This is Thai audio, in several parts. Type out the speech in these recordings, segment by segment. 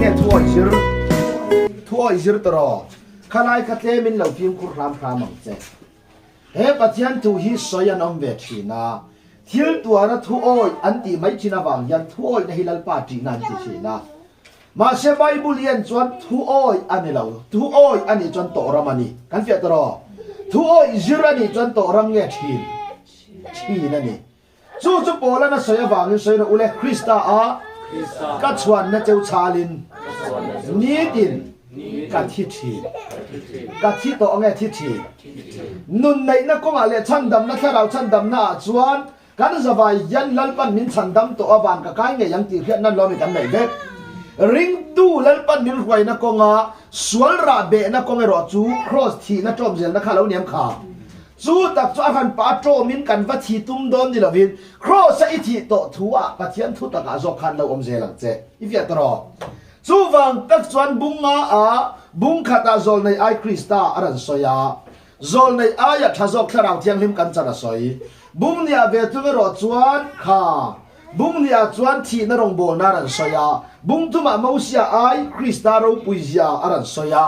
nghe thua izir tro khalai khatle min lo phim khu ram kham ang che he pathian tu hi soyan om ve thina thil tuara thu oi anti mai china wang yan thu oi na hilal pa ti nan ti china ma se bible yan chuan thu oi ani lo thu oi ani chuan to ramani kan fe tro thu oi zirani chuan to ram nge thin ani chu pola na soya wang soya na ule krista a ka chuan na cheu chalin ni din ka thi ka thi to nge thi nun nei na ko ale chandam na tharau chandam na chuan kan zawai yan lalpan min chandam to awan ka kai nge yang ti khiat nan lo mi kan nei bek ring tu lalpan min huai na ko nga sual ra be na ko nge ro chu cross thi na tom zel na kha lo niam kha chu tak chu ahan pa tro min kan va thi tum don ni lovin cross sa i thi to thuwa pathian thu ta ka zo khan lo om zelang che i via tro chu wang tak chuan bunga a bung khata zol nei ai krista aran soya zol nei aya thazok tharang thiang lim kan chana soi bung nia ve tu ro chuan kha bung nia chuan thi na rong bol na ran soya bung tu ma mausia ai krista ro puizia aran soya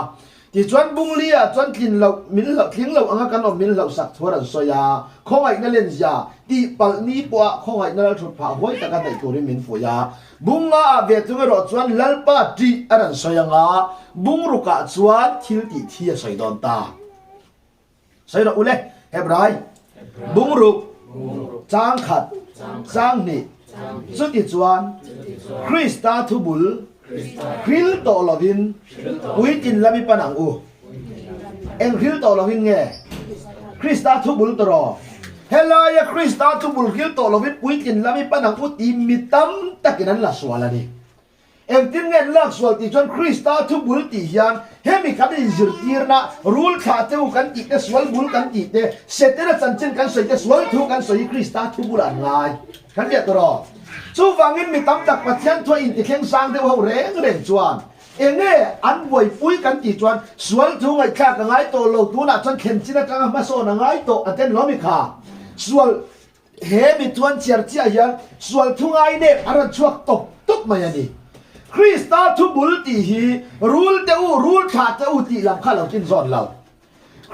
ti chuan bung lia chuan thin lo min lo thling lo anga kan om min lo sak thoran soya khongai na len ja ti pal ni po khongai na thut pha hoi ta kan dai turin min foya bunga ve tu ro chuan lalpa ti aran soya nga bung ruka chuan thil ti thia soidon ta soida ule hebrai bung ruk chang khat chang ni chu ti chuan krista thu bul khil to lovin puitin lami panang u eng khil to lovin nge krista thu bul tro helaya krista thu bul khil to lovin puitin lami panang u ti mitam takinan la swala ni eng tin nge lak swal ti chon krista thu bul ti hian hemi khabi zirtirna rul kha teu kan ti te swal bul kan ti te setera chanchin kan soi te swal thu kan soi krista thu bul an ngai kan ya tro chu wangin mi tam tak pathian thoi in ti kheng sang de ho reng chuan enge an voi pui kan ti chuan swal thu ngai kha ka ngai to lo tu na chuan khem china ka ma so na ngai to aten lo mi kha swal he mi chuan chiar chia hian swal thu ngai ne aran chuak tok mai ani krista thu bul ti hi rule kha te u ti lam kha lo kin zon lo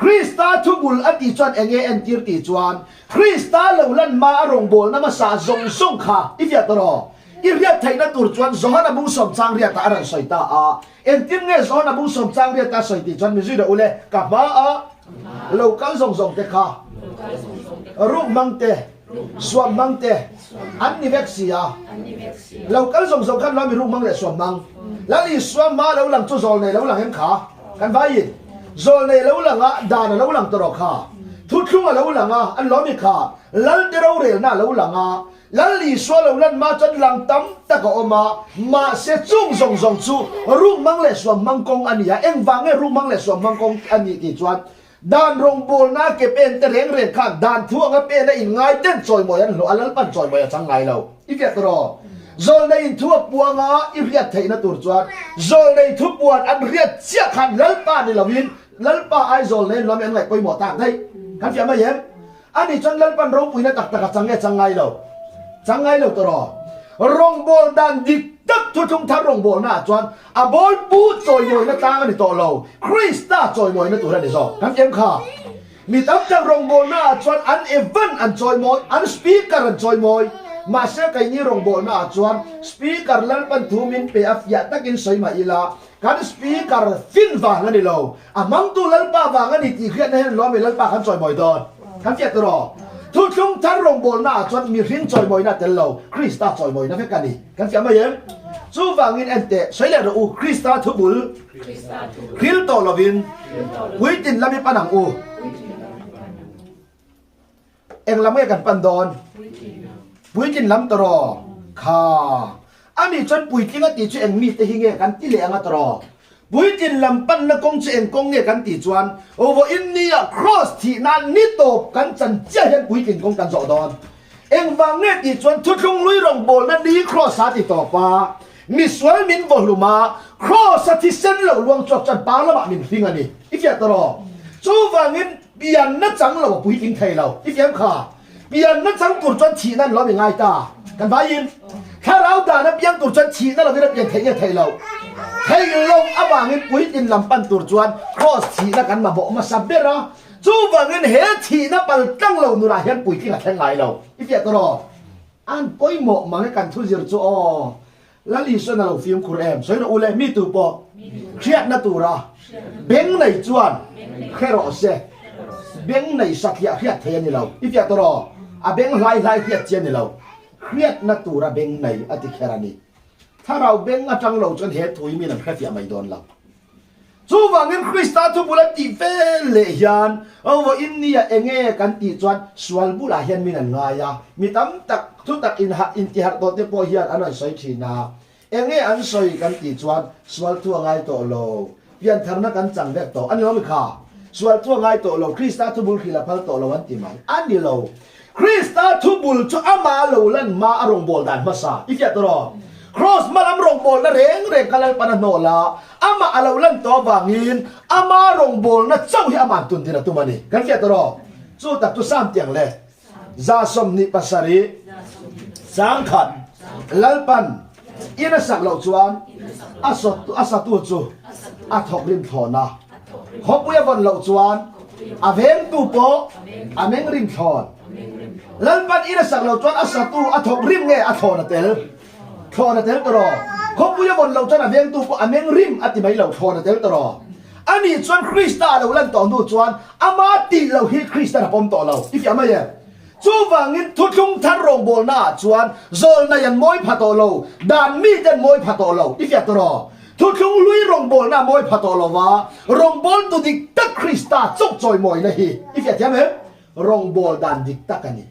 krista thu bul ati chuan enge en tir ti chuan krista lo lan ma rong bol na ma sa zong song kha ifya toro ifya thaina tur chuan zohana bu som chang ria ta aran soita a en tin nge zohana bu som chang ria ta soiti chuan mi zui da ule ka ma a lo kal zong te kha ru mang te swam mang te an ni vexia lo kal zong kan lo mi ru mang le swam mang la li swam ma lo lang chu zol nei lo lang hem kha kan vai zol nei lo lang a dan lo lang toro kha thu thung a lo lang a an lo mi kha lal de ro rel na lo lang a lal li swa lo lan ma chan lang tam ta ko oma ma se chung zong chu ru mang le swam mang kong ania eng wange ru mang le swam mang kong ani ti chuan dan rong bol na ke pen te reng kha dan thu anga pe na in ngai ten choi mo yan lo alal pan choi mo ya chang ngai lo i ke tro zol nei thu puanga i riat theina tur chuan zol nei thu puan an riat chia khan lal pa ni lovin lalpa ai zol nei lo men ngai koi mo ta dai kan fiam ma yem ani chon lalpan rong puina tak changai lo tro rong bol dan dik tak thu thung thar rong bol na chuan a bol pu choi moi na tang ani to lo krista choi moi na tur ani zo kan em kha mi tam tak rong bol na chuan an event an choi moi an speaker an choi moi ma se kai ni rong bol na chuan speaker lalpan thu min pe afya takin soi ma ila kan speaker fin wa ngani lo amang tu lalpa wa ngani ti khiat na hen lo mi lalpa kan choi moi don kan fiat ro thu chung thar rong bol na chuan mi rin choi moi na tel lo krista choi moi na fe kani kan fiam ma yem chu wangin ente soile ro u krista thu bul khil to lovin puitin lami panang u eng lamai kan pandon puitin lam tro kha ani chon puitin ati chu eng mi te hinge kan ti le anga tro puitin lam pan na kong chu eng kong nge kan ti chuan over india cross thi na ni to kan chan chia hen puitin kong kan zo don eng wange ti chuan thu thung lui rong bol na ni cross sa ti to pa mi swal min voluma cross ati sen lo luang chok chan pa la ma min thing ani ifya tro chu wangin pian na chang lo puitin thai lo ifyam kha pian na chang tur chuan thi nan lo mi ngai ta kan vai in ถ้าเราด่านับยังตัวฉันฉีนั่นเราไม่ได้ยังไทยไทยเราไทยลงอ่ะว่าเงินปุ๋ยดินลำปันตัวจวนครอสฉีนักกันมาบอกมาสับเบรอจู่ว่าเงินเฮฉีนับปันตั้งเราหนูราเห็นปุ๋ยที่หลักแทงไงเราอีเดียตัวอันปุ๋ยหมกมาให้กันทุจริตจู่อ๋อแล้วลิซ่าเราฟิล์มคุเรมสวยเราอุเลมีตัวปอเครียดนะตัวเราเบ่งในจวนแค่รอเสเบ่งในสักอย่างเครียดเทนี่เราอีเดียตัวอ่ะเบ่งไล่เครียดเจนี่เราเครียดนะตัวเราเบ่งในอติแค่นี้ถ้าเราเบ่งอ่ะจังเราจนเหตุถุยมีน้ำแค่ที่ไม่โดนเราจู่ว่าเงินคริสต์ทุบุลติเฟลยันเอาว่าอินเดียเองกันตีจวนสวลบุลาเฮียนมีนันงายามีตั้มตักทุตักอินทิฮัตโตเตปอเฮียนอันนั้นสวยทีนาเองอันสวยกันตีจวนสวลทั่วไงโตโลเปลี่ยนทางนักกันจังเด็กโตอันนี้เราไม่ขาสวลทั่วไงโตโลคริสต์ทุบุลขีลาพัลโตโลวันติมันอันนี้เราคริสต์ทุบุลจะอามาโลเล่นมาอารมณ์บอลดันมาซาอีกอย่างตัวครอสมาลำรงบอลนะเร่งกันเลยปนโนลาอามาอาเราเล่นตัววางินอามารงบอลนะเจ้าที่อามาตุนที่นั่นตัวมันนี่กันแค่ตัวจู่ตัดตัวสามเตียงเลยซาสมนิปัสสารีสังขัดลัลปันอินสักเหล่าจวนอาสตัวจู่อาทอกริมทอนะขบวยวันเหล่าจวนอาเวงตูโปอาเมงริมทอนลัลปันอินสักเหล่าจวนอาสตัวอาทอกริมไงอาทอนะเตลทอนะเตลตรอขบวยวันเหล่าจวนอาเวงตูโปอาเมงริมอติไม่เหล่าทอนะเตลตรออันนี้จวนคริสต์เราเล่นต่อดูจวนอามาติเราฮิคริสต์นะผมต่อเราอีกอย่างไม่ยังจู่ว่างินทุกทุกท่านรองบอลน่าจวนโซนนายันมวยพัตโลด่านมีดันมวยพัตโลอีกอย่างตัวทุกทุกลุยรองบอลน่ามวยพัตโลว่ารองบอลตัวดิกตักคริสต์จกจอยมวยนะฮีอีกอย่างใช่ไหมรองบอลด่านดิกตักกันนี่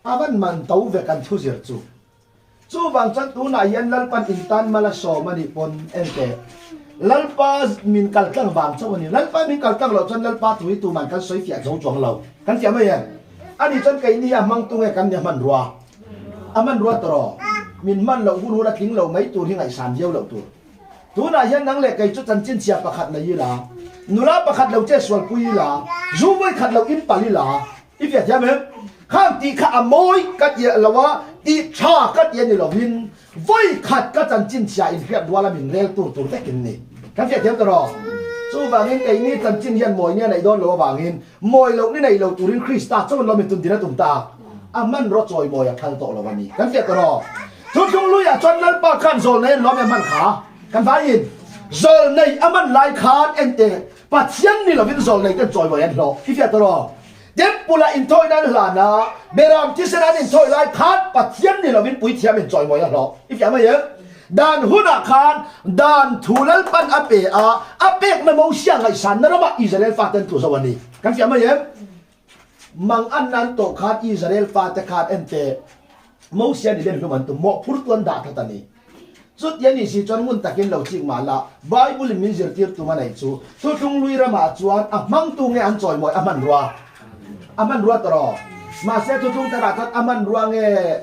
อาวันมันเต้าเวกันทุจริตจู่บางจันตัวนายันลัลปันอินตันมาลาโซมันอีปนเอ็นเตลัลปามินกัลกังบางจังวันนี้ลัลปามินกัลกังเราจนลัลปาตัวตัวมันกันสวยเฟียจงจวงเรากันเสียไหมยังอันนี้จนไก่นี่มังตุงไงกันเนี่ยมันรัวมันรัวตรอมินมันเราหูรู้ละทิ้งเราไม่ตัวที่ไงสามเยี่ยวเราตัวน่าเห็นนังเล็กไก่จุดจันจินเสียประคัดในยี่หล่านุราประคัดเราเจ้าสวนปุยหล่าจูไว้ขัดเราอินปาลิหล่าอีเฟียใช่ไหมข้ามตีข้ามอยกัดเยอะละวะตีชากัดเยอะนี่เราวินไว้ขัดกัดจันจินเสียอินเฟียดัวละมินเร็วตัวแต่กินนี่กันเฟียเทียมตรอจู่บางเงินไอ้นี่จันจินยันมวยเนี่ยในดอนเราบางเงินมวยเรานี่ในเราตัวรินคริสต์จ้ามันเราเป็นตุนดีนะตุนตามันรถจอยมวยทันโตเราวันนี้กันเฟียตรอทุกคนรู้อย่าจนนั้นปากขันโซนในล้อมมันขากันฟ้ายินโซนในมันลายขาเอ็นเตปัจจัยนี่เราเป็นโซนในกันจอยมวยอันเราที่เฟียตรอเด็กปุระอินทอยนั่นหลานะเบรามที่สนามอินทอยลายขาปัจจัยนี่เราเป็นปุ๋ยเทียมเป็นจอยมวยอันเราที่เฟียไม่เยอะด้านหุ่นอาคารด้านทูลัลปันอเปกนโมเชียงไอสันนั่นว่าอิสราเอลฟาเตนตัวสวรรค์กันเสียไหมยังมังอันนั้นตกขาดอิสราเอลฟาเตขาดเอ็นเตโมเชียนี่เป็นคนตัวหมกพูดตัวด่าทันนี้สุดยันนี่สิจนมุนตะกินเหล่าจิกมาละไบเบิลมินเจอร์ที่ตัวมันไหนจูทุกลุยระมาจวนมังตุงเงอันจอยมวยมันรัวตรอมาเสทุกตลาดมันรัวเง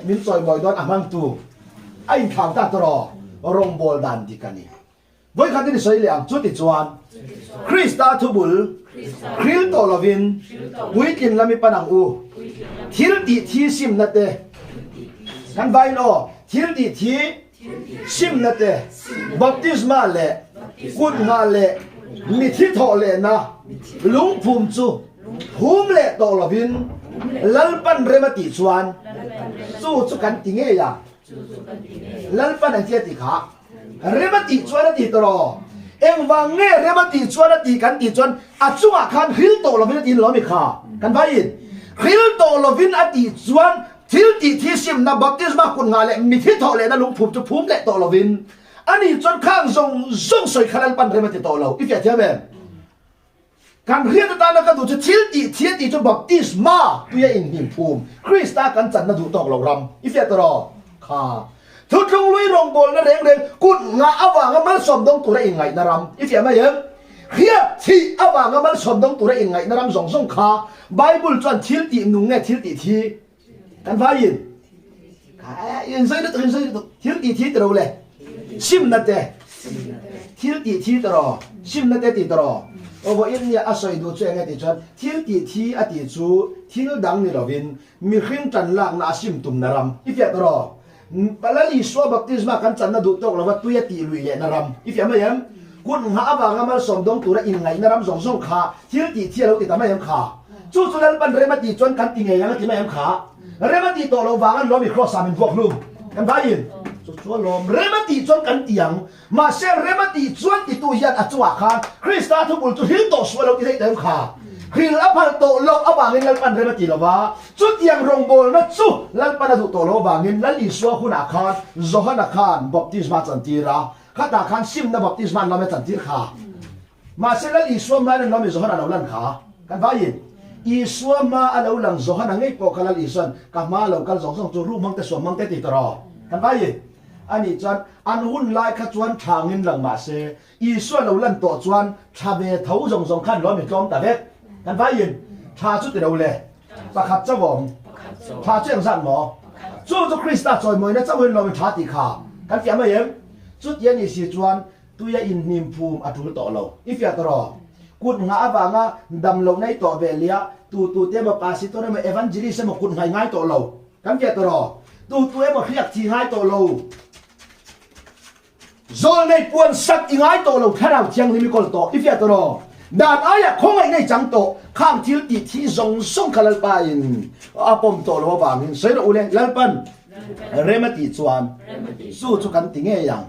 มินจอยมวยโดนมังตุไอ้ทางตาตรอรองบอลดันดิกันนี่บ่อยครั้งที่สวยเหลี่ยมจุดที่จวนคริสตาทุบุลคริลโตลวินวิกินละมีปนังอูทิลติทีซิมนัดเตกันไวโลทิลติทีซิมนัดเตบัพติสมาเลกุดงาเลมิทิโตเลนะลุงภูมิจูภูมิเลโตลวินลัลปันเรมติจวนสู้จุกันติงเงียลัลปันอันเจียติขาเรมติจวนติตรอเอ็งวางเง่เรมติจวนติกันติจวนอาจุงอาคารฮิลโตลวินตินล้อมิขากันไปอินฮิลโตลวินอติจวนทิลติที่ซิมนับบัพติสมาคุณงาเลมิทิโตเลนะลุงภูมิจะภูมิเลโตลวินอันนี้จนข้างทรงสวยขนาดปันเรมติโตเราอีกอย่างเช่นการเรียนตานักดูจะทิลติจนบัพติสมาตัวยันหิมภูมิคริสต์กันจันนัดูตอกเรารำอีกอย่างตรอข้าทุกลุยรองบอลนั่นเร่งกุดงาอวางมันสมดงตัวเองไงนารำอีเสียไม่เยอะเฮียที่อวางมันสมดงตัวเองไงนารำส่งขาไบเบิลจวนทิลตินุ่งเงทิลติทีกันฟ้ายินยินใส่ตัวยินใส่ตัวทิลติทีตรอเลยชิมนัดเตทิลติทีตรอชิมนัดเตติตรอโอ้โหอินเนี่ยอาศัยดูช่วยไงติจวนทิลติทีอติจูทิลดังนี่เราวินมีขึ้นจันล่างนาชิมตุ่มนารำอีเสียตรอ ปลาลีสวบัพติศมากันจันนาดูตกแล้วว่าตุยตีลุยเลยนารำอีกอย่างไม่ยังคุณหาบางมาสมดงตัวอินไงนารำส่งขาที่ตีที่เราติดทำไม่ยังขาจู่ๆนั้นปันเรมาตีจนกันตีไงยังที่ไม่ยังขาเรมาตีตัวเราวางกันล้อมอีกครอสามินพวกลูกกันได้ยินจู่ๆล้อมเรมาตีจนกันตียังมาเซเรมาตีจนตีตัวยันอัจฉริยะคริสต์ทุบุลตุหินโตสวเราที่ได้เต็มขาคริลอัพันโตลงอับางเงินลันปันเรมาตีละวะจุดยังรงโบลนัดสู้ลันปันดูโตโลบางเงินลันอิสวาคุณอาคารโซฮันอาคารบัพติศมาจันทีระข้าตาคารซิมนะบัพติศมาเราไม่จันทีขามาเสลันอิสวามาเราไม่โซฮันเราลันขากันไปยินอิสวามาเราลังโซฮันไงพอคันอิสวนกับมาเราคันสองจูรูมังเตสวมังเตติตรอกันไปยินอันนี้จวนอันหุ่นลายขจวนทางเงินหลังมาเสอิสวาเราลันตัวจวนชาเบเท้าสองขั้นร้อยเมตรจอมตาเบ็ดกันไปยินชาจุดเดียวเลยประคับเจ้าของชาเจ้าสั่งหมอจู่จุคริสต์จอยมวยนะเจ้าเงินเราเป็นชาติขากันเสียไม่เห็นจุดเย็นนี่สิจวนตัวยอินนิมภูมิอัตุลต่อเราอีเฟียตรอกุดงาบางาดำลงในต่อเบลียตูเตมาปาสิตัวนั้นมาเอวันเจลิสมากุดง่ายต่อเรากันเสียตรอตูมาเรียกที่ง่ายต่อเราโซนในปวนสักง่ายต่อเราแค่เราเชียงลิมิกอลต่ออีเฟียตรอด่านอายะคงไอ้ในจังโตข้างทิลติที่ทรงส่งขลังไปอาปมโตเราบางเสียเราเลยลัลปันเรมาติจวนสู้จุกันติงเงียง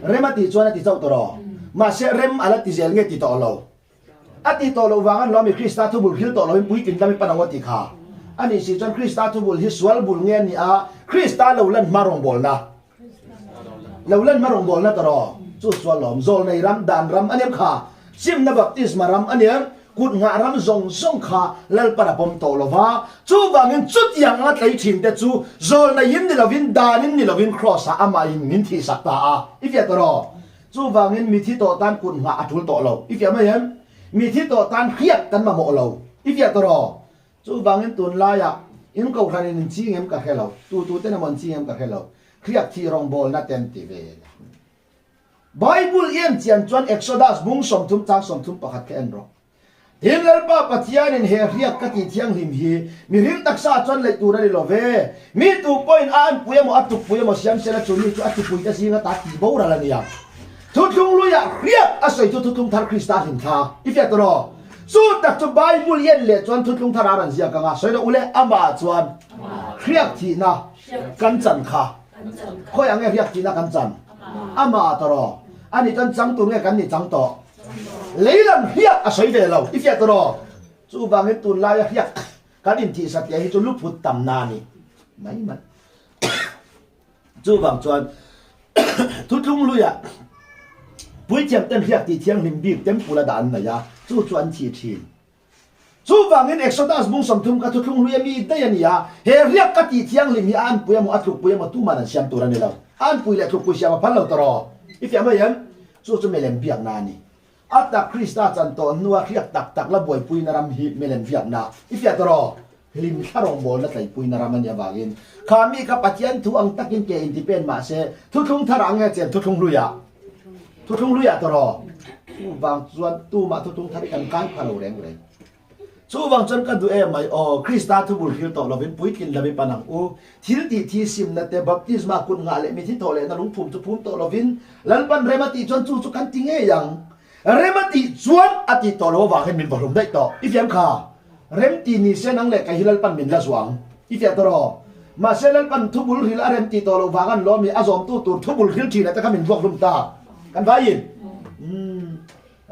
เรมาติจวนติเจ้าตรอมาเสเรมอะไรติเจลเงติโตเราอติโตเราวางันเรามีคริสต์ทุบุลฮิลโตเราเป็นปุยกินดามิปนังวัติขาอันนี้สิจวนคริสต์ทุบุลฮิสวลบุลเงียนี่คริสต์เราเล่นมารองบอลนะเราเล่นมารองบอลนะตรอสู้สวลหลอมโซลในรำดานรำอันนี้ขาซิมนบัพติศมารำอันนี้กุดงารำส่งขาเล่นปะปมโตเราว่าจู่บางเงินจุดยังอัดไหลถิ่นแต่จู่โซลในยินนี่เราวินดานินนี่เราวินครอสอามายินนินที่สักตาอีเฟียตรอจู่บางเงินมีที่โตตันกุดงาอัตุลโตเราอีเฟียไม่เห็นมีที่โตตันเครียดกันมาโมเราอีเฟียตรอจู่บางเงินตุนลายอินก็คันนินจีเงมกับเราตู้เต้นมันจีเงมกับเราเครียดที่รองบอลน่าเต็มทีเวไบเบิลเอ็นเจียนจวนเอ็กโซดัสบุ้งสมทุมทางสมทุมประคัดแค่นรอเห็นแล้วป้าปัจจัยนินเฮียเรียกกติเที่ยงหิมฮีมีริมตักษาจวนเลยตัวนั้นเลยเวมีตัวปอยอันปุยมอัตุปุยมเสียมเสละจุนี่ตัวอัตุปุยจะสิงห์ตาตีบ่าวอะไรเนี่ยทุกทุกลุยเรียกอาศัยทุกทุกทางคริสต์หินท่าอีเฟียตรอสู้ตักตัวไบเบิลเอ็นเลยจวนทุกทุกทางอะไรเสียกันอ่ะสวยนะอุเล่อามาจวนเรียกที่น่ะกันจันค่ะคอยอังเรียกที่น่ะกันจันอามาตรออันนี้จนจังตัวเนี่ยกันนี่จังต่อเลยลันเฮียอาศัยเวลาอีเฟียตรอจู่บางเห็นตุนลายเฮียกันอินที่สัตย์ให้จุลุพุทธตำนานี่ไม่มันจู่บางจวนทุกลุงลุยปุ้ยเจียมเต็มเฮียตีเทียงหิมบีบเต็มปูระดานนะยาจู่จวนทีจู่บางเห็นเอ็กโซดัสบุ้งสมทุมกับทุกลุงลุยมีได้ยันยาเฮียเรียกกตีเทียงหิมฮีอันปุยมาอัดลุกปุยมาตู้มันเสียมตัวนั้นเราอันปุยเล็กลุกปุยเสียมาพันเราตรออีเฟียไม่ยังจู่จะไม่เล่นเปียกนานี่อัตตาคริสต์จันโตนัวเรียกตักละบ่อยปุยนารำฮีเมเลนเฟียนาอีเฟียตรอลิมข้ารองบอลและใส่ปุยนารามันยาบากินขามีกับปัจจัยทุอังตักินเกอินที่เป็นมาเสทุกทารังเงเจนทุกลุยตรอบางส่วนตู้มาทุกทาริกันการพาโลแรงเลยสู้บางจนกันดูไม่คริสต์ทุบุลฮิลโตเราเป็นปุยกินเราเป็นปนังทิลตีที่ซิมนั่นแต่บัพติศมากุนงาเลมีที่โตเลยนั่นลุงภูมิจุภูมิโตเราวินแล้วปันเรมาติจนจู่กันติงเอยังเรมาติจวนอติโตเราวางให้มินบรมได้ต่ออีเฟียมค่ะเรมตีนี่เส้นนังเล็กกับฮิลปันมินละสว่างอีเฟียตรอมาเส้นปันทุบุลฮิลเรมตีโตเราวางกันล้อมีอาซอมตู้ทุบุลฮิลทีนะแต่ก็มินพวกลุมตากันไปยิน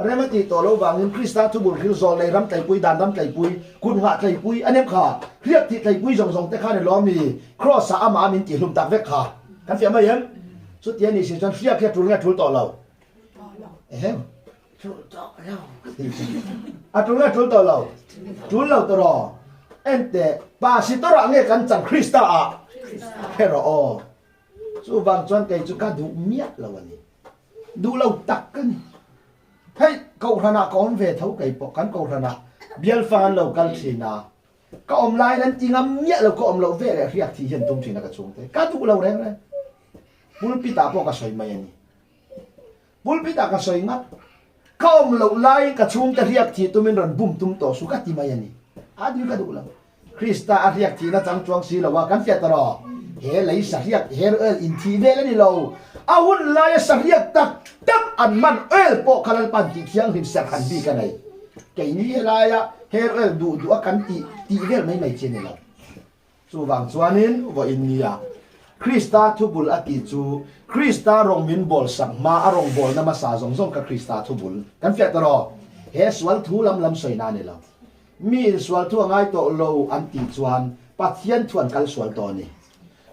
เรมาติโตเราวางเงินคริสต์ทุบุลฮิลโซเลยรำไต่ปุยดานรำไต่ปุยคุณหะไต่ปุยอันนี้ค่ะเรียกที่ไต่ปุยส่งแต่ข้าในล้อมีครอสอามามินตีลุมตาเวกค่ะกันเฟียไม่เห็นสุดท้ายนี่สิจนเรียกแค่ทุลต่อเราทุลต่อเราทุลต่อเราตลอดเอ็นแต่ปาสิตระเงี้ยกันจังคริสต์แค่รอสู้บางจวนไก่จุกันดูเมียเราวันนี้ดูเราตักกันให้เกาขนาดก้อนเวทเท่าไก่ปกกันเกาขนาดเบียลฟังเรากันสินะก็อมลายนั้นจริงอ่ะเมียเราก็อมเราเวทเรียกที่เห็นตุ้มสินะกระชงเตะก็ดูเราแรงเลยบุลปิตาพวกกระสอยมาอย่างนี้บุลปิตากระสอยงัดก็อมเราไล่กระชงจะเรียกที่ตุ้มเป็นรันบุ้มตุ้มต่อสุกัดที่มาอย่างนี้อาดูก็ดูเรา Krista ariak thi na chang chuang si lawa kan fiat ro he lei sariak her el in thi ve ni lo awun lai sariak tak tak an man el po khalal pan ti thiang him sa khan bi kan ai cái ni la ya her el du kan ti vel mai chen ni lo chu wang chuanin wo in nia Krista thu bul ati chu Krista rong min bol sak ma arong bol na ma sa zong zong ka Krista thu bul kan fiat ro he swal thu lam soi na ni lo mi swal thu ngai to lo an ti chuan pathian thuan kal swal to ni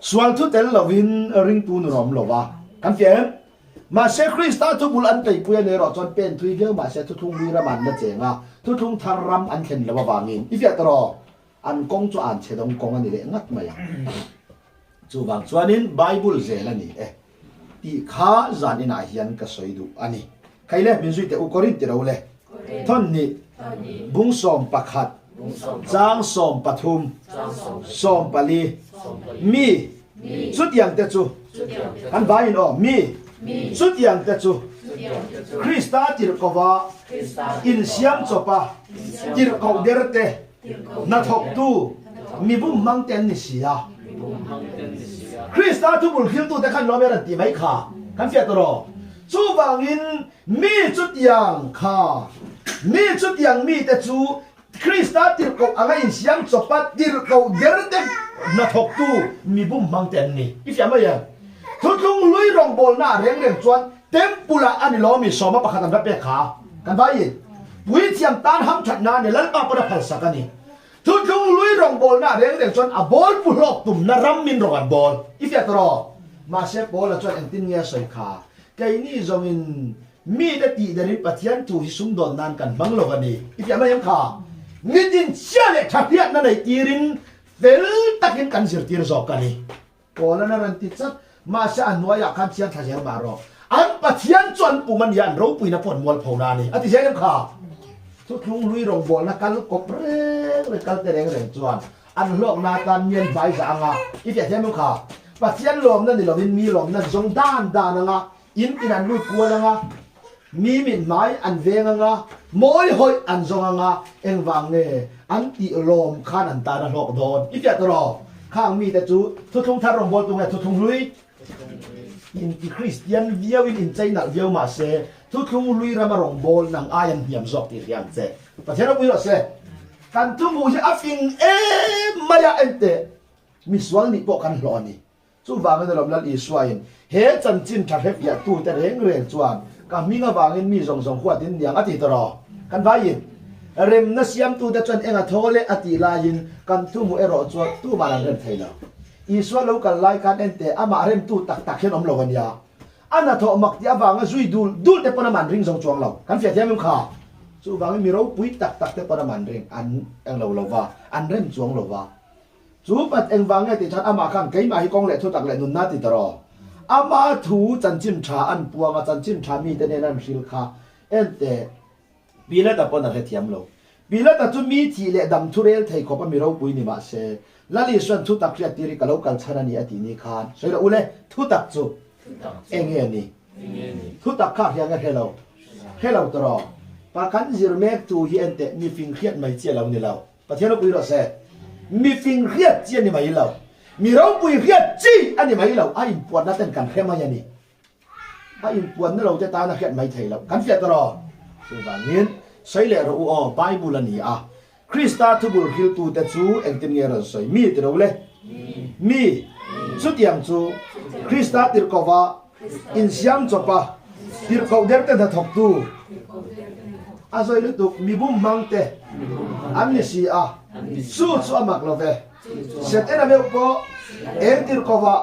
swal thu tel lovin ring tu nu rom lo wa kan fiat mà sẽ Krista thu bul an tei puya ne ro chon pen thui ge ma se thu thung mi ra man na chenga thu thung tharam an khen lo wa ngin i fiat ro an kong chu an che dong kong ani le ngat ma ya chu wang chuanin Bible zel ani ti kha zanina hian ka soidu ani khaile min zui te u korin ti ro le thon ni bung som pakhat chang som pathum som pali mi chut yang te chu kan vai no mi chut yang te chu Krista tir kova in siam chopa tir ko derte na thok tu mi bum mang ten ni sia Krista thu bul khil tu te khan lo me ran ti mai kha kan fiat ro chu wangin mi chut yang kha mi chut yang mi te chu Krista tir ko anga in siam chopa tir ko derte na thok tu mi bum mang ten ni i fiam ma ya thu thung lui rong bol na reng reng chuan tempula ani lo mi soma pakhatam ra pe kha kan vai pui thiam tan ham that na ne lal pa pa phal sakani thu thung lui rong bol na reng reng chuan a bol pu lok tum na ram min rong an bol i fiat ro ma se bol la chuan tin nge soi kha kai ni zong in mi da ti da ri pathian tu hi sum don nan kan bang lo ani i fiat ma yam kha ni din sia le thapiat na nei tirin vel takin kan sir tir zo kani bol na ran ti chat ma se an noya khan chian tha jer ma ro an pathian chuan pu man yan ro pui na pon mol phona ni ati se yam kha thu thung lui rong bol na kal ko pre le kal te reng reng chuan an lok na tan mien vai za anga i fiat hem kha pathian lom na ni lovin mi lom na zong dan anga in an lui ko anga mi min mai an veng anga moi hoi an zong anga eng wang ne an ti lom khan an ta na lok don i fiat ro khang mi te chu thu thung thar rong bol tu nge thu thung lui in ti Christian viau in China viau ma se thu thung lui ra ma rong bol nang ayan hiam zok ti hiam che pathian ro pui ro se kan tu mu hi afing maya ente mi swal ni po kan hlo ni chu wang na lom lal i swain he chan chin tha hep ya tu te reng reng chuan ka mi nga wangin mi zong zong khwa tin yang ati to ro kan vai rem na siam tu da chan enga thole ati la yin kan tu mu ero chuan tu ma lan rem thaila iswa lo kan lai kan ente ama rem tu tak tak hen om lo kan ya ana tho mak ti awanga zui dul te pana man ring zong chuang lo kan fia thiam kha chu wang mi ro pui tak tak te pana man ring an eng lo wa an rem chuang lo wa chu pat eng wang ti chan ama khang kai ma hi kong le thu tak le nun na ti taro ama thu chan chim tha an puanga chan chim tha mi te ne nan hril kha ente bila ta pona he thiam lo bila ta chu mi thi le dam thu rel thei khopa mi ro pui ni ma se lali swan thu tak ria tiri ka local chana ni ati ni khan soila ule thu tak chu enge ni thu tak kha hiang hello tro pa kan zir mek tu hi ente mi fing khiat mai che lo ni lo pathian ro pui ro se mi fing khiat che ni mai lo mi ro pui khiat chi ani mai lo ai puan na ten kan khema ya ni ai puan na lo te ta na khiat mai thei lo kan fiat ro su ba nin soile ro o Bible ani a Krista thu bul khil tu te chu eng tin nge ron soi mi te ro le mi chu tiang chu Krista tir kova in siam chopa tir ko der te da thok tu a soi lu tu mi bum mang te amni si a su chu amak lo ve set ena me ko eng tir kova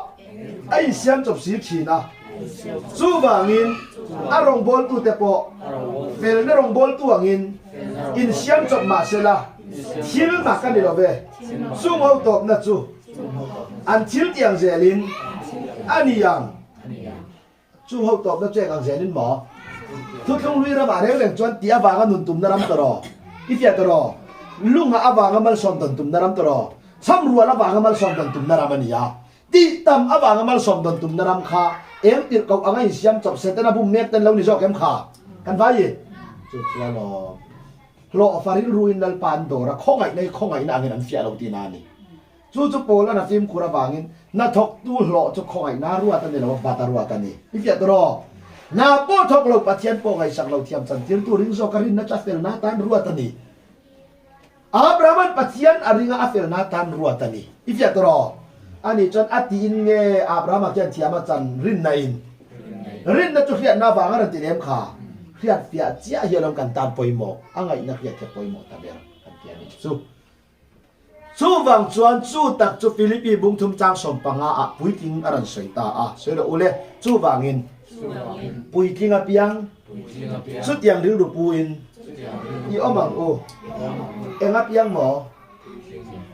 ai siam chop si thina chu wangin arong bol tu te po vel na rong bol tu angin in siam chop ma sela thil ma kan ni lo ve su mo top na chu an thil tiang zelin ani yang chu ho top na che ang zelin mo thu thung lui ra ba re leng chuan tia ba ga nun tum na ram taro i fia taro lunga awa ga mal som don tum na ram taro sam ruwa la ba ga mal som don tum na ram ani ya ti tam awa ga mal som don tum na ram kha em tir ko anga in siam chop setena bum mek ten lo ni zo kem kha kan vai chu chu lo lo farin ruin dal pando ra khongai nei khongai na ngin an fia lo tinani chu pola na film khura bangin na thok tu lo chu khongai na ruwa tan lo bata ruwa tan ni ifia tro na po thok lo pathian po ngai sak lo thiam chan tir tu ring zo karin na chafel na tan ruwa tan ni Abrahaman pathian aringa afel na tan ruwa tan ni ifia tro ani chon ati in nge Abraham kian thiama chan rin na in rin na chu hian na wanga ran ti lem kha hiat fia chia hialom kan tan poimo angai na hiat ke poimo ta ber kan kian ni chu wang chuan chu tak chu Philippi bung thum chang som panga a puiking aran soita a selo ule chu wangin puiking a piang chu tiang ring ru puin i omang o enga piang mo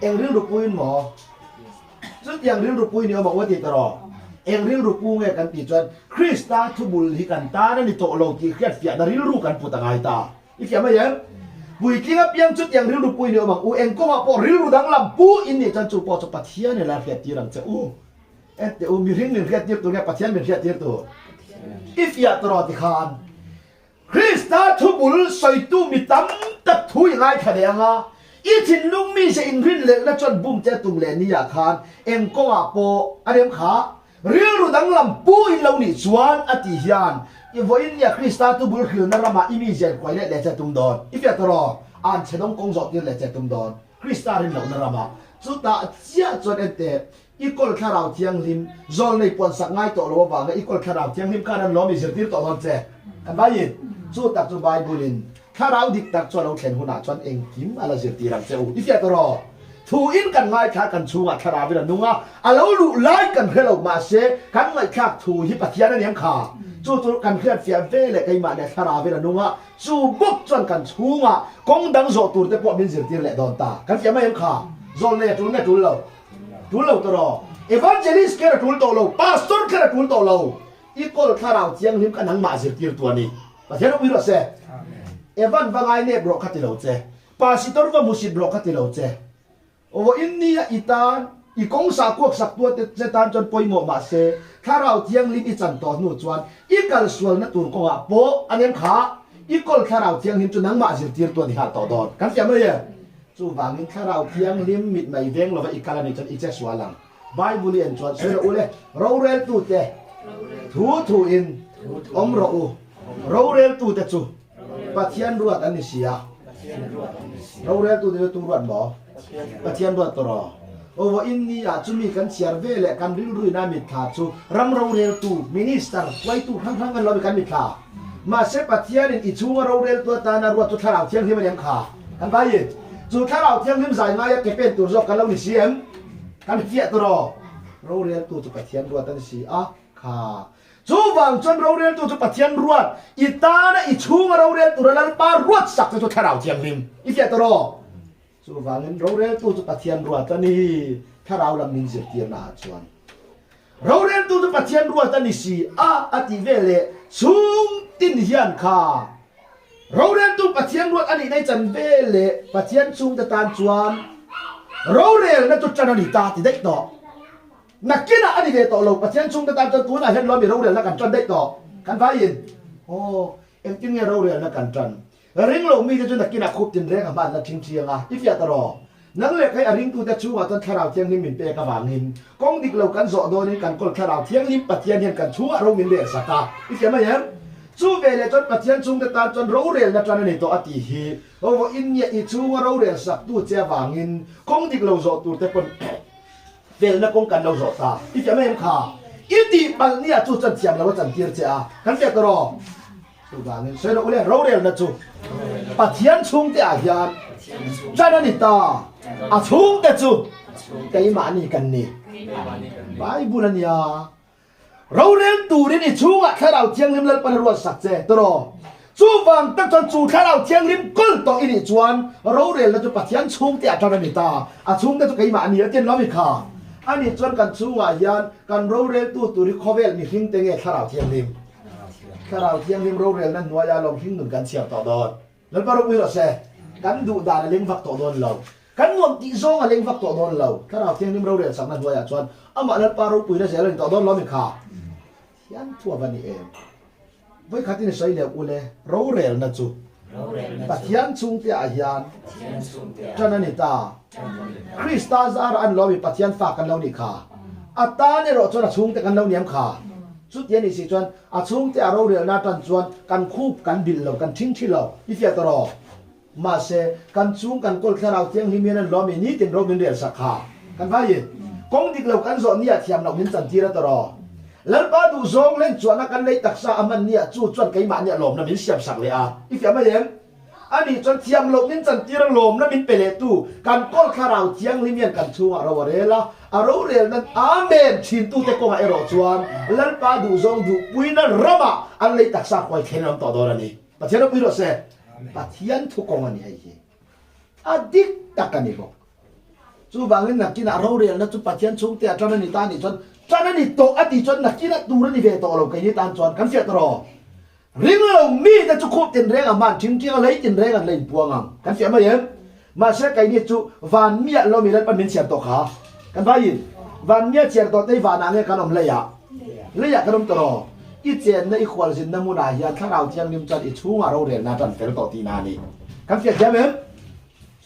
eng ring ru puin mo chu tiang ring ru puin ni omang wa ti taro eng ring ru pu nge kan ti chuan Krista thu bul hi kan ta na ni to lo ti khiat fia na ril ru kan putangai ta i fia ma yer bui kinga piang chut yang ril ru pu ni omang u eng ko ma po ril ru dang lam pu in ni chan chu po chu pathian ne la fiat ti rang che u et te u mi ring ni fiat ti tu nge pathian mi fiat ti tu i fia tro ti khan Krista thu bul soi tu mi tam tak thui ngai kha de anga i thin lung mi se in rin le na chon bum te tum le ni ya khan eng ko ma po adem kha ril ru dang lam pu in lo ni chuan ati hian i voin ya Krista tu bul khil na rama imi jen kwai le che tum don i fia tro an chedong kong zo ti le che tum don Krista rin lo na rama chu ta chia chon ete i kol kharau thiang lim zol nei pon sak ngai to lo wa i kol kharau thiang lim kan lo mi zir tir to don che kan ba yin chu tak chu Bible in kharau dik tak chon lo khen huna chon eng kim ala zir tirang che u i fia tro thu in kan ngai kha kan chunga khara vela nunga alo lu lai kan hello ma se kan ngai khak thu hi pathian an yang kha chu kan khiat fia ve le kai ma ne khara vela nunga chu bok chon kan chunga kong dang zo tur te po min zir tir le don ta kan fia ma yang kha zol ne tu lo to ro evangelist ke ra tul to lo pastor ke ra tul to lo i kol khara chiang lim kan hang ma zir tir tu ani pathian wi ro se evan vangai ne bro khati lo che pastor va musit bro khati lo che o India itan i kong sa kuak sak tu te tan chon poimo ma se kharau thiang lim i chan to nu chuan i kal sual na tur ko a po anem kha i kol kharau thiang lim chu nang ma zir tir to ni ha to don kan fiam ye chu wangin kharau thiang lim mit mai veng lo va i kala ni chan i che swalang Bible en chuan se ule ro rel tu te thu in om ro u ro rel tu te chu pathian ruat an ni sia ro rel tu te tu ruat mo pathian ruat to ro over India chumi kan chiar vele kan ril rui na mit tha chu ram ro rel tu minister wai tu hang kan lo kan mit tha ma se pathian in i chunga ro rel tu ta na ruat tu tharau thiang him yang kha kan bai chu tharau thiang him zai ngai ke pen tu zo kan lo ni siam kan fia to ro rel tu chu pathian ruat tan si a kha chu wang chon ro rel tu chu pathian ruat i ta na i chunga ro rel tu ral pa ruat sak chu tharau thiang him i fia to chu wangin ro rel tu chu pathian ruat ani tharau lam min zir tir na chuan ro rel tu chu pathian ruat ani si a ati vele chung tin hian kha ro rel tu pathian ruat ani nei chan vele pathian chung ta tan chuan ro rel na chu chan ani ta ti dei to nakina ani ve to lo pathian chung ta tan chu tu na hen lo mi ro rel na kan chan dei to kan vai in em tin nge ro rel na kan chan ring lo mi te chu nakina khup tin re ka ban na thing chianga ifya ta ro nang le kai aring tu ta chu wa tan tharau thiang lim min pe ka wang him kong dik lo kan zo do ni kan kol tharau thiang lim pathian hian kan chu ro min le sata ifya ma yam chu ve le chon pathian chung ta tan chon ro rel na tran ni to ati hi o in ye i chu ro rel sak tu che wangin kong dik lo zo tu te pon vel na kong kan lo zo ta ifya ma yam kha iti bal ni a chu chan thiam lo chan tir che a kan fe ta ro chu wangin se lo ule ro rel na chu pathian chung te a hian chana ni ta a chung te chu kai ma ni kan ni Bible ania ro rel tu rin i chunga kharau thiang lim lal pan ruat sak che tro chu wang tak chon chu kharau thiang lim kul to ini chuan ro rel na chu pathian chung te a chana ni ta a chung te chu kai ma ni a ten lo mi kha ani chuan kan chunga hian kan ro rel tu ri khovel mi hing te nge kharau thiang lim ro rel na nuaya lom hing nun kan chiao to don lal paro wi ro se kan du da na leng vak to don lo kan nuam ti zong a leng vak to don lo kharau thiang lim ro rel sak na nuaya chuan ama lal paro pui na se lo to don lo mi kha hian thua ban ni em voi khati ni sai le ule ro rel na chu ปะเทียนซุงเตียอาญานจันนิตาคริสตาซาร์อันเรามีปะเทียนฝากกันเรานี่ค่ะอัตตาเนี่ยเราจนซุงเตียกันเราเนี่ยค่ะสุดเย็นนี่สิจวนอาซุงเตียเราเรียนน่าจันจวนกันคูบกันบินเรากันทิ้งที่เราอีเฟียตรอมาเสกันซุงกันกอลแค่เราเที่ยงหิมยันเรามีนี่เป็นเราเป็นเรียนสักขากันว่ายินกงดิกเรากันสอนเนี่ยเทียมเรามินจันทีระตรอแล้วป้าดูซองเล่นจวนกันเลยตักษามันเนี่ยจู่จวนไก่หมาเนี่ยหลอมนะมินเสียบสักเลยอีเฟียไม่เห็นอันนี้จนเทียมเรามินจันทีระหลอมนะมินเปเลตูกันกอลแค่เราเที่ยงหิมยันกันชัวเราเรล่าเราเรียนนั้นอาเมนชินตูเตกงไอโรจวนแล้วป้าดูซองดูปุยนั้นรำอันเลยตักษาคอยเขียนเราต่อดอร์นี่ปะเทียนเราปุยรถเซ่ปะเทียนทุกกงอันนี้ให้อดิกตักกันนี่บอกจู่บางเรื่องนักกินเราเรียนนะจู่ปะเทียนชุ่มเตะจนนี่ตานี่จนนี่โตอดีจนนักกินตูรนี่เวทเราใครนี่ตามจวนกันเสียตรอริงเรามีแต่จู่คุบตินเรื่องมันจริงๆอะไรตินเรื่องอะไรพวงกันเสียมาเยังมาเสียใครนี่จู่วันเมียเรามีเรื่องเป็นเสียตัวขากันไปยินวันเมียเสียตัวได้วันนั้นกันอมเลยกันอมตรออีเจนในอีควอลสินน้ำมูนาเฮียถ้าเราเที่ยงนิมจันอีชูงเราเรียนน่าจันเฟลต่อตีนานี่กันเสียใช่ไหม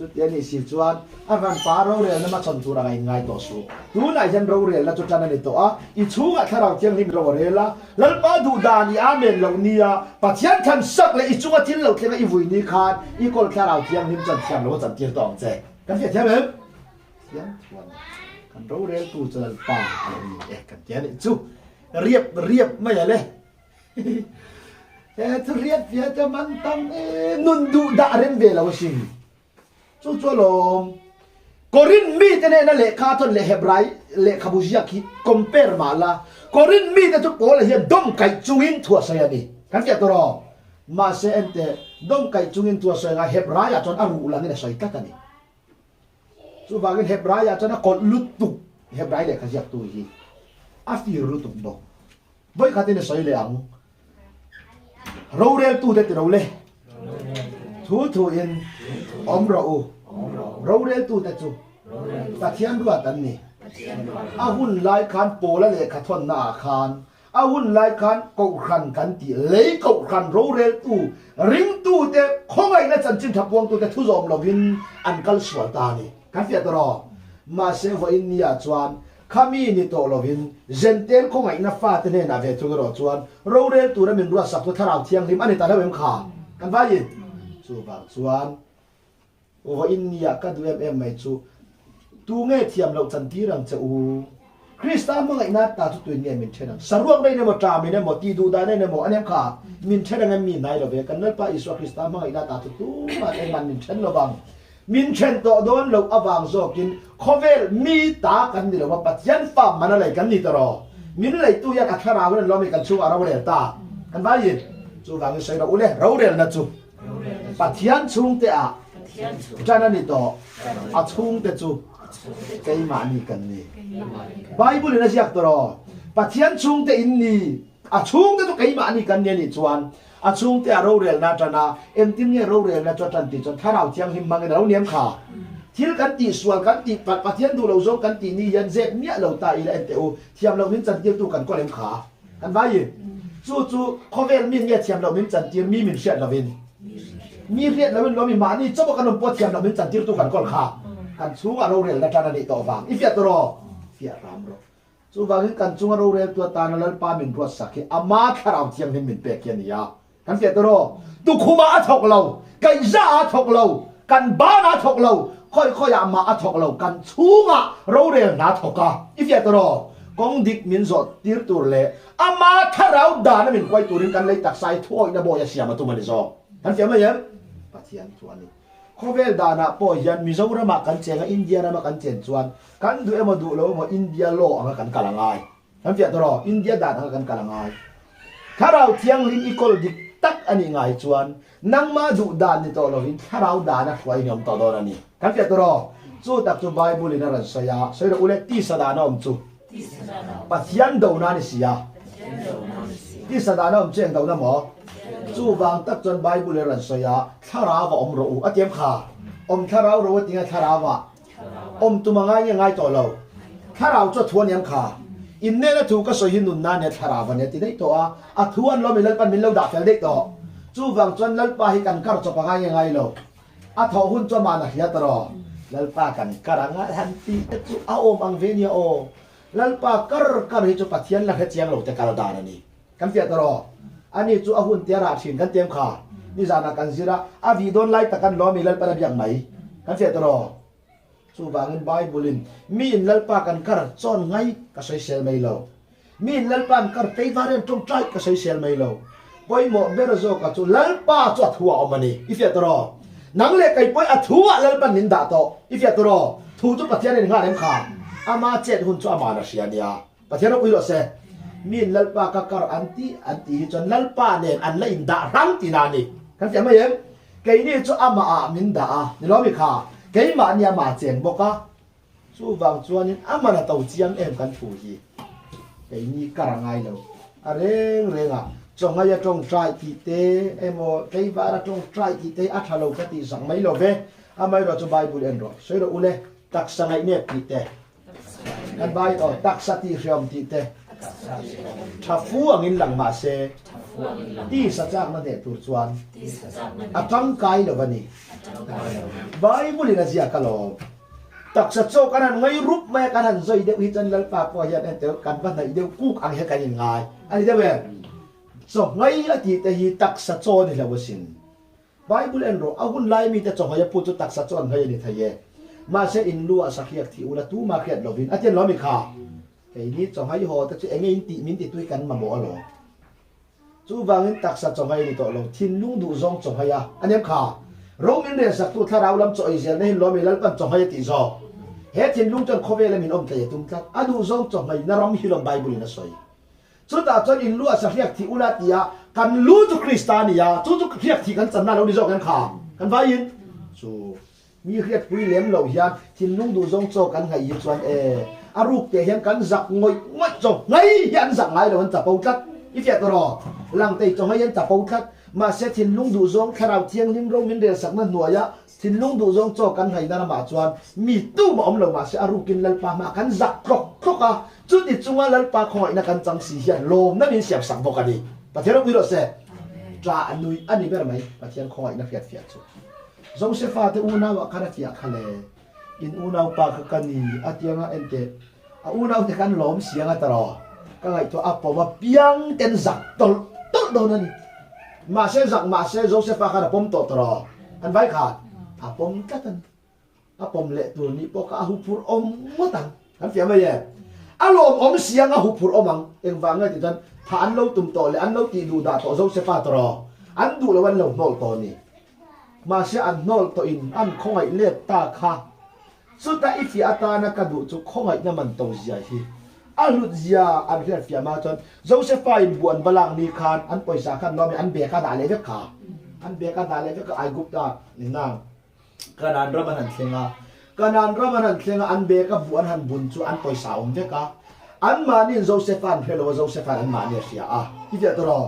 สุดเย็นนี่สิจวนอันวันฟ้าเราเรียนนั่นมาชนตัวอะไรง่ายต่อสู้ดูนายฉันเราเรียนแล้วจุดนั้นนี่ตัวอีชูงถ้าเราเที่ยงนิมเราเรียนละแล้วป้าดูดานี่อาเมนเหล่านี้ปัจจัยทันสักเลยอีชูงที่เราเที่ยงอีวุ่นนี่ขาดอีคนถ้าเราเที่ยงนิมจันเที่ยงเราจันเที่ยงต่อเจกันเสียใช่ไหมเที่ยงชวนกันเราเรียนตัวจะป่าอะไรนี่กันเที่ยงนี่จู่เรียบไม่ใช่เลยแต่เรียบเพียจะมันตั้งนุนดูด่าเรื่องเวลาสิ่งจู่ๆลมกอรินมีแต่เนี่ยนั่นแหละข้าทนเละเฮบไรเละขบุจิยาคิคอมเพร์มาละกอรินมีแต่ทุกคนเลยดมไก่จุงินทั่วเสียนี่กันเกี่ยวตัวมาเสียเตดมไก่จุงินทั่วเสียเฮบไรจนอารูลังนี่ใส่กันนี่จู่บางทีเฮบไรจนกอลุตุเฮบไรเลยขยับตัวฮีอาฟิรุตุดอกบ่อยขัดเนี่ยใส่เลยเราเรียนตัวเด็ดเราเลยทูอินอมเราเรียนตัวเด็ดจูปะเทียนด้วยตันนี่อาหุ่นลายคันโปและเลยขัดทนหน้าคันอาหุ่นลายคันกบขันกันตีเลยกบขันเราเรียนตัวริงตัวเด็ดคงไอ้นั่นจันจินทับวงตัวเด็ดทุจอมเราวินอันกัลสวดตานี่กันเสียตรอมาเซฟอินเนียจวนข้ามีนี่โตโลวินเจนเตนคงไงนับฟ้าเตนน่าเวทุกรอจวนเราเรียนตัวนั้นเป็นรัวสับตัวทาราเทียงลิมอันนี้ตาเราเอ็มขากันว่ายินสู้บางจวนโอ้อินเนียก็ดูไม่สู้ตัวเงี้ยเทียมเราจันทีรังจะอูคริสต์มังไงนัดตาทุกตัวเงี้ยมินเชนังสรวงได้เนี่ยหมดจามิเนี่ยหมดตีดูได้เนี่ยหมดอันนี้ขามินเชนังมีนายเราเวกันนั่นป้าอิสราคริสต์มังไงนัดตาทุกตัวมันเองมันมินเชนเราบังมินเชนโตโดนเราอวังโซกินคอเวลมีตากันนี่เราว่าปัจจัยฟ้ามันอะไรกันนี่ตลอดมินเลยตัวยันอัคราวันเราไม่กันชูเราเรียนตากันว่ายินชูฟังใส่เราเลยเราเรียนนะชูปัจจัยชุงเตะจานันนี่โตอาชุงเตะชูใจมานี่กันนี่ไบเบิลนี่นะจักตลอดปัจจัยชุงเตะอินนี่อาชุงเตะตัวใจมานี่กันเนี่ยนี่ชวนอาชุงเตะเราเรียนนะจันนะเอ็มติมเนี่ยเราเรียนนะจนติจนถ้าเราเที่ยงหิมมังเราเนียมขาที่กันตีส่วนกันตีปัจจัยดูเราโซกันตีนี่ยันเจ็บเนี่ยเราตายแล้วเอ็นเตอเทียมเรามินจันเทียมตัวกันก็เลี้ยงขากันว่ายินจู่ๆเขาเวลมินเนี่ยเทียมเรามินจันเทียมมีมินเชียเราวินมีเรียนเราวินเรามีมานี่เจ้าบอกกันนมปวดเทียมเรามินจันเทียมตัวกันก็ขากันชูเราเรียนนะจันนี่ต่อฟังอีเฟียตัวรอเฟียรามรอจู่บางทีกันชูเราเรียนตัวตานั่นปามินปวดสักอามาคาราวเทียมหิมมินเปกยันยากันเฟียตัวรอตุคุมาอัฐกเราไก่จ้าอัฐกเรากันบ้านอัฐกเราค่อยๆมาอัฐกเรากันชูงะเราเรียนนาทกะอีเฟียตัวรอกงดิกมินสดตีร์ตัวเล่อามาถ้าเราด่านะมินควายตัวนี้กันเลยตักใส่ถ้วยนะบ่อยเสียมาตัวมันดิซอกันเฟียไหมยังปะเทียนตัวนี้ข้อเวลด่านะป่อยยันมิโซระมากันเจงอินเดียนะมากันเจนชวนกันดูมาดูแล้วมาอินเดียโลอ่ะกันกาลังไงกันเฟียตัวรออินเดียด่ากันกาลังไงถ้าเราเที่ยงลินอีโคลดิกตักอันนี้ไงชวนนั่งมาดูด่านี่ตัวเราหินถ้าเราด่านะควายยอมต่อตัวนี้กันเฟียตัวรอจู่ตักจู่ไบเบิลนี่นะรันสยาเราอุเลตีสดานะอมจู่ปัจจัยดาวนานี่สิยาตีสดานะอมเจงดาวนะหมอจู่บางตักจนไบเบิลนี่รันสยาถ้าเราว่าอมรู้อันเทียมขาอมถ้าเรารู้ว่าติงถ้าเราว่าอมตัวมังไงยังไงตัวเราถ้าเราจะทวนยังขาอินเน่ละถูกก็สอยหินุนนั่นเนี่ยถ้าเราวันเนี่ยที่ได้ตัวทวนเราไม่เล่นปันมินเราด่าเฟลเด็กต่อจู่ chu wang chuan lalpa hi kan kar chopa ngai lo a tho hun cho ma na hiat ro lalpa kan karanga han ti chu a om ang venia o lalpa kar hi chu pathian la kha chiang lo te kal da na ni kan fiat ro ani chu a hun te ra thin kan tem kha ni zana kan zira a vi don lai takan lo mi lalpa na biang mai kan fiat ro chu wangin bible in mi in lalpa kan kar chon ngai ka soi sel mai lo mi in lalpa kan kar te varen trong trai ka soi sel mai lo poi mo berazo ka chu lalpa chu thua omani ifia tro nang le kai poi athua lalpa nin da to ifia tro thu chu pathian ni nga rem kha ama chet hun chu ama na siania pathian oi lo se min lalpa ka kar anti hi chon lalpa nen an la in da rang ti na ni kan fiam mai em kai ni chu ama a min da a ni lo mi kha kai ma nia ma chen boka chu wang chuanin ama na tau chiang em kan thu hi kai ni karangai lo areng renga trong ngay trong trai thì thế em o cái vara trong trai thì thế ắt lâu cái tí sang mấy lo về mai rồi cho Bible en rồi soi rồi ule tak sang ngay nè thì thế anh bài ở tak sa thì riom thì thế phu ang in lang mà se tí sa chắc nó để tur chuan trong cái lo vani Bible là gì à cái lo tak sa cho cái này ngay rúp mẹ cái này rồi đều hít chân lal pa po hiện en tiêu căn văn này đều cuk ang hết cái nhìn ngay anh đi về so ngay là thì hi tak sa cho ni lawa sin Bible en ro ahun lai mi ta chong ya pu chu tak sa chon ngai ni thaye ma se in lu a sakhiak thi ula tu ma khiat lovin atien lo mi kha cái ni chong hai ho ta chu engin ti min ti tui kan ma mo lo chu wangin tak sa chong hai ni to lo thin lung du zong chong hai a anem kha ro min re sak tu tharau lam choi zel nei lo mi lal pan chong hai ti zo he thin lung chon khove le min om te tum tak adu zong chong hai na ram hi lo Bible na soi chúng ta cho in lúa sạch thì ula tia kan lúa cho Christiania chú riết thì kan chân na lâu đi rồi kan kham kan vai in so mi riết quý lem lâu hian tin lung du zong cho kan ngai chuan aruk te hian kan zak ngoi cho ngai hian zak ngai lo kan chapau tat i fiat ro lang te cho hian chapau tat mà sẽ tin lung du zong kharau thiang lim ro min de sak na nuaya tin lung du zong cho kan ngai na ma chuan mi tu ma om lo ma se arukin lal pa ma kan zak krok a chút thì chúng ta lần ba khỏi là cần trang sĩ hiện lồm nó biến xẹp sẵn vào cái đi và thế nó quy luật sẽ trả anh nuôi anh đi biết mấy và thiên khỏi nó phiệt phiệt chút giống sẽ pha thì u nào và cái phiệt khale in u nào ba cái cái gì à tiếng anh tê u nào thì cái lồm xiang à tao cái này cho áp vào biang tên giặc tốt tốt đâu này mà sẽ giặc mà sẽ giống sẽ pha cái là bom tốt tao anh vai khát áp bom cắt áp bom lệ tuổi ní bao cái hụp phur mất tăng anh phiệt bây giờ alom siang a hupur omang eng wanga ti tan pha an lo tum to le an lo ti du da to zo se fa tro an du lo wan lo nol to ni ma se an nol to in an khongai le ta kha su ta ifi ata na ka du chu khongai na man to zia hi alut zia an ria fia ma ton zo se fa in buan balang ni khan an poisa khan no me an be ka da le ve kha an be ka da le ve ka ai gup da ni na kanan ra ban han thenga kanan ramanan tlenga an be ka buan han bun chu an poisa om ve ka an manin Josephan hello Josephan an mani ria a hi ve tro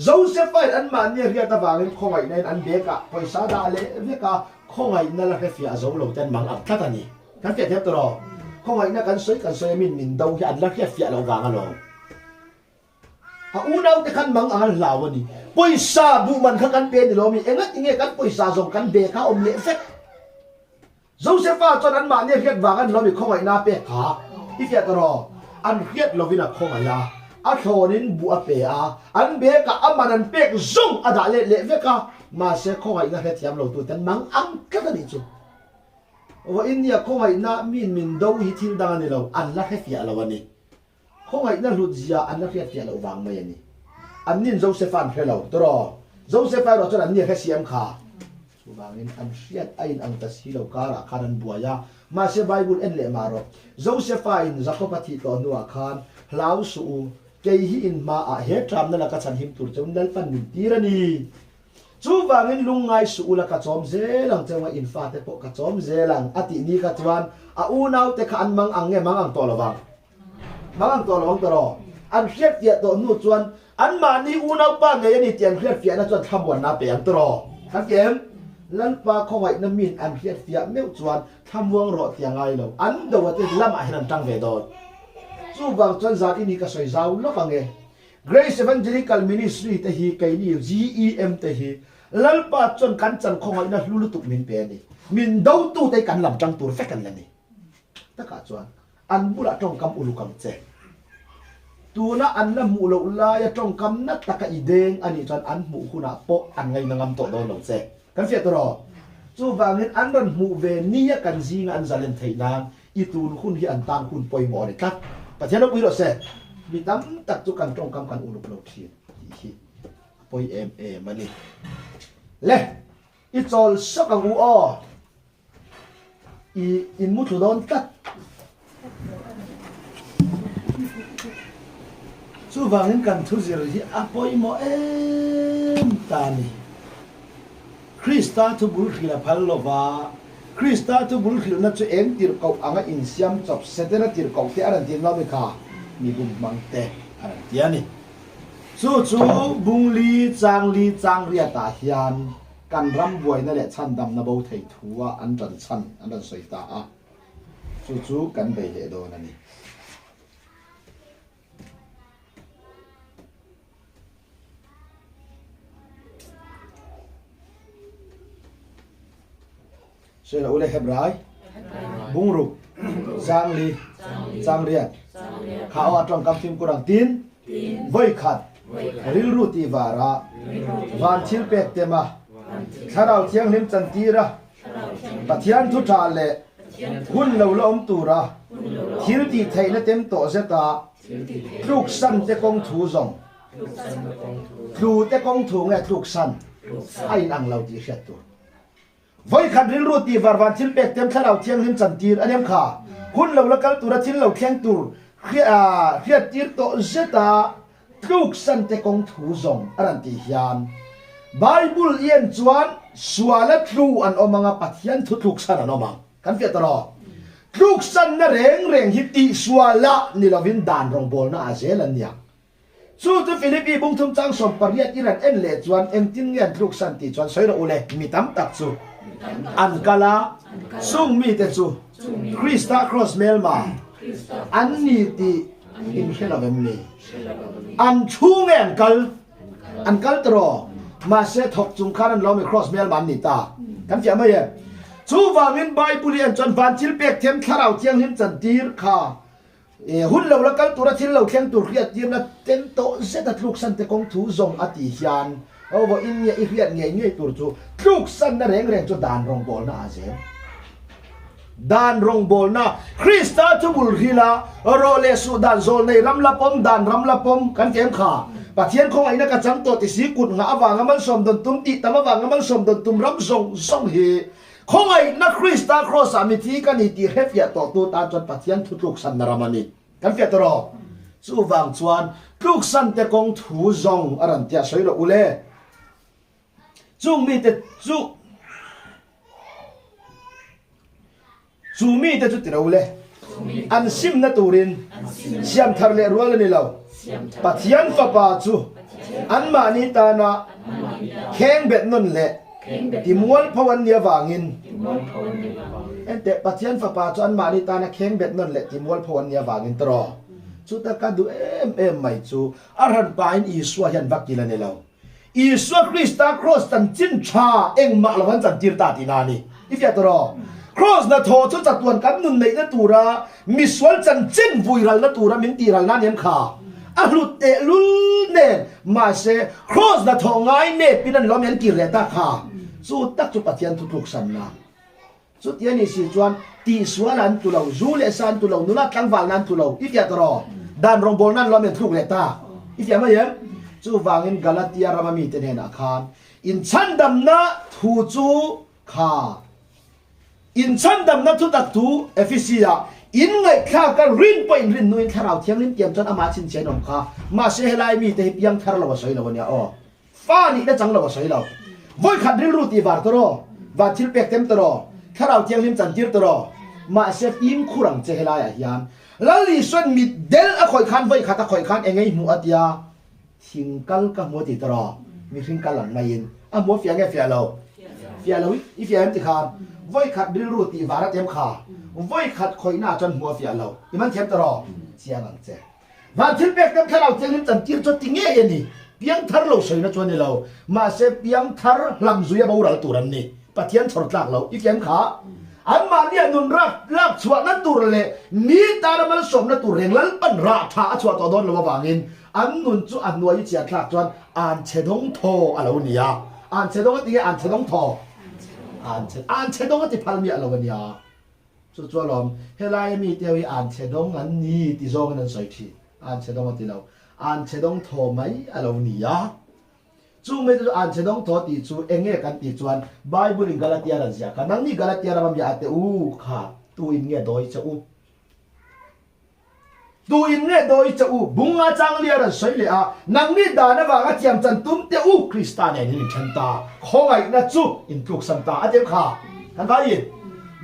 Josephan an mani ria ta wangin khongai nen an be ka poisa da le ve ka khongai na la ke fia zo lo ten mang ak thata ni kan fe thep tro khongai na kan soi min dau hi an la ke fia lo wanga lo a unau te kan mang ang lawani poisa bu man kha kan pe ni lo mi engat inge kan poisa zong kan be ka om le fe Josepha cho anh mà nhớ hiện vàng anh lo bị không ai na pe cả, ít việc rồi anh hiện lo vina không ai à, anh thôi nên bùa pe à, anh bé cả anh mà anh pe zoom anh đã lệ về cả mà sẽ không ai na hết tiêm lo tụi tên mang ăn cái gì chứ, và India không ai na min đâu hít thiên đàng này lo, anh là hết việc lo anh đi, không ai na lụt gì anh là hết việc lo vàng mấy anh đi, anh nên Josepha anh hello, rồi Josepha rồi cho anh nhớ hết xem cả. Bangin an siat ain ang tasilo kara kanan buaya ma se Bible en le maro Josephin Jacobathi to nuwa khan hlau su ke hi in ma a he tram na ka chan him tur chon dal pan min tirani chu bangin lungai su la ka chom ze lang chewa in fa te po ka chom ze lang ati ni ka chuan a unau te kha an mang ang nge mang ang to lawang toro an hiat ya to nu chuan an ma ni unau pa nge ni tian hiat fia na chuan thamwan na pe an toro kan kem lan pa khowai na min an hiat fia meu chuan thamwang ro tiangai lo an do wa te lama hian tang ve do chu wang chuan zat ini ka soi zau lo ka nge Grace Evangelical Ministry แต่ฮีไกนี่ GEM แต่ฮีลัลปาจนกันจันคงไอ้นั่นลุตุกมินเปียนี่มินดาวตู้แต่กันลำจังตัวเฟกันแล้วนี่ตะกาจวนอันบุระจงกำอุลุกำเจตัวน่ะอันน่ะมูลอุลายจงกำนัดตะกะอีเดงอันนี้จนอันมูคุณะโปอันไงนางำโตโดนหลงเจกันเสียตัวรอจูบางเงินอันนั้นมูเวนี่กันซีงอันซาเลนไทยนานอีตูนคุณที่อันตามคุณปอยหมอเนี่ยครับประเทศเราไปรถเสร็จมีตั้มตักจุกันตรงกำกันอุลุกเราทีปอยมันนี่เล่อีจอลสักกูอ้ออินมุตุโดนตัดสู้ฟังเห็นกันทุกสิ่งที่อปอยหมอตานีคริสต์ทุบุลขิลพัลโลวาคริสต์ทุบุลขิลนั่นจะเอ็นติร์กเอาอ่างอินเซียมจบเสร็จแล้วติร์กเอาที่อันที่เราไม่ขามีบุญมังเตะอันที่นี่สู้บุงลีจางเรียตาเฮียนกันรำบวยนั่นแหละชั้นดำนาบูไทยทัวอันจันชั้นอันจันสวยตาสู้กันไปเหโดนั่นนี่เชื่อเราเลยเห็บไรบุงรุกจางเรียข้าวตรงกับทีมกุรังตีนไว้ขัดริลรูตีวาระวันชิลเป็ดเตมาถ้าเราเที่ยงเล่มจันทีระปะเทียนทุจาเลหุ่นเราล้มตูระทิลตีไทยนั่นเต็มโตเสตาทุกสันเตกงถูซงครูเตกงถูไงทุกสันไอ้นางเราตีเสตตัวไว้ขัดริลรูตีวาระวันชิลเป็ดเต็มถ้าเราเที่ยงเล่มจันทีอันนี้ค่ะหุ่นเราละกัลตูระทิลเราเที่ยงตูเฮียตีโตเสตาทุกสันเตกงถูซงอันที่ยานBible เอียนจวนสวาและทรูอันอมังปัทยันทุกสันอันอมังกันเฟียตลอดทุกสันนั่นเร่งฮิติสวาละนี่เราวินดานรองบอลน่าเจลันเนี่ยสู้ที่ฟิลิปปีบุ้งทุ่มจังสมปริยัติอิรันเอ็นเลจวนเอ็มติงเงียนทุกสันติจวนสวยเราอุเลมีตั้มตักสู้อันกาลาสุ่งมีเตสู้คริสต์ครอสเมลมาอันนี้ที่อินเชลาเวมนีอันชูเงินอันกัลตรอมาเสถกจุงคารันเราไม่ cross เมลมันนี่ตากันจะไม่เห็นชูวางินใบปุริยันจนวันทิลเปียกเทียมข้าเราเทียงหิมจันทีร์ค่ะหุ่นเราละกันตัวละทิลเราเทียงตัวเรียดเทียมละเต็มโตเสด็จลูกสันเตกงถูซงอติยานเอาว่าอินเนี่ยอีเรียดเนี่ยตัวจูลูกสันนั่นเร่งจนดานรองบอลน่าเสียดานรองบอลน่ะคริสต์ทุบุลฮิลาโรเลสุดานโซลในรำละปมดานรำละปมกันเทียมค่ะปัจเจียนของไอ้นักจังตัวที่สีกุดงาว่างมันสมดนตุมติตามว่างมันสมดนตุมรับส่งเฮของไอ้นักคริสต์ครอสามิธีกันนี่ที่เฮฟยาต่อตัวตาจนปัจเจียนทุกสันนารามนิกันเฟียตรอสู้วางชวนทุกสันแต่กงถูซงอรันเตียสวยละอุเล่จุงมีแต่จูมีแต่จุดที่เราอุเล่อันซิมนัตูรินเสียมทาร์เลรัวเลยนี่เราปัจจัยฟ้าป่าจูอันมานิตานะแข่งเบ็ดนั่นแหละที่มวลพวันเนียวางินแต่ปัจจัยฟ้าป่าจูอันมานิตานะแข่งเบ็ดนั่นแหละที่มวลพวันเนียวางินตรอจูตะกันดูไม่จูอารันปายอีสวายันวักกิลันเราอีสวาคริสต์ครอสตันจินชาเอ็งมาละวันจันจิรตาตินานีอีเฟียตรอครอสนาโทชุดจัดวันกันนุนในนัตูระมิสวลจันจินวุยรัลนัตูระมินตีรัลนั่นยังขาอาลุเตลุเนมาเซครอสนาโทง่ายเนปินันล้อมยันกิเรตาขาสู้ตักจุปัจจัยทุกสันนาสุดยันนี่สิจวนตีสวนันตุเราจูเลสันตุเรานุนักตั้งวัลนันตุเราอีเฟียตรอดานรองบอลนั่นล้อมยันทุกเรตาอีเฟียไม่เห็นจูวางอินกาลาติยารามามีเตเนนักขานอินชันดำนะทูจูขาอินชันดำนัทุตักตูเอฟิซียาอินไงข้ากันรินไปรินนู่นข้าเราเที่ยงรินเตรียมจนอามาชินเชนองข้ามาเสหลายมีแต่ยังข้าเราว่าสวยเราเนี่ยอ๋อฟ้านี่ได้จังเราว่าสวยเราวันขัดรินรูตีวาร์ตรอวาร์ทิลเปกเต็มตรอข้าเราเที่ยงรินจันทิร์ตรอมาเสฟอิมคุรังเสหลายยามแล้วลิส่วนมีเดลอะคอยขันวันขัดอะคอยขันเองไงมัวตียาทิงกัลกับมัวตีตรอมีทิงกัลหลังไม่ยินอะมัวเฟียงไงเฟียเราอีเฟียมติขานวันขัดรินรูตีวาร์เต็มข้าวันขัดคอยหน้าจนหัวเฟียเราอีมันเทียมตรอเสียงหลังเจ วันที่เป็กกันถ้าเราเจอหินจันทร์จีนจดจริงเงี้ยนี่เพียงทาร์เราใส่นะจวนนี่เรามาเสพเพียงทาร์ลำซุยบ่าวเราตัวนั้นนี่ปะเทียนสดหลักเราอีกอย่างขาอันมาเนี่ยนุนรักชวนนั่นตัวเลยมีตามันสมนั่นตัวเร่งแล้วปันราชาชวนต่อโดนเราบางอินอันนุนจุอันนัวยิ่งเจียดหลักจวนอ่านเชดงโทอะไรวะเนี่ยอ่านเชดงก็ตีอ่านเชดงโทอ่านเชดงก็ตีพันมีอะไรวะเนี่ยจุดลมเฮลายมีเดียวอ่านเชดงอันนี้ตีโซกันนั่นสอยทีอ่านเชดงก็ตีเราอ่านเชดงโทไหมอะไรวะเนี่ยจู่ไม่ต้องอ่านเชดงโทตีจู่เองเงี้ยกันตีจวนไบเบิลกาลาติอานั่นเสียกันนั่งนี่กาลาติอาเราไม่อาจจะค่ะตัวอินเงี้ยโดยจะตัวอินเงี้ยโดยจะบุงอาจังเลียรันสอยเลยนั่งนี่ด่านะว่าก็เทียมจันตุ้มเตคริสตานเนี่ยนี่ฉันตาของไอ้นั่นจู่อินทุกสันตาอาเจ็บขากันไปยิน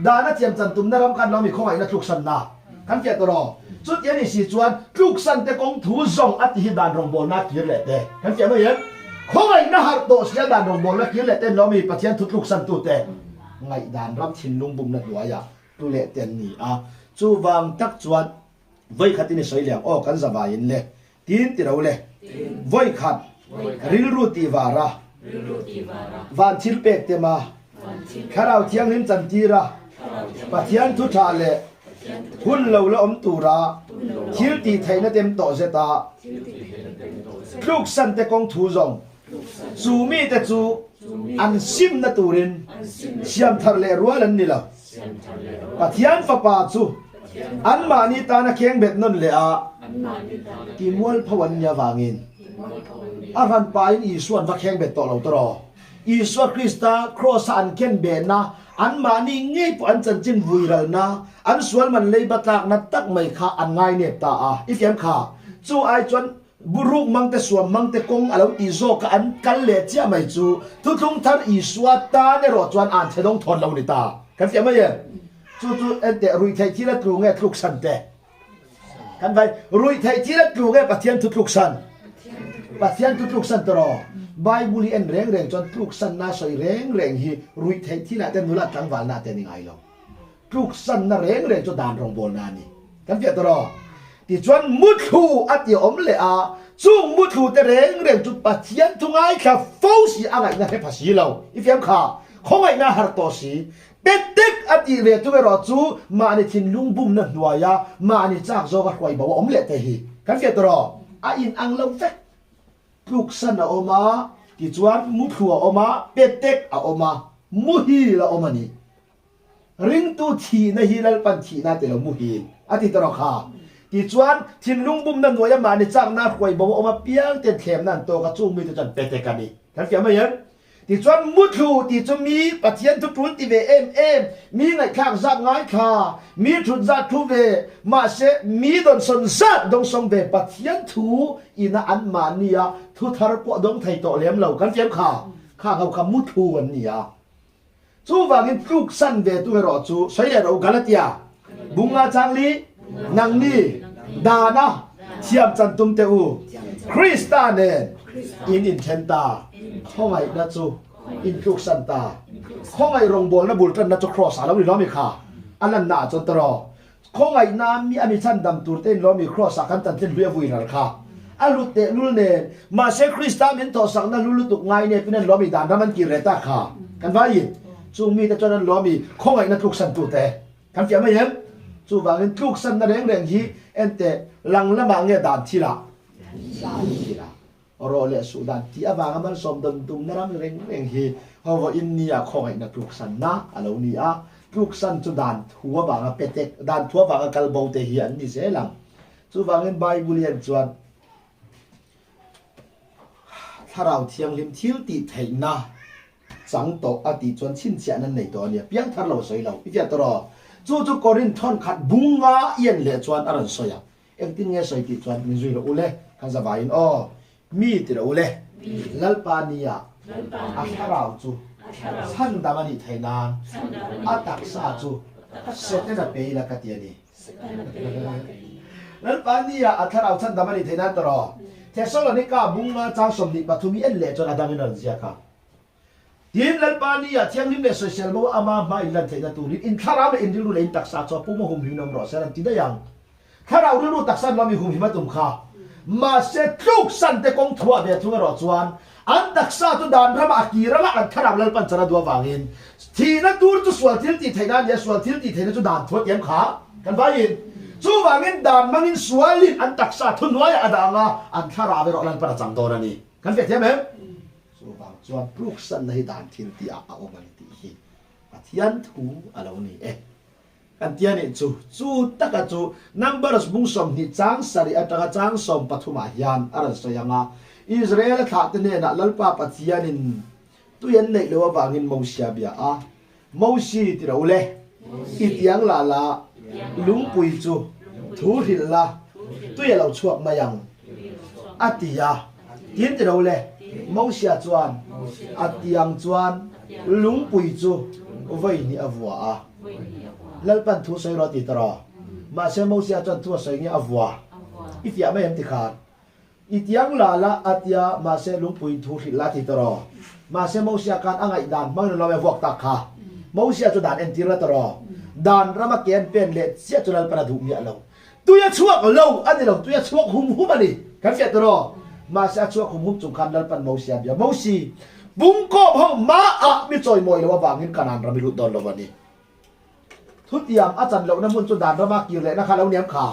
ด่านะเทียมจันตุ้มนะรำกันเรามีของไอ้นั่นทุกสันนากันเกี่ยตัวรอจุดยันนี่สิจวนทุกสันเตกงถูซองอัติฮิดานรองบอลนักเกี่ยเลยเด้กันเกี่ยไม่เห็นของไอ้นั่นหาตัวเสียดานรองบอลนักเกี่ยเลยเต้นเรามีปฏิญาณทุกสันตุเต้ไงดานรำชินลุงบุมนักหัวยาตุเละเต้นนี่จู่วางตักจวนไว้ขัดที่นี่สวยเหลี่ยมกันสบายเลยตีนตีเราเลยไว้ขัดริลรูตีวาระวันชิลเป็กเตมาข้าเราเที่ยงหินจันทีระปะเทียนทุชาเลหุ่นเราละอมตูระชิลตีไทยนั่นเต็มโตเสตาลูกสันเตกงทูจงจูมีแต่จูอันซิมนั่นตูรินเชียมทะเลรัวลันนี่ละปะเทียนฟ้าป่าจูอันมานิตานะเคียงเบ็ดนั่นเลยกิมวลพวันยาวางินอารันไปอีส่วนว่าเคียงเบ็ดต่อเราตรออีส่วนคริสต์ครอสอันเคียนเบ็ดนะอันมานี่งี้ปอันจันจินวุยเรานะอันส่วนมันเลยบัตรนัดตักไม่ขาอันง่ายเนี่ยตาอีเฟียมขาจู่ไอจวนบุรุษมังแต่สวมมังแต่กงอะไรอีโซกอันกันเลี้ยเจ้าไม่จู่ทุกทุกท่านอีส่วนตาเนี่ยรอจวนอ่านเธอต้องทนเราในตากันเฟียมไม่เยอะจู่เอ็นเดรุยไทยที่ละตรูเงี้ยทุกสันเตกันไปรุยไทยที่ละตรูเงี้ยปะเทียนทุกสันปะเทียนทุกสันตรอไบเบิลเอ็นเร่งจนทุกสันน่าสวยเร่งฮีรุยไทยที่ละแต่นุละตั้งวันน่าแต่ยังไงเราทุกสันน่าเร่งจนด่านรองบอลนานี่กันเฟียตรอที่จวนมุดหูอัติอมเลยจู่มุดหูแต่เร่งจุดปะเทียนทุกไงแค่ฟ้าสีอะไรนะให้ภาษีเราอีเฟียมขาของไอ้น่าหาตัวสีเป็ดเด็กอดีเรตุเวรอจูมาในทินลุงบุ้มนั่นหน่วยมาในจากโซกับหวยบอกว่าอมเละเตหีกันเกิดรออินอังลงเฟกลูกสันออกมาที่จวนมุทัวออกมาเป็ดเด็กออกมามุฮีละออกมานี่ริงตูทีในฮีลัลปันทีน่าแต่ละมุฮีอธิตรอค่ะที่จวนทินลุงบุ้มนั่นหน่วยมาในจากนาหวยบอกว่าออกมาเปียงเต็มเข็มนั่นตัวกระจุงมีตัวจันเป็ดเด็กกันนี่กันเกิดไหมยังที่จวนมุดหูที่จะมีปฏิญาณทุกทุนที่เวมีไงข้างจักง่ายข้ามีทุนจักทุเวมาเสมีดนสนสัตดงสงเวปฏิญาณทุอินาอันมานียทุทารปดงไทยโตเลี้ยมเหล่ากันเฟียมข้าเขาคำมุดหูวันนี้จู่ว่ากินลูกสันเวตุเวรอจู่ใช่เรากาลติยาบุงอาจังลีนังนี่ดานะเทียมจันตุมเตอูคริสตาเนอินเทนตาข้องไอ้นั่นจูอินทุกสันตาข้องไอ้รองบอลนั่นบุลตันนั่นจะครอสอะไรไม่รู้มีค่ะอันนั้นน่าจนตรอข้องไอ้น้ำมีอมิชันดำตัวเต้นล้อมีครอสกันตันเต้นเรียบุยนั่นค่ะอันลุเตลุเนมาเซคริสตามินโตสังนั่นลุตุกไงเนี่ยเป็นนั่นล้อมีด่านนั่นมันกี่เรต้าค่ะกันว่ายินจูมีแต่จนนั้นล้อมีข้องไอ้นั่นทุกสันตัวเต้กันเสียไม่เห็นจูบางเงินทุกสันนั่นเร่งฮีเอ็นเตลังละมังเงี้ยด่านทีละรอเลสุดานที่อาบางมันสมดุลตุมนรำเร่งฮีเพราะว่าอินเนียของไอ้นักลูกสันนะอะไรนี่ลูกสันจุดานหัวบางเป็ดเด็กดานหัวบางกัลบงเทียนนี่เสียหลังจุบางเงินใบบุเรียนจวนถ้าเราเที่ยงลิมทิวติไทยนะสังโตอติจวนชินเสียนั่นในตัวเนี่ยเพียงถ้าเราสวยเราพิจารณาจู่กอรินทอนขัดบุงงาเอียนเลจวนอะไรสวยเอ็งติ้งเงี้ยสวยติจวนมิจุยเราอุเล่ขันสบายอ๋อมีติเราเลยลัลปานียาอัฐราวจูสันดามันอิไทยนานอัตักซาจูเสร็จแล้วไปละกัตยานีลัลปานียาอัฐราวสันดามันอิไทยนานตรอเทสโลนิกาบุงมาจางสมดิปทุมีเอลเลจนอดังนันเซียค่ะทีมลัลปานียาเที่ยงริมเลโซเชียลบอกอามาไม่ลันเทนตูรินอินทารามอินดิลูเลนตักซาจูปุ่มหุ่มหินอมรอเซรันติดยัง ข้าเรารู้ตักสันเรามีหุ่มหิมะตุ่มข้ามาเสร็จลูกสันแต่กงถั่วเบียทุ่งรอจวนอันตักซาตุดานระมากีระละอันข้าเราเล่นปัญจระดัววางินทีนั้นดูจุสวดทิลตีไทยนั้นยาสวดทิลตีไทยนั้นจุดานทวดเยี่ยมขากันไปยินจูวางินดานมังินสวลินอันตักซาทุนไว้อดางาอันข้าเราไปรอลันประจังโดนนี่กันเฟียเทียมไหมจูวางจวนลูกสันในดานทิลตีอาเอามันตีฮีปัทยันทูอะไรวะนี่กันเทียนี่จูตักจูนัมเบอร์สบุ้งสมนี่จางสารีอัตกจางสมปัทุมายันอะไรสักอย่างอ่ะอิสราเอลขาดเนี่ยนะลัลปาปัทยันินตุยันในเลวบางินมูซีเบียมูซีที่เราเล่อิตยังลาลาลุงปุยจูทูริลลาตุยันเราชวกมายังอัติยาที่เราเล่มูซีจวนอัติยังจวนลุงปุยจูไว้นี่อวัวลัลปันทุสัยรอติตรามาเซมูซีจวนทุสัยนี่อวัวอิตยาไม่เห็นติขาดอิตยังลาลาอัติยามาเซลุงปุยทูริลลาติตรามาเซมูซีการอ่างไอดานมันเราไม่วอกตักขามูซีจุดานเอ็นติระตรอดานรามาเกียนเป็นเล็ดเสียจุดนั้นประดุมีเราตัวยชั่วก็เราอันนี้เราตัวยชั่วหุ่มอันนี้กันเสียตรอมาเสียชั่วหุ่มจุงคันดัลปันมูซีเบียมูซีบุ้งก็ห้องมาอะมิจอยมวยเราว่าบางหินขนาดเราไม่รู้ตอนเราวันนี้ทุติยามอาจารย์เราน้ำมันจุดานรามาเกียนเลยนะคะเราเนียมขา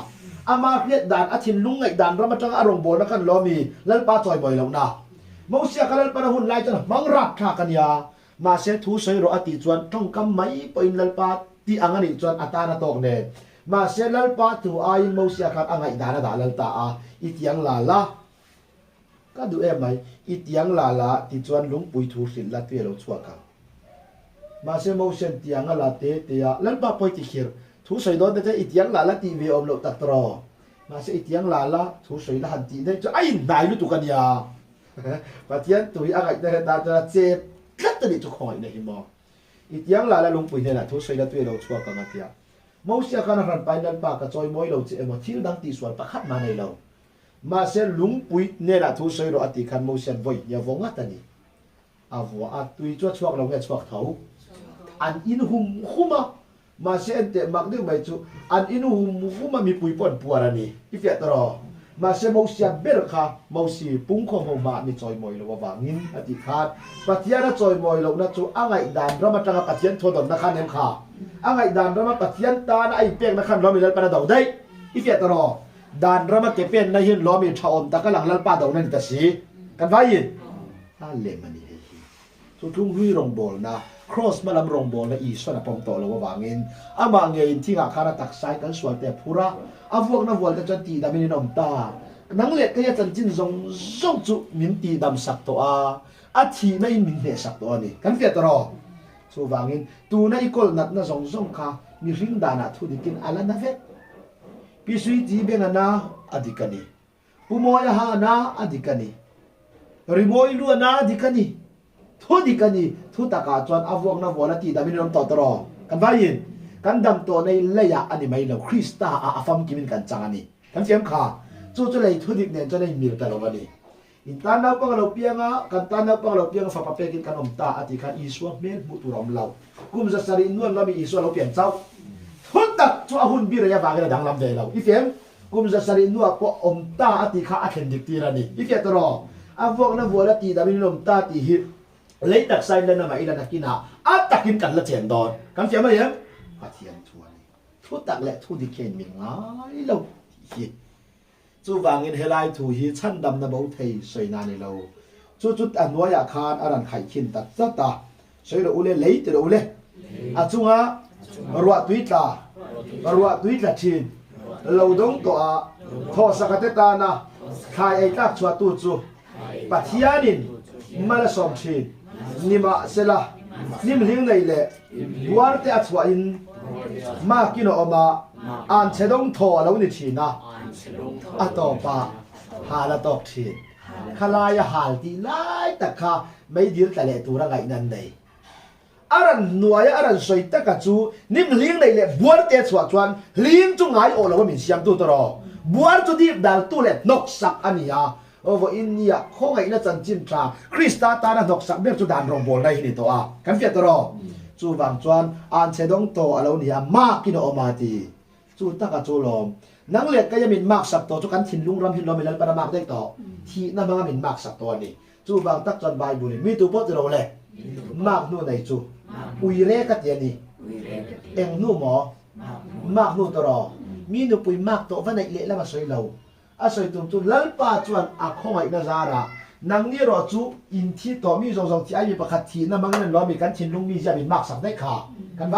อามาเรียดดานอาทินลุงไอดานรามาจังอารมณ์โบนักันล้อมีแล้วป้าจอยมวยเราหน้ามูซีกันแล้วปนหุ่นไล่จังมังรักขากันยามาเสทุสอยรออติจวนต้องกำไม่ปอินลปาที่อังนิจวนอัตานาตอกเนมาเสลปาตัวอายินมูซีกันอังไอดานาดาลตาอิตยังลาลาก็ดูไหมอิตยังลาลาที่จวนลุงปุยทูสินละเตลชัวกันมาเสมูซีที่ยังลาเตเตียลปาปอยติขิรทุสอยโดนแต่อิตยังลาลาที่วิอมโลตัตรอมาเสอิตยังลาลาทุสอยละหันตีได้จะไอ้นายรู้ตุกันยาปะเทียนตุยอังไอดาจะเจ็บกัดตัวนี้จะคอยในหิมะอีกอย่างละลุงปุยเนี่ยนะทุกสิ่งละตัวเราชัวกันมาเทียมูเสียกันหันไปนั่นปากกระจอยมวยเราเจ็บมาที่ดังตีส่วนประคัดมาในเรามาเสียลุงปุยเนี่ยนะทุกสิ่งเราอติกันมูเสียไว้อย่าวงอัตนี่อาวัวอัตุยชัวชัวเราแค่ชัวเท้าอันอินหุมมาเสียเตะมักดึงไปจูอันอินหุมมีปุยปนปัวนี่อีเฟียตรอมาเสมูซีเบลค่ะมูซีปุ่งของมามีจอยมวยเราว่าบางนินอธิขาดปัจจัยนั้นจอยมวยเรานะจูอ่างไอดานเรามาจังปัจจัยทวดนักขันเอ็มค่ะอ่างไอดานเรามาปัจจัยตาไอเปียกนักขันเรามีเล่นปนดาวได้อีเฟียตรอดานเรามาเก็บเป็นในหินเรามีชาวอมตะกันหลังเล่นปาดาวนั่นแต่สีกันไว้ยินถ้าเล่มันนี่ทุกทุ่งหุ่ยรงบอลนะครอสมาลำรงบอลและอีสวนปมโตเราว่าบางนินอาบางเงินที่หาคาราตักไซกันส่วนแต่พูระอาพวกนักวัวจะตีดำมินอมตานังเล็กก็ยังจินซงจุมินตีดำสักตัวอาทีไม่มินเนสักตัวนี่กันเฟียตรอสู้วางินตูน่าอีกคนนัดน่าซงค่ะมีริงดานาทุดิกินอะไรนะเฟตพิสุยจีเบงนาอดีกันนี่ปุโมยหานาอดีกันนี่ริโมยลัวนาอดีกันนี่ทุดิกันนี่ทุตากาจวนอาพวกนักวัวตีดำมินอมต่อตรอกันไปยินกันดำตัวในเลียอันนี้ไม่เราคริสตาอาฟัมกิมินกันจังอันนี้กันเฟียมค่ะจู่ๆเลยทุดิกเนี่ยจะได้มีแต่ละวันนี้อินตานาปังเราเปียงกันตานาปังเราเปียงฝาปะเปกินกันอมตาอธิการอิสวาเมลมุตุรอมเรากุมจะสรินวนเรามีอิสวาเราเปลี่ยนเจ้าทุนตักจู่หุ่นบีระยะบางกันดังลำเดเราอีเฟียมกุมจะสรินวนก็อมตาอธิการอักเห็นดิกตีระนี่อีเฟียตรออาพวกนั้นวัวละตีดามินอมตาตีฮิเลยตักไซน์เลยนะมาอีลานักินาอัตตักินกันละเจียนดอนกันเฟียมอะไรยังอาเทียนทัวนี่ทุตักและทุดิเคนมิงไงเราฮิจู่วางเงินเฮลัยถูฮีชั้นดำนาบุเทยสวยนาในเราจุดอันวายาคารอารันไข่ขินตัดซะตาสวยเราอุเล่เลยตัวเราอุเล่อาจุงะรัวตุยตาชินเราดงตัวทอสกัดตานะขายไอ้ตักชัวตูจูปัทยานินมาละสมชินนิมาเสละนิมลิงในเล่บัวเตอัชวาอินมากินออกมาอ่านเชดงทอเราหนิชินะอัตโปะหาละตอกชินขลายหาลที่ไล่ตะขาไม่ยืดแต่เละตัวอะไรนั่นเลยอารันนัวยอารันสวยตะกัจูนิมลิงในเล่บัวเตชัวจวนลิงจุงไงโอเราว่ามีเสียงตัวตรอบัวจุดีดัลตัวเล็นกสักอันนี้อ่ะโอ้ว่าอินเดียข้องไอ้นั่นจันจินทราคริสตาตานะนกสักเบี้ยจุดานรองบอลได้นี่ตัวกันเฟียตรอจูบางจวนอ่านเชดงโตอะไรนี่มากินออกมาทีจูตะกัจูลม นังเล็กก็ยังมีมากสับตัวทุกการถิ่นลุงรำหินลมไม่เล่นปนมากได้ต่อที่นั่นมันก็มีมากสับตัวนี่จู่บางตักจนใบบุรีมีตัวโป๊ะจะเราเลยมากนู่นไหนจู่อุยเร่กัดยันนี่เอ็งนู่นหมอมากนู่นตลอดมีหนูปุยมากตัววันไหนเละแล้วมาสวยเราอาศัยตุ่มตุ่มลัลปาจวนอาคงไอ้นาซาระนังนี่รอจู่อินที่ต่อมีสองที่ไอ้มีประคัตทีนั่นมันนั่นเรามีการถิ่นลุงมีจะมีมากสับได้ขากันไป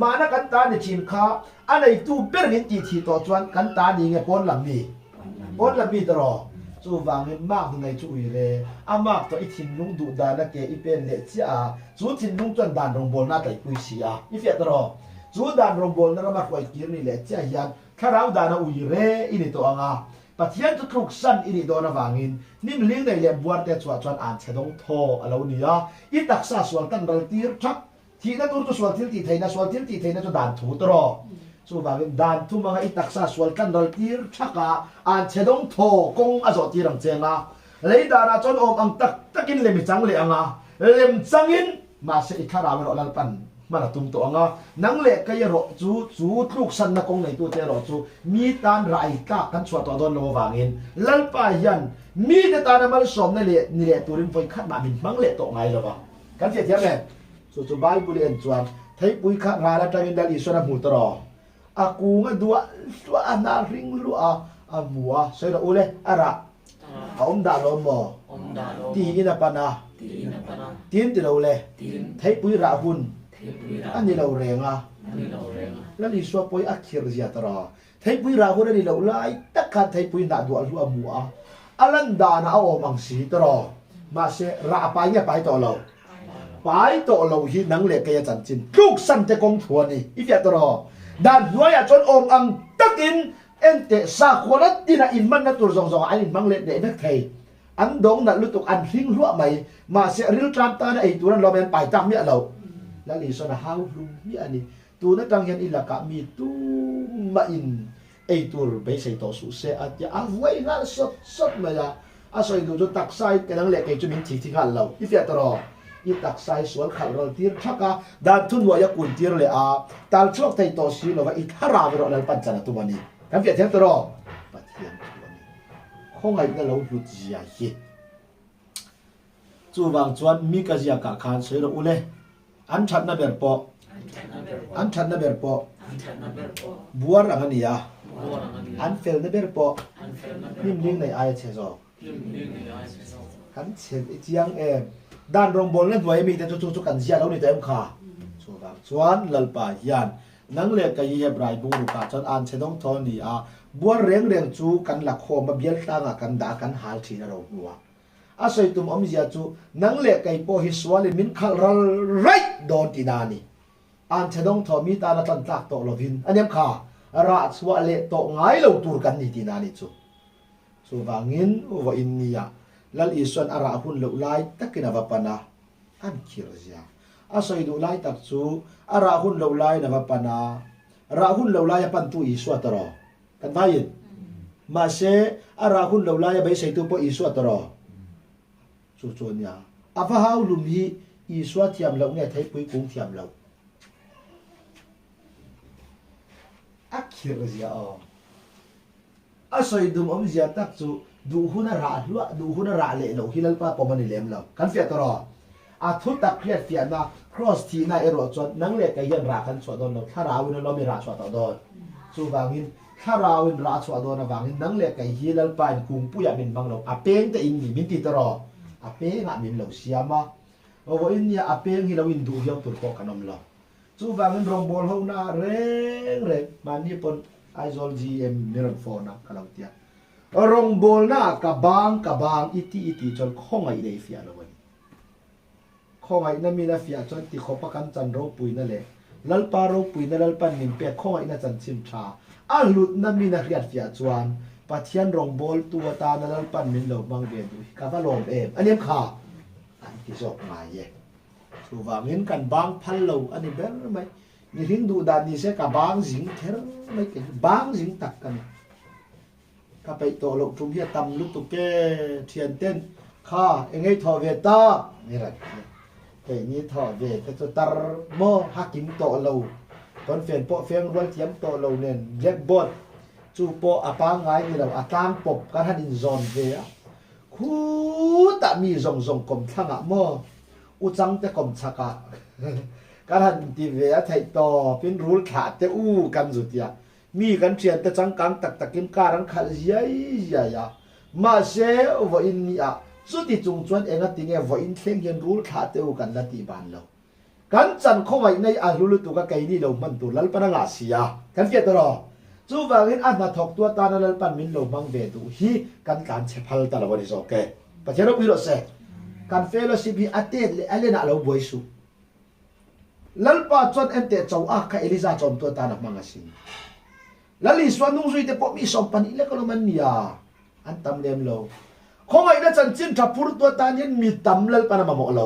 มานักกันตาในถิ่นขาอันไหนตู้เปิดเงินจีที่ต่อจวนกันตานี่ไงปนลำมีตลอดจู่วางเงินมากในจู่อีเลยอามากตัวไอ้ถิ่นลุงดูดานักเกอีเป็นเละจ้าจู่ถิ่นลุงจวนด่านรงบอลน่าแต่กุยเสียอีเฟียตลอดจู่ด่านรงบอลนั่นเรามาคอยกินนี่แหละจ้ายันถ้าเราด่านอุยเร่อินี่ตัวอ่ะปัจจัยทุกสันอินี่โดนวางเงินนี่มันเลี้ยงในเลี้ยงบัวแต่จวนอ่านเชดงโทอะไรนี่อ่ะอีตักษาส่วนตั้งรัลตีร์ชักที่นั่นตัวส่วนที่ตีไทยนะส่วนที่ตีไทยนะจะด่านถูตรอสู้บางด่านทุ่มมาอีตักษาส่วนตั้งรัลตีร์ชักอ่านเชดงโทกงอาจจะตีรังเจงอ่ะเลยด่านจนอมอังตักินเล่มจังเลยอ่ะเล่มจังอินมาเสียอีกข้ารามรอลันปันมันตุ้มตัวอ่ะนังเล็กก็ยังรอจู่ลูกสันนักกงในตัวเตรอจู่มีตานไรก้ากันสวดตัวโดนโลวางอินลัลปายันมีแต่ตานมันสมในเละนี่แหละตัวริมไฟขัดมาบินมังเละตัวไงหรอปะกันเสียเทียบเลยสุบายบุรีอันจวนไทยปุยข้าราละจังอินดาลิสวนมุตรออากูงดัวอานาริงลัวอามัวเสยระอุเลอาระอมดาลมอตีอินาปนาตีนติเราเลยไทยปุยราหุนอันนี้เราเรงอ่ะแล้วลิสวปุยอักขิรเสียตรอไทยปุยราหุนอันนี้เราไล่ตักขัดไทยปุยหนาดัวลัวมัวอลันดานาเอามังสีตรอมาเสระไปเนี่ยไปต่อเราไปต่อเราหินังเล็กก็ยังจันจินลูกสั้นจะกงทัวนี่อีเฟียตรอด้านหัวอย่าจนอมอังตักอินเอ็นเตสาควนัดที่น่ะอินมันนัดตัวสองอันอินมังเล็กเด็กนักไทยอันดงนัดลุตุกอันทิ้งหัวใหม่มาเสียริลตรามตาไอตัวนั้นเราเป็นไปจังเนี่ยเราแล้วลิสนะฮาวลุงนี่อันนี้ตัวนั้นจังยันอินละกะมีตู้มาอินไอตัวไปใส่ต่อสุเสียอาจจะเอาไว้น่าสดมาละอาศัยดูจนตักไส้กันนังเล็กไอจุมินที่กันเราอีเฟียตรออีตักไซสวนขัดรถทีร์ชักด้านทุนวัยกุลทีร์เลยตาลชกไทยโตสีเราว่าอีทาราเวรนัลปัญจนาตุมันนี่กันเพียรเทียมตรอปัจเจียนตัวนี้คงไอ้นั่นเราหลุดเสียเหจู่บางส่วนมีกระเจียกะคานเสือเราอุเลอันชัดนับเบอร์ปอบัวรังนี่อันเฟลนับเบอร์ปอนิ่มๆในไอเชซอกันเชนอีเจียงด้านรงบอลเล่นตัวมีแต่จุกกันเสียแล้วนี่แต่ขาส่วนลัลปายันนังเล็กกับยีเฮบรายบุงลูกาจนอ่านเชดงทอนี่บัวเรียงจูกันหลักโคมาเบียลตั้งกันด่ากันหาทีนเราหัวอาศัยตุ่มอมเสียจูนังเล็กกับโปฮิสวาลิมินขัลไรโดนตีนานี่อ่านเชดงทอมีตาละตันตักโตลวินอันนี้ขาราชวะเละโตง่ายเราตูกันนี่ตีนานี่จูบางินว่าอินเนียลัลอิสวนอาราหุนลุไลตักกินาวปนาอันคิรเซียอาศัยดูไลตักจูอาราหุนลุไลนาวปนาราหุนลุไลปันตุอิสวตรอกันไปยินมาเสอาราหุนลุไลไปใส่ตัวปอิสวตรอสุดๆเนี่ยอาฟาฮาวลุมฮีอิสวเทียมเราเนี่ยไทยปุยกุ้งเทียมเราอักคิรเซียอาศัยดูอมเซียตักจูดูหุ่นราลัวดูหุ่นราเละเราฮิลล์ป้าปมันนี่เลี้ยมเรากันเฟียตรอทุตักเพียดเฟียนะ cross ทีน่าเอรอจนนังเล็กก็ยังรากันสวดโดนเราถ้าราวินเราไม่ราสวดโดนสู้บางหินถ้าราวินราสวดโดนบางหินนังเล็กก็ฮิลล์ป้ากุ้งปุยมินบางเราเป็งแต่อินนี่มินติตรอเป็งมินเราเสียมาว่าอินเนี่ยเป็งฮิลวินดูเฮียตุรกกันนมเราสู้บางหินรองบอลห้องน่าเร่งมันนี่ปนไอโซลจีเอ็มมิรันโฟนะกำลังเตียรองบอลน่ะกับบางอิติจนข้องไอเดียฟิอาเลยข้องไอนั่นมีนะฟิอาจนที่เขาประกันจันโรปุยนั่นแหละลัลปาโรปุยนั่นลัลปันนิมเปียข้องไอนั่นจันชิมชาลุดนั่นมีนะเรียดฟิอาจวนปัจเจียนรองบอลตัวตานั่นลัลปันมินโลบังเบียดูกาฟาลมอันนี้ค่ะอันที่จบมาเย่ถูกว่าเงินกันบางพันโลอันนี้แบบไหมนี่ถึงดูดานนี่เสียกับบางสิงเทอร์ไม่เก่งบางสิงตักกันข้าไปตัวลงทุ่มเฮียตำลุกตุกเกเทียนเต้นข้าเองให้ถอเวตานี่แหละแต่นี้ถอเวแต่ตัวตารโมฮักกินโตเราตอนเฟียนโปเฟียงรวยเทียมโตเราเนี่ยเล็กบด จูโปอาปางไงนี่เราอาตามปบกันทันอินซอนเวียคูตะมีซงกลมทั้งอ่ะมออุจังแต่กลมชักะกันทันตีเวียไทยต่อเป็นรูลขาดแต่อู้กันสุดยามีกันเชียนแต่จังกังตักกินการังขัดใหญ่มาเสียว่าอินนี่อ่ะสุดที่จงจวนเองก็ติงเอว่าอินเข่งยันรูลขาดแต่อู้กันละตีบานเรากันจันเข้าไว้ในอารุลุตุกะไกนี่เรามันตุลัลปนังอาเซียกันเกียตรอจูบางินอันมาถกตัวตานัลปันมินโลมังเวดูฮีกันการเชพัลตาลวันนี้โอเคปัจจัยเราพิโรเซกันเฟลสิบีอัตเตเลอเลน่าเราบวยสุลัลปาจวนเอ็นเตเจ้าอาคาเอลิซาจอมตัวตานักมังสินลัลิสวานุ่งสุยเตปมีสมปันอิเลกโลมันยาอันตำเลมโลคงไอ้นั่นจันจินทับพูดตัวตานี่มีตำลัลปานามาโมโล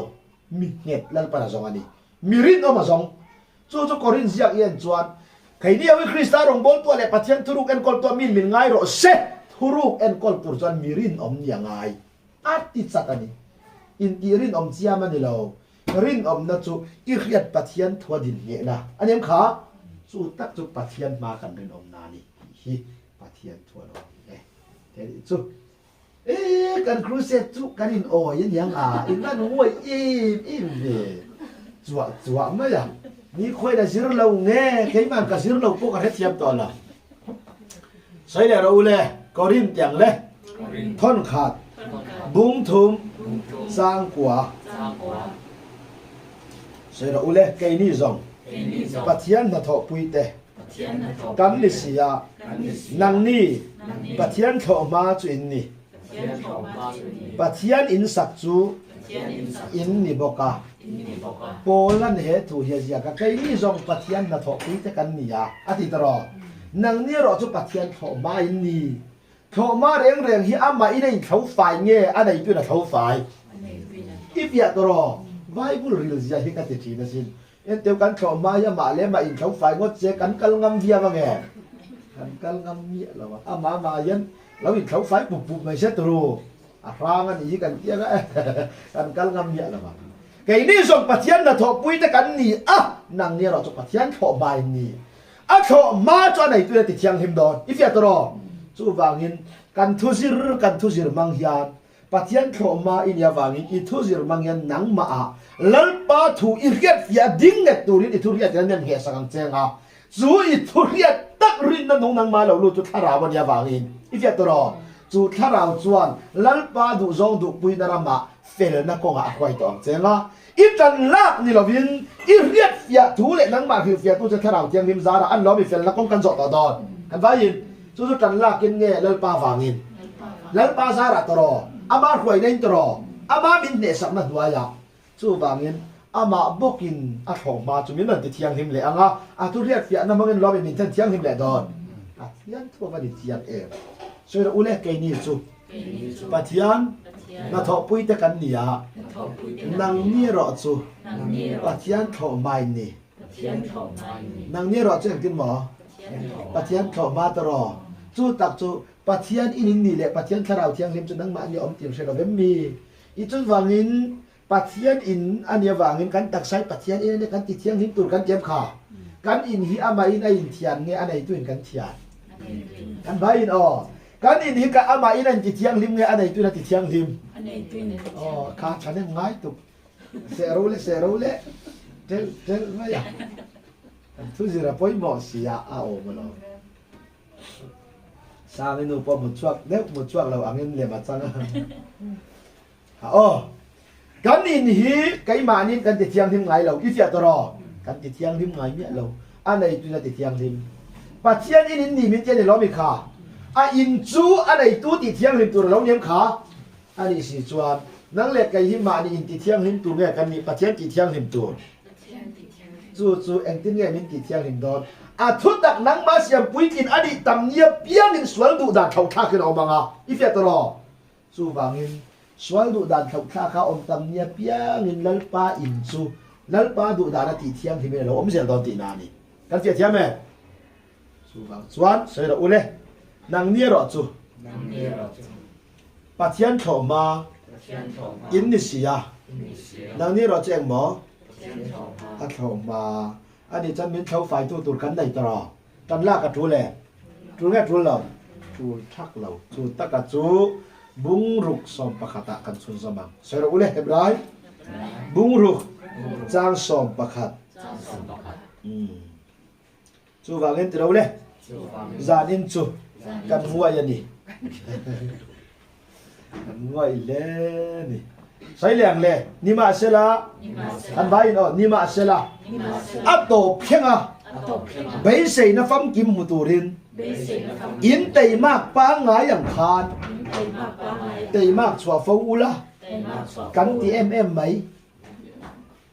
มีเน็ตลัลปานาซองอันนี้มีรินออกมาซองจู่ๆก็รินเสียเอียนจวนใครเดียววิคริสตารงบอลตัวเล็กปัจจัยทุรุกเอ็นกอลตัวมินง่ายรอเซทุรุกเอ็นกอลปุ่นจวนมีรินอมยังไงอาทิตย์สักอันนี้อินรินอมเสียมันนี่เรารินอมนั่นจู่อีเรียดปัจจัยทัวดินเนี่ยนะอันนี้ขาจู่ตักจู่ปัจจัยมากันรินอมนานี่ฮีปัจจัยทัวเราเดี๋ยวจู่กันครูเซจู่กันอินโอยังอินนั่นหัวอินเว่จัวไม่ยังนี่คุยได้สิเราเงี้ยใครมันก็สิเราพวกกันเทียบต่อละใส่แล้วเราเลยก็ริมเตียงเลยท่อนขาดบุ้งทุ่มสร้างกว่าใส่เราเลยแกนี่ซองปัจจัยนั้นทอปุยเตกันลิสิยานังนี่ปัจจัยทอมาจุอินนี่ปัจจัยอินสักจูอินนี่บอกกาโปลันเหตุเฮียเสียก็ใครนี่ซองปัจจัยนั้นทอปุยเตกันนี่อะอธิตรอนังนี่เราจะปัจจัยทอมาอินนี่ทอมาเร่งที่อามาอินนี่เขาฝ่ายเงี้ยอันไหนตัวน่ะเขาฝ่ายอีเปียตรอไบเบิลเรียลเสียที่กันติดทีนั่นสิเอ็นเดียวกันทอมาอย่ามาเลี้ยมาอินเขาฝ่ายงดเสียกันกัลงำเบียมาไงกันกัลงำเมียเราอามายันเราอินเขาฝ่ายปุบไม่ใช่ตัวอะพรางกันอีกันเกี่ยกันกัลงำเมียเราไก่นี่ส่งปัจจัยน่ะทอปุยแต่กันนี่อ่ะนังนี่เราจะปัจจัยทอมาอินนี่อ่ะทอมาจวนไหนตัวติดเชียงหิมดอนอีเปียตรอจู่วางินกันทุสิรมังฮิอันปัจจัยทอมาอินยาวางินอีทุสิรมังยันนังมาลัลปาทูอีเรียดฟิอาดิ้งเนตูรินอีทุเรียดยันเนี่ยเหสังเจงอ่ะจู่อีทุเรียดตักรินนั่นนงมาเราลู่จุดทาราวันยาวางินอีเปียตรอจู่ทาราวจวนลัลปาดูซองดูปุยนารามาเฟลนักกงอ่ะควายตัวเจงอ่ะอีจันลากนี่เราวินอีเรียดฟิอาทูเล่นังมาคือฟิอาทูจะทาราวเจียงริมซาระอันล้อมีเฟลนักกงกันจอดต่อดอนกันว่ายินจู่จันลากกินเงี้ยลัลปาวางินลัลปาซาระตรออามาควายในตรออามาบินเนสักนั่นด้วยอ่ะจู่บางเงินอามาบอกินอาของมาจุมินนั่นติดเทียงหิมเลยอ่ะอาทุเรียนเฟียน้ำมันเงินรอไปมินเทียงหิมเลยดอนอาเทียนทั่วมาดิเทียงเอฟช่วยเราอุเล่เกนี่จู่ปัจจัยน่าทอปุยตะกันนี่อ่ะนางนี่รอจู่ปัจจัยทอไม่นี่นางนี่รอจู่กินหมอปัจจัยทอมาตรอจู่ตักจู่ปัจจัยอินนี่แหละปัจจัยถ้าเราเทียงหิมจะนั่งมาเนี่ยอมเตียงใช่เราไม่มีอีจุดวางินปัจจัยอินอันนี้วางินกันตักใช้ปัจจัยอินเนี่ยกันติดเทียงหิมตุนกันเจียมขากันอินฮีอามาอินไออินเทียนเงี้ยอันไหนตุนกันเทียนกันใบอินอ๋อกันอินฮีกับอามาอินอันติดเทียงหิมเงี้ยอันไหนตุนติดเทียงหิมอ๋อขาฉันเนี่ยง่ายตุกเสรูเล่เทลไม่อยากทุกสิ่งเราไปหมดเสียเอามาแล้วสร้างให้หนูพอหมดช่วงเด็กหมดช่วงเราอันนี้เรียนมาจังอ๋อกันอินฮีไก่มานี่กันติดเทียงหิมไงเราอีเสียตรอกันติดเทียงหิมไงเนี่ยเราอันไหนตุนติดเทียงหิมปัจจัยอินนี่มันจะได้ล้อมีขาอินจูอันไหนตู้ติดเทียงหิมตัวเราเนี่ยขาอันนี้สิจวนนั่งเล็กไก่หิมมานี่อินติดเทียงหิมตัวเนี่ยกันมีปัจจัยติดเทียงหิมตัวจู่เอ็งติดเนี่ยมันติดเทียงหิมดอนทุกดักนังมาเสียมปุยกินอดีตตำเนียเปียงินสวนดูด่านเขาท่าขึ้นออกมาอีเฟียตรอจู่บางงินสวนดูด่านเขาท่าเขาอมตำเนียเปียงินลัลปาอินจู่ลัลปาดูด่านติดเทียงที่ไม่เราอมเสียตอนตีนานี่กันเสียเทียมไหมจู่บางสวนเสียเราอุเล่นังเนียรอจู่ปัจจัยเข้ามาอินนิสิยานังเนียรอเจ้งหมอเข้ามาอันนี้ฉันเป็นเขาฝ่ายตัวตุนกันได้ตลอดกันลากกระทูแหละ chú nghe chú lầu chú thắc lầu chú tất cả chú bung rục som pakata kan sun zamang sero ule hebrai bung ruk chang som pakat chú vàng lên từ đâu ule già nên chú kan nguai ani kan nguai le ni sai liang le ni ma sela kan vai no ni ma sela ato phenga bây giờ nó phong kim một turin in tây mạc ba ngái yang khan tây mạc chua phong ula cắn tí em mấy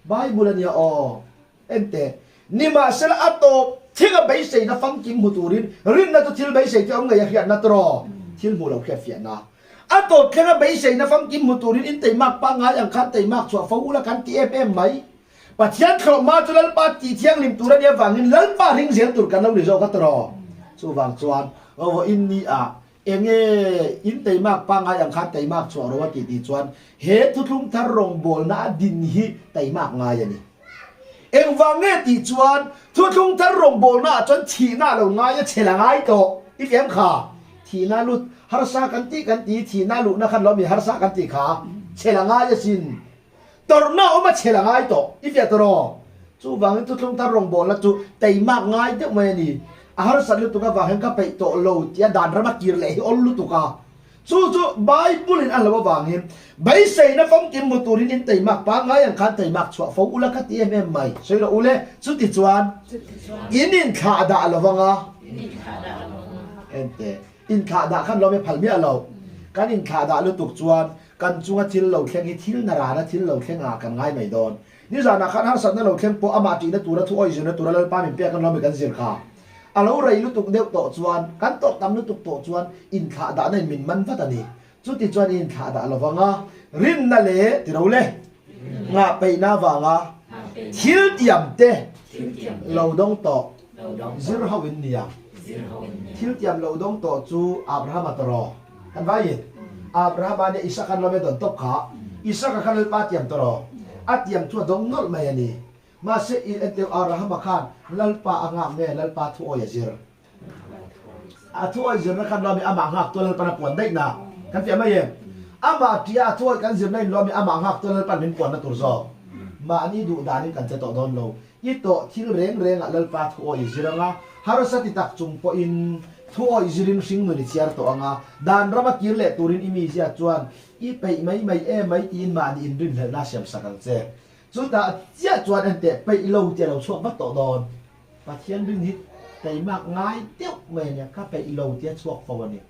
Bible này em tệ nhưng mà sẽ là ato thiên ở bây giờ nó phong kim một turin rin nó thiên bây giờ cho ông người hiện nó trò thiên mù lâu khép hiện na ato thiên ở bây giờ nó phong kim một turin in tây mạc ba ngái yang khan tây mạc chua phong ula cắn tí em mấy và thiên khẩu ma cho lần ba chỉ thiên lim tu ra địa vàng in lần ba hình diện tu cần lâu để cho các trò số vàng chuan ở in ni em nghe in tây mạc ba ngày yang khát tây mạc chua rồi tí chuan hết thu thung thar rong bol na din hi tây mạc ngày này em vàng nghe tí chuan thu thung thar rong bol na chuan chỉ na lâu ngày chỉ là ngày to ít em khá chỉ na lụt har sa kan tí chỉ na lụt na khăn lo mi har sa kan tí khá chỉ là ngày xin tờ nào mà chỉ là ngay to ít việc đó chú vàng chú chúng ta rong bol là chú tây mạc ngay thế mà nè har sa lu tu ka vàng ka pe to lâu tia đàn ra mà kia lệ ôn lu tu ka chú Bible in Allah vàng hin bây giờ nó phong kim một turin in tây mạc ba ngay ang khan tây mạc chua phong ula ka ti em mày rồi là ule chú ti chuan in khá đã là vàng ente in khá đã khăn lo me phal mi alo kan in khá đã lu tu chuan kan chunga thil lo khleng hi thil na ra na thil lo khleng a kan ngai mai don ni za na khan har san na lo khleng po ama ti na tu ra thu oi jena tu ra pa min pe kan lo me kan zir kha alo rai lu tuk deu to chuan kan to tam lu tuk to chuan in kha da na min man vat ani chu ti chuan in kha da lo wanga rin na le ti ro le nga pe na wanga thil tiam te lo dong to zir hawin nia thil tiam lo dong to chu Abraham atro kan vai Abraham ane Isaac kan lome don top kha Isaac kan lel pa tiam toro atiam chu dong nol mai ani ma se in ente Abraham khan lal pa anga me lal pa thu oya zir a thu oya zir kan lome ama ngak to lal pa na pon dai na kan ti mai ama tia thu kan zir nai lome ama ngak to lal pa min pon na tur zo ma ani du da ni kan te to don lo i to thil reng lal pa thu oya zir nga harasati tak chung po in thu oi zirin sing no ni chiar to anga dan rama kirle turin imi sia chuan i pe mai mai tin ma ni in rin hel na siam sakang che chu ta chia chuan ante pe lo te lo chuak ba to don pa thian rin hit tai mak ngai teu me ne ka pe lo te chuak fo ni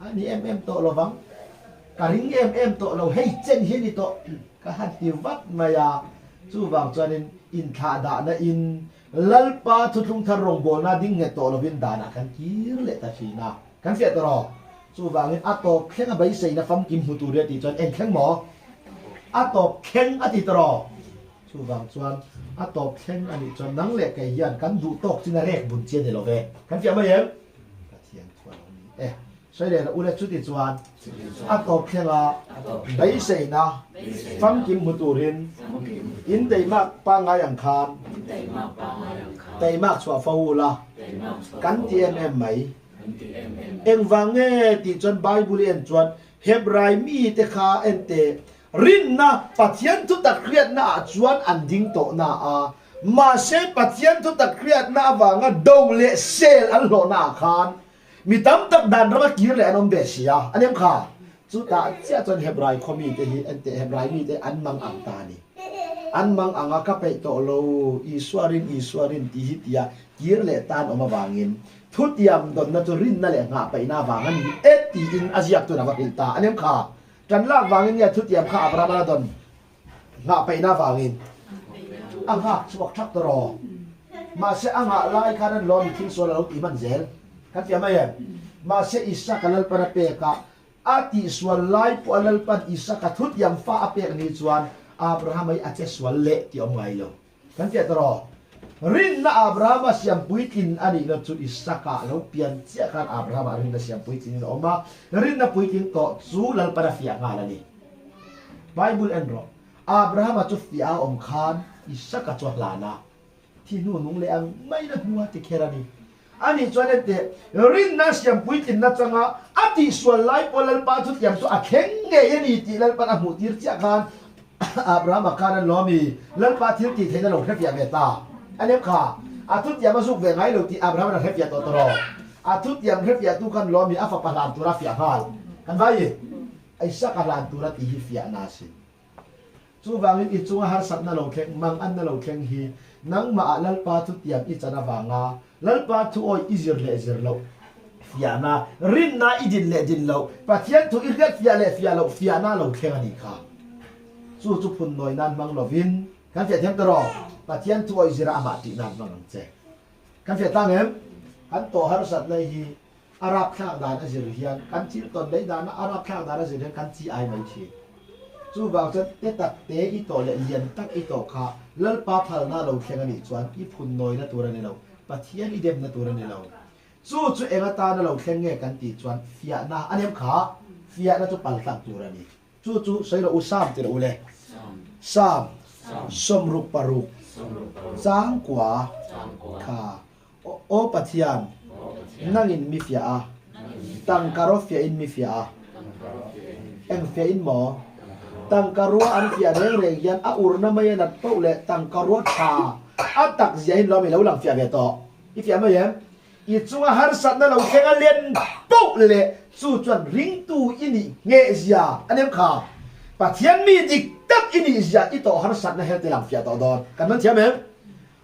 ani em to lo wang ka ring em to lo hei chen hi ni to ka han ti wat ma ya chu wang chuan in tha da na in lalpa thu thung thar rong bol na ding nge to lovin dana kan kir le ta thina kan fe to ro chu wangin ato khenga bai sei na fam kim hu tu re ti chon en kheng mo ato kheng ati to ro chu wang chuan ato kheng ani chon nang le kai yan kan du tok china rek bun che de lo ve kan fe ma yem ka thian chuan sai le na ule chu ti chuan ato khenga bai sei na fam kim hu tu rin in dei mak pa nga yang khan tây mạc chua phâu la cắn ti em mấy em vang nghe ti chọn Bible en chọn Hebrai mi te kha en te rin na pathian tu tak kriat na chuan an ding to na a ma se pathian tu tak kriat na wanga do le sel an lo na khan mi tam tak dan ra kir le anom be sia anem kha chu ta chia chọn Hebrai khomi te hi en te Hebrai mi te an mang ang ta ni an mang anga ka pe to lo iswarin ti hitia kir le tan oma wangin thutiam don na to rin na le nga pe na wangan et ti in aziak to na wakil ta anem kha tan la wangin ya thutiam kha Abraham na don nga pe na wangin anga chuak thak to ro ma se anga lai khanan lo mi thil so lo ti man zel kan ti mai ma se isa kalal para pe ka ati swal lai pu alal pan isa ka thutiam fa apek ni chuan Abraham ay ache swal le ti om ngai lo kan ti tro rin na Abraham siam puitin ani no chu Isaka lo pian chia kan Abraham rin na siam puitin no ma rin na puitin to chu lal para fia ngala ni Bible en ro Abraham chu fia om khan Isaka chu lana thi nu nung le ang mai na huwa ti kherani อันนี้จวนเด็ดรินน่าเสียมปุยจินน่าจังอ่ะอธิส่วนไล่พอลัลปาทุกอย่างตัวเข่งเงี้ยนี่ที่ลัลปาหมุติรเจ้ากันอับราฮัมการนั้นล้อมีลัลปาที่ที่เทนลงแค่เพียงเมตตาอันนี้ค่ะอาทุกอย่างมาสุกเวงไงเราที่อับราฮัมนั้นแค่เพียงตัวตรออาทุกอย่างแค่เพียงตุกันล้อมีอัฟปะลานตัวรัฟยาฮัลกันไปไอ้สักลานตัวรัติฮิฟยานาสิจู่บางทีจู่หาสัตว์นั่นเราเข่งมังอันนั่นเราเข่งฮีนังมาลัลปาทุกอย่างอิจนาบางาลัลปาทุกโออิจิรเลจิรโลฟยานารินนาอิจินเลจินโลปัจจัยทุกอิรฟยาเลฟยาโลฟยานาเราเข่งอันนี้ค่ะจู่จุพุนน้อยนั้นมังโลวินกันเฟียเทมตรอปัจจัยทุกโออิจิระอามาตินั้นมังเจกันเฟียตั้งเอ็มอันโตหาสัตว์ในฮีอารับข้างดานอเจริญกันที่ตอนได้ดานอารับข้างดานอเจริญกันที่ไอไม่ทีจู่บางทีเตตักเตอีโตเลเลียนตักอีโตข้าลัลปาพัลนาเราเข่งอันนี้จวนอีพุนน้อยนั่นตัวนี้เราปัจจัยอีเดมนั่นตัวนี้เราจู่เองตาเราเข่งเงี้ยกันตีจวนฟิยานาอันนี้ข้าฟิยานาจะปัลตักตัวนี้จู่ใส่เราอุสามติเราเลยสามสมรุปปรุกจางกว่าข้าโอปัจจัยนั่งอินมิฟิยาตังการฟิยาอินมิฟิยาเอ็งฟิยาอินหมอตังการัวอันฟิยาเรื่องยันอุรนาไม่ยันโตเลตังการัวชาอัตักเสียหินเราไม่เล่าหลังฟิยาเบโตอีฟิยาไม่ยังอีจังหาสัตว์นั่นเราแค่เลียนโตเลจู่จวนริงตูอินี่เงยยาอันนี้ข้าปัจจัยมีดิกตักอินี่ยาอีโตหาสัตว์นั่นเฮติหลังฟิยาโตดอนกันมันเชื่อไหม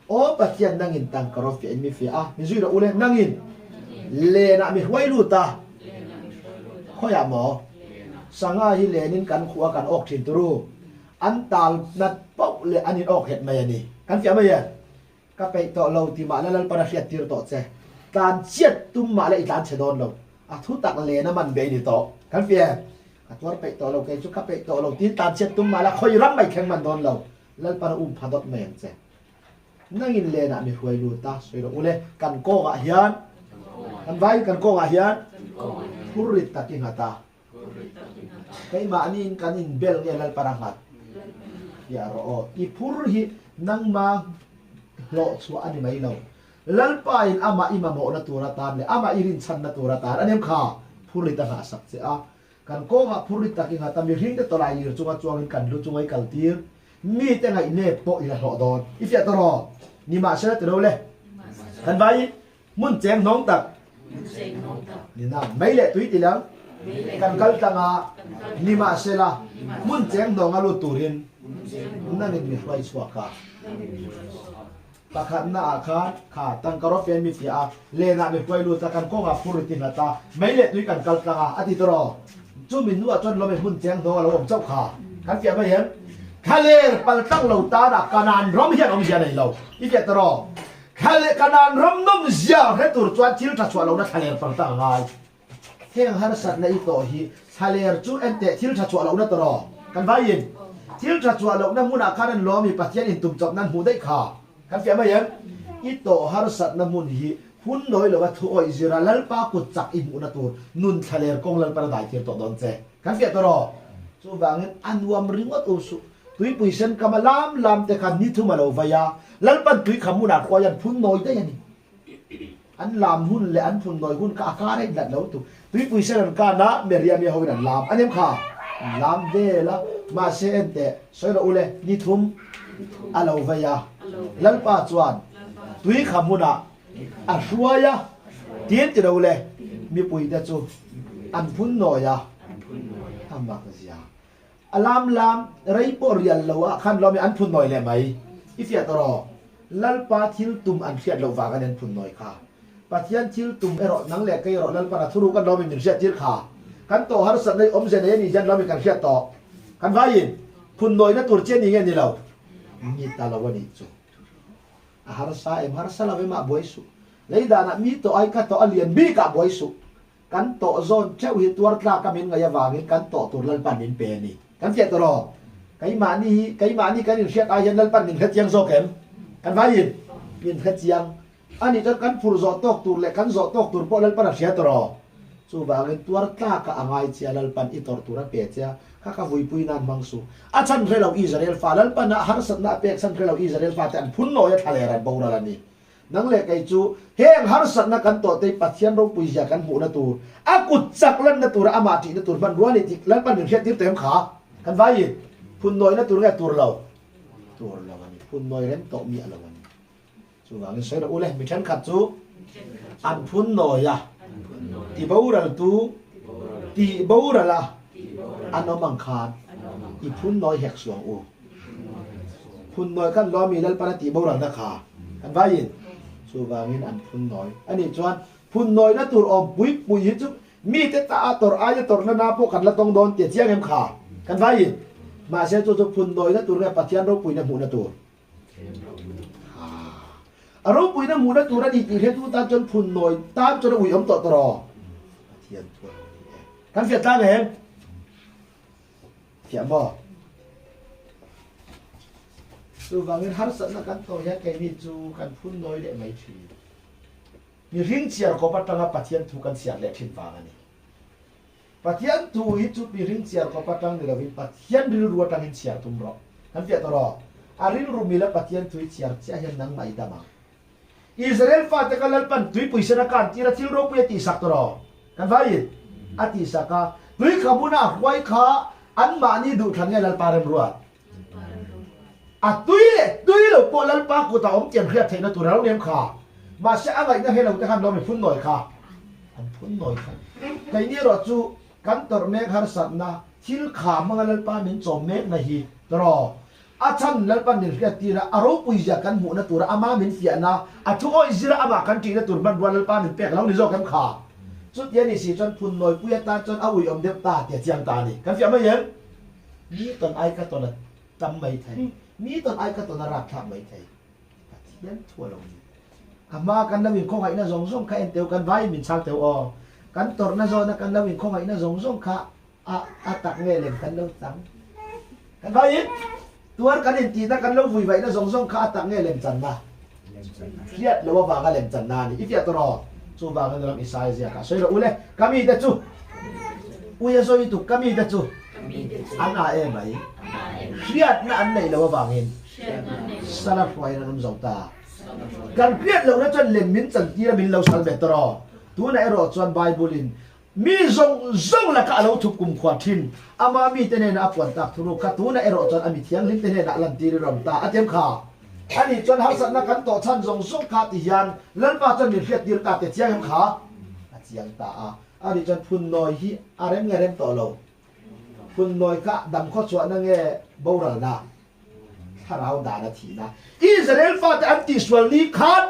โอ้ปัจจัยนั่งอินตังการัวฟิยาอินมิฟิยามิจุยเราอุเลนั่งอินเลนะมีไว้รู้ตาข้อยหมอสังอาฮิเลนินกันขัวกันออกถิ่นตรูอันตาลนัดเป้าเลอันนี้ออกเห็ดมาอย่างนี้กันเสียมาอย่างก็ไปต่อเราที่มาแล้วปราเสียตีรต่อเจการเชียดตุ้มมาแล้วอีกการเชดอนเราทุตักเลนะมันเบนี่ต่อกันเสียตัวไปต่อเราเกจุกไปต่อเราที่การเชียดตุ้มมาแล้วคอยรับไม่แข็งมันโดนเราแล้วปราพาดดเมนเจนั่งอินเลนะมีไว้รู้ตาสวยเราอุเลกันโกกะเฮียนกันไว้กันโกงอาเฮียนผู้ริตตะกิงหัตาใครมาอันนี้กันอินเบลเงี้ยลัลปารังหัดอย่ารออีผู้รินั่งมาโลชัวอันนี้ไม่เล่าลัลปาอินอามาอิมาโมนัตัวรัตานเลยอามาอิรินชันนัตัวรัตานอันนี้ข้าผู้ริตตะหาสักเสียกันโกงผู้ริตตะกิงหัตามีริงเดตัวลายยืนจวงกันรู้จวงไอ้กัลตีร์มีแต่ไงเนปโปอีละหลอดอนอีเฟียตรอนี่มาเชื่อตัวเลยกันไว้มุ่นแจงน้องตักนี่นะไม่เละตุยตีแล้วกันกัลตังอานี่มาเสละมุ่นแจงน้องอาลูตูรินนั่นนี่มีไฟสวากาตะขันน่าอาคาขาตังกรอฟเฟนมีฟิอาเลน่ามีไฟลูตะกันก้องอาฟูริตินาตาไม่เละตุยกันกัลตังอาอธิตรอจู่มินนัวจนเราไม่มุ่นแจงน้องอาลูเจ้าขากันเฟียไม่เห็นทะเลปัลตังเราตาดักกันานร้องเฮียร้องเฮียในเราอีเจตรอทะเลกันนานรำน้ำเสียให้ตัวจวนทิลทัชวาเรานะทะเลฟังตั้งไงเที่ยงหาสัตว์ในอีโตฮีทะเลจู่เอ็นเตทิลทัชวาเรานะตรอกันไปยินทิลทัชวาเรานะมุนาคานันล้อมีปัจจัยอินตุมจบนั้นหูได้ขากันเฟียไม่ยังอีโตหาสัตว์นะมุนฮีหุ่นน้อยเราว่าทั่วอิสราเอลปากุจักอิมุนะตัวนุนทะเลกงลันปราดายที่ตัวโดนเจกันเฟียตรอจู่บางเงินอันวามริงวัดอุสุตุยปุยเซนกำมาลามแต่กันนิทุมาเราวายาลัลปันตุยขมุนาควายันพุ่นน้อยได้ยังนี่อันลามหุ่นและอันพุ่นน้อยหุ่นก็อาการได้ดัดแล้วตุยปุยเซนกันนะเมียมีเขาเป็นลามอันนี้ค่ะลามเดละมาเซนเตสอยเราอุเลนิทุมอาเราวายาลัลปัจจวนตุยขมุนาอาชัวยาเทียนที่เราอุเลมีปุยเดจูอันพุ่นน้อยาทำมากสิยาลามไรปอรียลเราอะขันเรามีอันพุ่นน้อยเลยไหมอีเฟียตรอลัลปาทิลตุมอันเฟียเราฝากกันพุ่นน้อยค่ะปัจจัยทิลตุมรอนังเล็กก็รอลัลปาทุรุกันเรามีหนึ่งเสียทิลค่ะกันโตหาสัตว์ในอมเสนนี่ยันเรามีการเฟียต่อกันว่ายินพุ่นน้อยนั่นตัวเจนี่เงี้ยนี่เรามีตาเราวันนี้จูหารัสเราไม่มาบ่อยสุเลยด่านะมีตัวไอ้กันตัวเลียนบีกับบ่อยสุกันโตโซนเจ้าหิตัวรักกันมินไงวางินกันโตตัวลัลปานินเปนี่กันเฟียตรอไก่มานี่กันอยู่เชียร์อายันลัลปันมินเขจียงโซเข็มกันว่ายินมินเขจียงอันนี้จะกันฟูร์โซตอกตูร์เล็กกันโซตอกตูร์พอลัลปันเชียร์ตรอสู้บางเงินตัวรักก็อ่างไอเชียลัลปันอีตอร์ตูร์เปียเชียข้าก็วุยปุยนันมังสูอาชันเทเราอิสราเอลฟ้าลัลปันฮาร์สันนาเปียชันเทเราอิสราเอลฟ้าแต่อันพุ่นน้อยทะเลรันบูราลันนี่ นังเล็กไอจูเฮงฮาร์สันนักกันต่อเตยปัจเจียนเราปุยจากกันหูนะตูอากุจักลันนะตูระอามาตินะตูบันรัวนี่ที่ลันปันหนึ่งเช็ดที่เต็มขากันไว้พุ่นน้อยนะตูระตัวเราวันนี้พุ่นน้อยเล่มโตมีอะไรวันนี้จูว่าเงินใช้เราอุ้เลยมีชั้นขัดจูอันพุ่นน้อยอะตีบ่าวระตูตีบ่าวระละอันน้องบังคารอีพุ่นน้อยแหกสวงโอพุ่นน้อยกันล้อมีลันปันตีบ่าวระนะขากันไว้สูบางินอันพุ่นน้อยอันนี้จวนพุ่นน้อยนะตัวอมปุยจุมีแต่ตาตัวอายตัวนั้นนะพวกกันละต้องโดนเตียเจียงเอ็มขากันไว้มาเสียจุพุ่นน้อยนะตัวเนี่ยปัจจัยเราปุยนะหมูนะตัวเราปุยนะหมูนะตัวนั้นอีกทีเห็นตัวตาจนพุ่นน้อยตามจนอุ่ยอมต่อตรอเทียนตัวกันเสียตาเห็นเทียนบ่สูบางเงินฮันสันนักกันโตยาแกมีจูกันพุ่นน้อยเด็กไม่ทีมีริงเชียร์ก็ปัตตังปัจจัยถูกกันเสียเล็กทิ้งฟ้ากันนี่ปัจจัยถูกฮิจุมีริงเชียร์ก็ปัตตังเดี๋ยววิปัจจัยริรัวตังเชียร์ตุ้มรอกันเฟียตรออารินรูมิละปัจจัยถูกเชียร์เชียร์เห็นนังไม่ดามาอิสราเอลฟ้าจะกันลันปันตุยปุยสนาการที่เราที่เราไปตีสักตรอกันว่ายิอติสักตุยขบุนาไว้ข้าอันมานี่ดูทันไงลันปาเรมรัวตุยเราปวดลันปากูตาอมเจียนเครียดเทนตัวเราเนี่ยข้ามาเสียอะไรนะให้เราจะทำเราไม่พุ่นหน่อยข้าอันพุ่นหน่อยข้าในนี้เราจูกันตรเมฆฮาร์สันนะที่ขามังลันปาเหม็นจอมเมฆนะฮีตรออาชันลันปานี่เครียดตีระอารมณ์ปุยจากกันหมูนะตัวเราอามาเหม็นเสียนะทุกคนอิสระอามากันตีนะตัวมันวันลันปาเหม็นเปียกเราในโลกกันข้าสุดเย็นนี่สิจนพุ่นหน่อยปุยตาจนเอาอุ่ยอมเดียบตาเตียเจียงตานี่กันเสียไม่เห็นนี่ตอนไอ้ก็ตอนจำไม่ทันนี่ตอนไอ้ก็ตอนรักทำไม่ทันเย็นทั่วโลกอามากันนั่งวินคงไอ้น่าสงสงข้าเอ็นเตียวกันไว้มินช่างเตียวอกันตอร์น่าโซนักกันนั่งวินคงไอ้น่าสงสงข้าตักเงยเล่มกันเล่าจังกันไว้ตัวกันเอ็นตีนักกันเล่าวุ่ยไว้น่าสงสงข้าตักเงยเล่มจันนะเครียดหรือว่าบางกันเล่มจันนานี่อีเฟียตรอจูบางกันเราอิสายเสียค่ะสวยเราอุ้ยเลยกามีแต่จูอุ้ยสวยตุกกามีแต่จูอันอะไรไหมเครียดนั่นอันไหนเราว่าบางเงินสลับไว้นะน้ำสองตาการเครียดเราเนี่ยจนเล่มมินจันทีละมินเราสัลเบตรอตัวไหนรอจนไบเบิลินมีซงละก็เราถูกกุมขวาทินอามามีเตเนนอัปวันตักทุรุกตัวไหนรอจนอามิเทียงลิมเตเนนลันตีรำตาอาเทียมขาอันนี้จนฮัสนักกันต่อชั้นซงขาติยันลันป้าจนมีเครียดดีลตาเทียงขาอาเทียงตาอันนี้จนพุ่นน้อยฮีอาเรมเงเรมต่อเราพุ่นน้อยก็ดำข้อชวนนั่งเงบ่าวนะถ้าเราด่านาทีนะอิสราเอลฟ้าจะอันติสวลนี้ขาด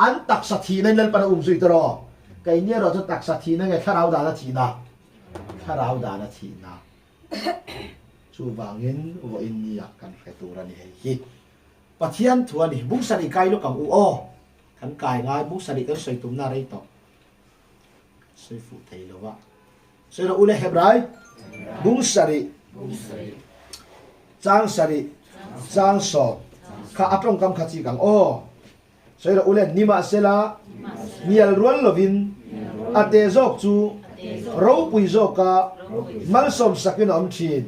อันตักสัตย์ในนั้นปนสุยตรอไก่เนี่ยเราจะตักสัตย์นั่งเงถ้าเราด่านาทีนะถ้าเราด่านาทีนะชูบางเงินว่าอินเดียกันแค่ตัวนี้ให้ปะเทียนทัวนี่บุกสนิกายลูกกับอูขันกายง่ายบุกสนิกันใส่ตุ้มหน้าไรต่อใส่ฟูไทยแล้ววะใส่เราอุเลเฮบไรบุกสนิจางสนิจางสอบข้าอัปรงกำขัดจีกังใส่เราอุเลนิมาเซลามีอัลรวนลวินอาเตจอกจูเราปุยจอกกามัลสมสักินอมชีน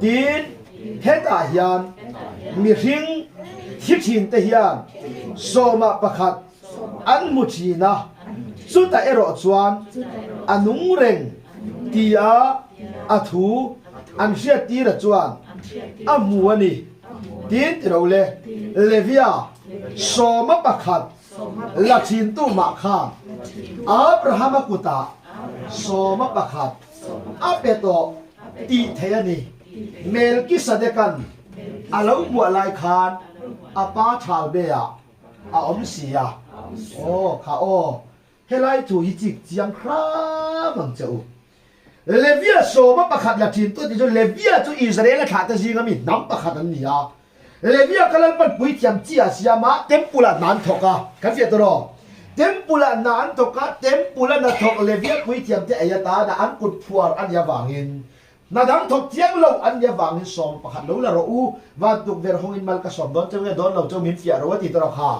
ตีนเฮตาฮิยันมีริงทิชินเทียนโซมาประคัดอันมุชีนะสุดแต่เอรอจวนอันุงเร่งตีอาอัทูอันเชียตีระจวนอัมัวนี่ตีนเราเลวิอาโซมาประคัดลักชินตุมาคาอับราฮัมกุตาโซมาประคัดอัเปโตตีเทียนีเมลกิสเดกันอาลูบัวลายคานอาป้าชาลเบียอาอมเสียข้าเฮลัยถูฮิจิกจียงครามังเจ้าเลวียโซมาประคัดละทินตัวที่จนเลวียจูอิสราเอลขาดจะยิงมีน้ำประคัดอันนี้เลวียก็เลยมันปุยเทียมจีอาเซียมาเต็มปุระนานทกะกันเสียตัวเต็มปุระนานทกะเต็มปุระนาทกเลวียปุยเทียมที่อายตาอันกุดพัวอันยาวางินนาดังทบเทียงเราอันยาวางสองประคันเราละรู้ว่าตุกเวรหงอินมัลกสมดอนเจ้าเงดอนเราเจ้ามินฟิอาเราว่าติดเราค่ะ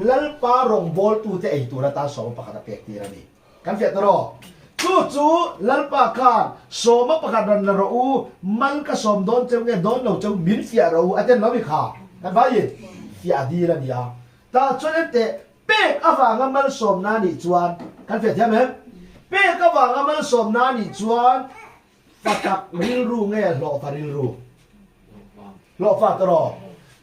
ลัลปารองบอลตูเตไอตัวละตาสองประคันเปียกตีระนี่กันเฟียตรอจู่ลัลปาคานสมประคันเราละรู้มัลกสมดอนเจ้าเงดอนเราเจ้ามินฟิอาเราอันเดนเราไม่ค่ะกันไปฟิอาดีละนี่ ตาจนเตะเป๊กอวางมันสมนานิจวนกันเฟียเทียมเหรอเป๊กอวางมันสมนานิจวนปักริลรูเงี้ยหล่อฟาริลรูหล่อฟาตรอ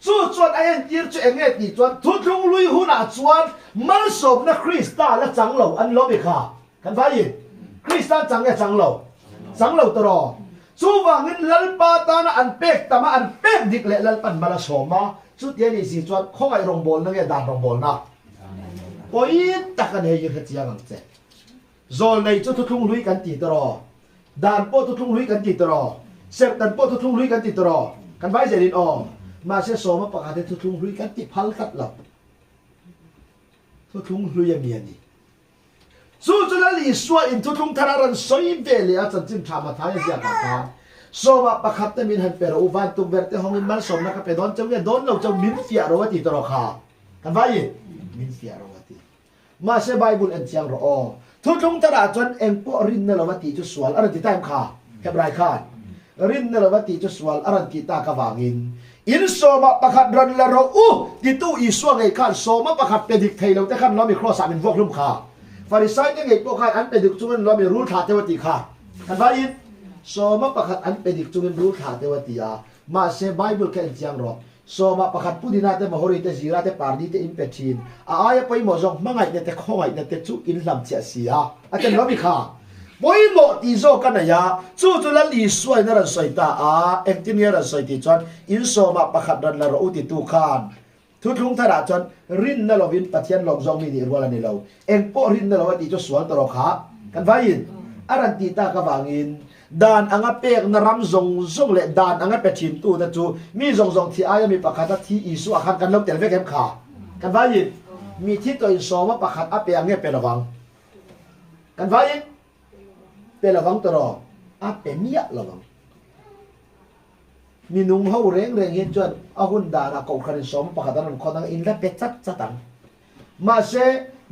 จู่จวนไอ้ยืดจู่เองเงี้ยตีจวนทุกลุงลุยหุ่นจวนมันสมนะคริสต์และจังเหล่าอันลบอีกค่ะกันฟ้ายินคริสต์จังเงี้ยจังเหล่าตรอจู่ว่าเงินลัลปาตานะอันเป๊กแต่มาอันเป๊กดิกเละลัลปันมาละสมมาสุดเย็นนี่สิจวนข้องไอ้รงบอลนั่นไงด่านรงบอลนะพออีตักกันเฮยืดเจียงังเจโซนในจุดทุ่งลุยกันตีตรอด่านโปทุ่งลุยกันตีตรอเสพดันโปทุ่งลุยกันตีตรอกันไว้เจริญอมาเสียโซมาประกาศทุ่งลุยกันตีพัลกัดหลับทุ่งลุยยังมีนี่สู้จนละลีสวยอินทุ่งทารันสวยเบลีอาจารย์จิมทามาทายเสียกันโซมาประกาศแต่มินหันเปรอุบันตุเบรตห้องมินมันสมนักไปโดนเจ้าเนี่ยโดนเราเจ้ามินเฟียโรวติตรอค่ะกันไว้มินเฟียโรวติมาเสียไบเบิลอันเชียงรอทุ่งทาราจนเอ็งปอรินเนลวติจุสวลอะไรที่ตามค่ะเฮบรายค่ะรินเนลวติจุสวลอะไรที่ตากวางินอินโซมาประคัดรันละเราที่ตู้อีสวงไอ้ข้าโซมาประคัดเป็นดิกไทยเราแต่ข้าเรามีครอสามินพวกลุ่มข้าฟาริสัยยังไงพวกข้าอันเป็นดิกจุนเรามีรู้ขาเทวติข้าท่านว่าอินโซมาประคัดอันเป็นดิกจุนรู้ขาเทวติอามาเซไบเบิลแค่เจียงรอโซมาประคัดผู้ดินาเตมโหริเตจีราเตปาร์ดีเตอิมเปชินอายไปหมดจงมังไงเนี่ยแต่ข้องไงเนี่ยแต่จุอินลำเจียเสียอาจารย์เรามีข้าบอยหมดที่โซกันนะยาจู่จุลลีสวยนั่นสวยตาเอ็งที่นี่นั่นสวยที่จวนอินโซมาประคัดดันละเราอุติตุขานทุกทาราจวนรินนั่นเราวินปัทยันลงจงมีนี่รัวละนี่เราเอ็งปอรินนั่นเราว่าที่จะสวนตลอดขากันไว้ยินอารันติตากบางินดานอังเปกนรำจงเละดานอังเปชิมตูนั่นจูมีจงที่อายมีประคัดที่อิสุอาคันกันลบเตลเวกเอ็มขากันไว้ยินมีที่ตัวอินโซมาประคัดอเปอังเงี้ยเป็นระวังกันไว้ยินเป็นระวังตลอดเป็นเมียระวังมีนุ่งเขาเร่งเห็นจนอาหุ่นดาราเก่าคันสมปะขัดนั้นคนนั้นอินและเป็ดจัดตังมาเส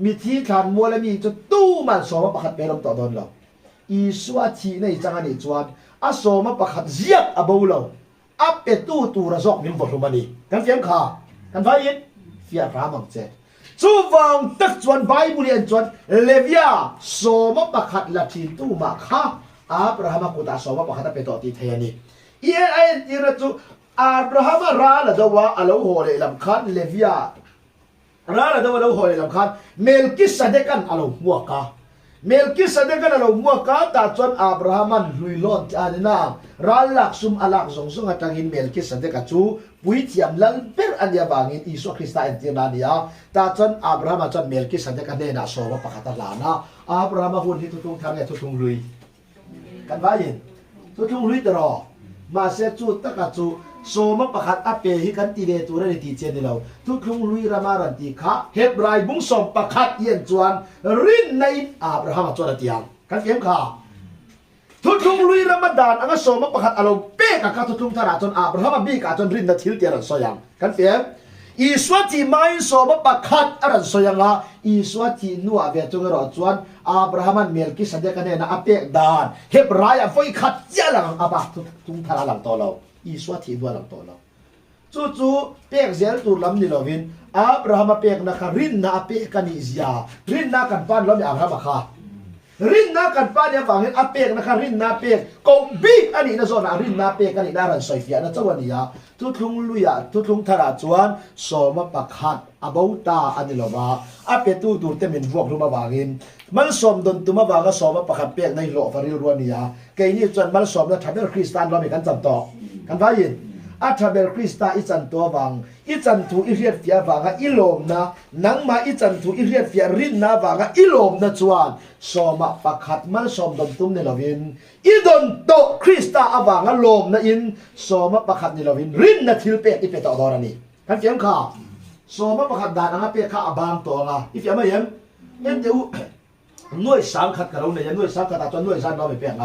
มีที่ฐานมัวและมีจนตู้มันสมปะขัดเป็นลมต่อดอนเราอีสวัสดีในจังหวะนี้จวนสมปะขัดเยียบบูเราเป็ดตู้ระซอกมินบทลงมานี่กันเฟียมขากันไฟยินเฟียรามังเจจูวังตักจวนใบบุเรียนจวนเลวียโสมปะขัดละทีตู้มาค่ะอับราฮัมกุตาโสมปะขัดเป็นตัวตีเทนีเอ็นไออิระจูอับราฮัมราละดาวะอโลโหเลลำคันเลวียราละดาวะอโลโหเลลำคันเมลกิสเดกันอโลมัวกาเมลกิสเดกันอโลมัวกาตาจวนอับราฮัมลุยลอนจานนาราลักซุมอลักซงซงหัตังอินเมลกิสเดกันจูปุยที่ยำลันเปอร์อันยาบางอินอิสุคริสต์อันที่นานียตาจนอับราฮัมจนเมลกิสเดกันเดน่าโซวปะขัดลานะอับราฮัมหุ่นที่ทุกทางเนี่ยทุกลุยกันว่ายินทุกลุยตลอดมาเสจูตะกัจูโซมปะขัดอเปหิกันตีเดตัวเรติเจนเราทุกลุยรามารันติขะเฮบรายบุ้งสมปะขัดเย็นจวนรินในอับราฮัมจวนเตียงกันเกมขาทุกลุยรามาดานอังโซมปะขัดอารมณ์เป๊กกับทุกทาราจนอับราฮัมบีกจนรินนัทิลเตียรันโซยังกันเฟียอีสวัสดีไม่โซมปะขัดอรันโซยังละอีสวัสดีนัวเวจงรอจวนอับราฮัมเมลกิสเดกันเนนะอเปกดานเฮบรายฟอยขัดเจลังอับทุกทาราหลังตัวเราอีสวัสดีนัวหลังตัวเราจู่เปกเซลตูลำนี่เราวินอับราฮัมเปกนักรินนาอเปกันอิสยารินนากันฟันเราไม่อับราฮัมค่ะรินนากันป้าเนี่ยฟังเห็นอาเปกนะคะรินนาเปกกงบิ๊กอันนี้นะโซนรินนาเปกอันนี้น่ารันสวยเฟียนะเจ้าวันนี้ทุกลุงลุยทุกทาราจวนโสมปะขัดอาบูตาอันนี้เราว่าอาเปตูตูเต็มเป็นพวกลุมาบางอินมันสมดนตุมาบางก็โสมปะขัดเปกในโลกฟาริรวนนี้เกยนี่จวนมันสมแล้วทำให้คริสเตียนเราไม่กันจำต่อกันว่ายินอาทาเบลคริสตาอิจันตัววังอิจันทูอิเรียดเฟียวังอิโลมนะนังมาอิจันทูอิเรียดเฟียรินนะวังอิโลมนะจวนสมปะขัดมันสมดนตุมในลาวินอิดนโตคริสตาอวังโลมนะอินสมปะขัดในลาวินรินนะทิลเปกอิเปตอดอรานี่กันเฟียมข้าสมปะขัดดานอังเปกข้าอบางตัวละอิเฟียไม่เห็นเอ็นเดียวหน่วยสังขัดกับเราเนี่ยหน่วยสังขัดจนหน่วยสังเราไม่เปลี่ยนไง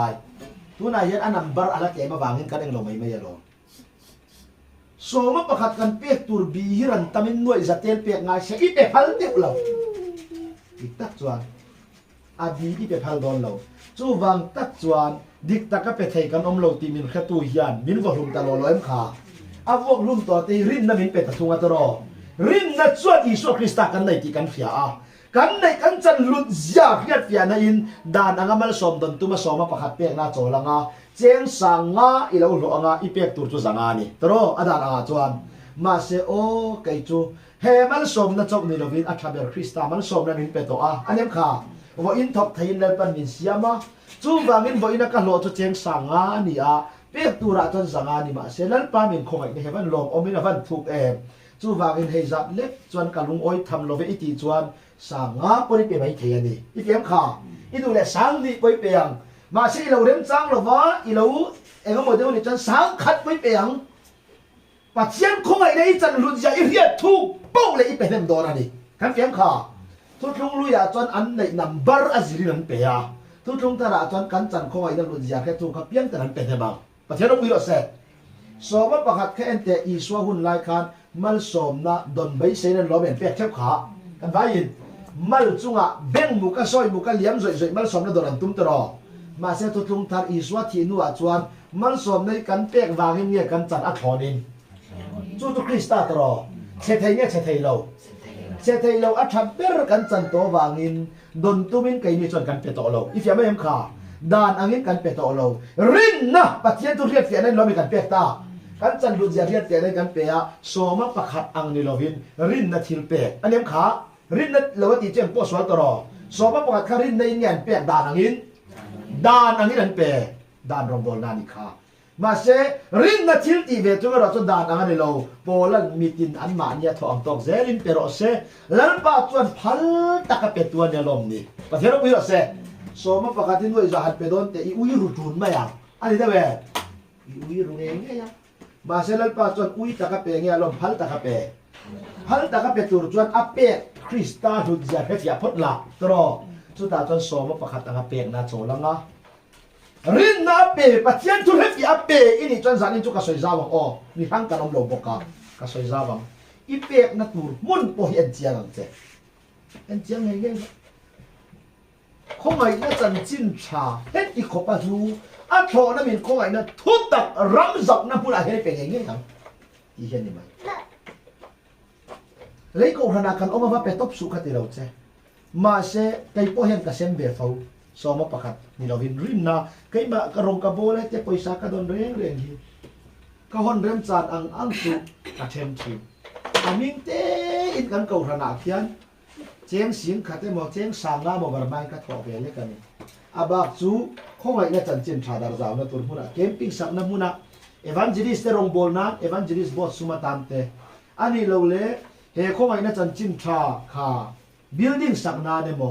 ทุนายเห็นอันนั้นบาร์อะไรแกมาบางเห็นกันเองเราไม่ยอมโสมปะขัดกันเปียกตูร์บีฮิรันตามินหน่วยจะเตลเปียกง่ายเสียอีเปพัลเดียวเราอีกตักจวนอาดีอีเปพัลโดนเราจูวังตักจวนดิกตักก็ไปไทยกันอมเราตีมินแค่ตัวยันมินวอลุ่มตลอดล้อมขาอาวกลุ่มต่อตีรินน้ำมินเป็ดตะทุงอัตรอ รินนัดชวดอิสุคริสต์กันในที่กันเฟียกันในกันจันลุดยาเพียดเฟียนอินดานอังมัลสมดนตุมาสมประคัดเปียกนาโจลังเจียงสังงาอิเลวหลวงอีเปียกตัวจุสังานี่ตรออดานจวนมาเซโอไกจูเฮมัลสมนัดจบนิลวินอัฐเบลคริสต์มัลสมนันอินเปโตอันนี้ค่ะว่าอินทบไทยเลปันมินเซียมาจูบางอินว่าอินกันโลจุเจียงสังงานี่เปียกตัวระจนสังานี่มาเซลันปามินคงไอเฮมันลมอมินาวันถูกจูบางอินเฮจับเล็กจวนกันลุงอ้อยทำโลเวอิติจวนสังอาปนิเปียไม่เทียนี่อีเทียมข่าอีดูแลสังนี่ไปเปียงมาสิเราเริ่มจังเราว่าอีเราก็หมดเดี๋ยวนี้จันสังขัดไปเปียงปัจเจียนคงไอ้เนี่ยจันรุ่นใหญ่เรียกทุกปุ๊บเลยอีเป็นเต็มโดนนี่กันเทียมข่าทุกลุงลุยจันอันในนัมเบอร์อัศรีนั่นเปียทุกลุงตระจันกันจันคงไอ้นั่นรุ่นใหญ่แค่ทุกขับเปียงแต่นั้นเป็นเท่าบ้างปัจเจียนเราวิโรจน์เสร็จสอบประคัดแค่เอ็นเตอีสวาหุ่นลายคานมันสมนะดนใบเซนันล้อเป็นเปียกเทียบขากันไปยินมัลจุงะเบ่งมุกซอยมุกเลี้ยมซอยมัลสมนะโดนตุ้มตรอมาเสตุงทาร์อิสวาทีนัวจวนมัลสมในกันเปียกวางเงี้ยกันจัดอัฐอนินจูตุคริสต์ตรอเชทเงี้ยเชทเราอัฐเปรกันจันโตวางินดนตุมินไกมีจนกันเปโตเราอีเฟียไม่เห็นขาดานอังกันเปโตเรารินนะปัจเจียนตุเรียดเฟียนั้นเรามีกันเปียกตากันจันดุจเรียดเฟียนั้นกันเปียโซมาประคัดอังนิลวินรินนะทิลเปอันนี้ขารินนัดเลวตีเจงปอสวัลตรอสอบประกาศคารินในเงี้ยเปียดานอังอินอันเปดานรองบอลนานิคามาเซรินนัดทิลตีเวจุกเราจนดานอังอันเราโบลันมีตินอันมาเนี่ยทองตอกเซรินเปโรเซลันป้าจวนพัลตะกะเป็ดตัวเนี่ยลมนี่ประเทศเราวิโรเซสอบประกาศที่ด้วยจะหัดเปดอนแต่อีอุยรูจูนไม่ยังอันนี้ได้เว้อีอุยรูเองไงยังมาเซลันป้าจวนอุยตะกะเป็ดเนี่ยลมพัลตะกะเป็ดพัลตะกะเป็ดตัวจวนอัปเปคริสตาดุจาเพชยาพดละตรอสุดท้ายจนสอบประคัดตั้งเปียกนาโจลังอ่ะรินนาเปปัจเจียนทุเรศยาเปอินี่จนสานิจุกสอยซาวังอ๋อมีทั้งการอมโลบกกสอยซาวังอีเปียกนาตูมุนโปเอ็นเจียงเจเอ็นเจียงไงเงี้ยคงไงน่าจันจินชาเฮ็ดอีกขบปะทูอัฐอนั่นมีคงไงน่าทุบตักรำจับนั่นพูดอะไรเป็นอย่างเงี้ยทั้งอีเห็นนี่ไหมเลยก็ธนาคารออกมาเป็นตบสุขที่เราเจมาเสกไก่พ่อเห็นกับเซมเบฟเอาสมประคัดนี่เราเห็นรินนะไก่มากระรงกระโบเลยเจ้าปอยสักกระโดนเร่งฮีก็ฮอนเริ่มจานอังสุกระเทมทีอามิงเตอินกันก็ธนาคารเจียงสิงขัดเมื่อเจียงสามน้ำบอกไม่ก็ถอดไปเลยกันอาบักจูคงไงเนี่ยจันจินชาดาร์จาวนะตัวมุนะแคมปิ้งสักน้ำมุนะเอวานเจลิสเตอร์รงบอลนะเอวานเจลิสบอสสุมาตันเตอันนี้เราเล่เฮ้คงไงนะจันจินชาค่ะบิลดิ้งสักนาเนี่ยโม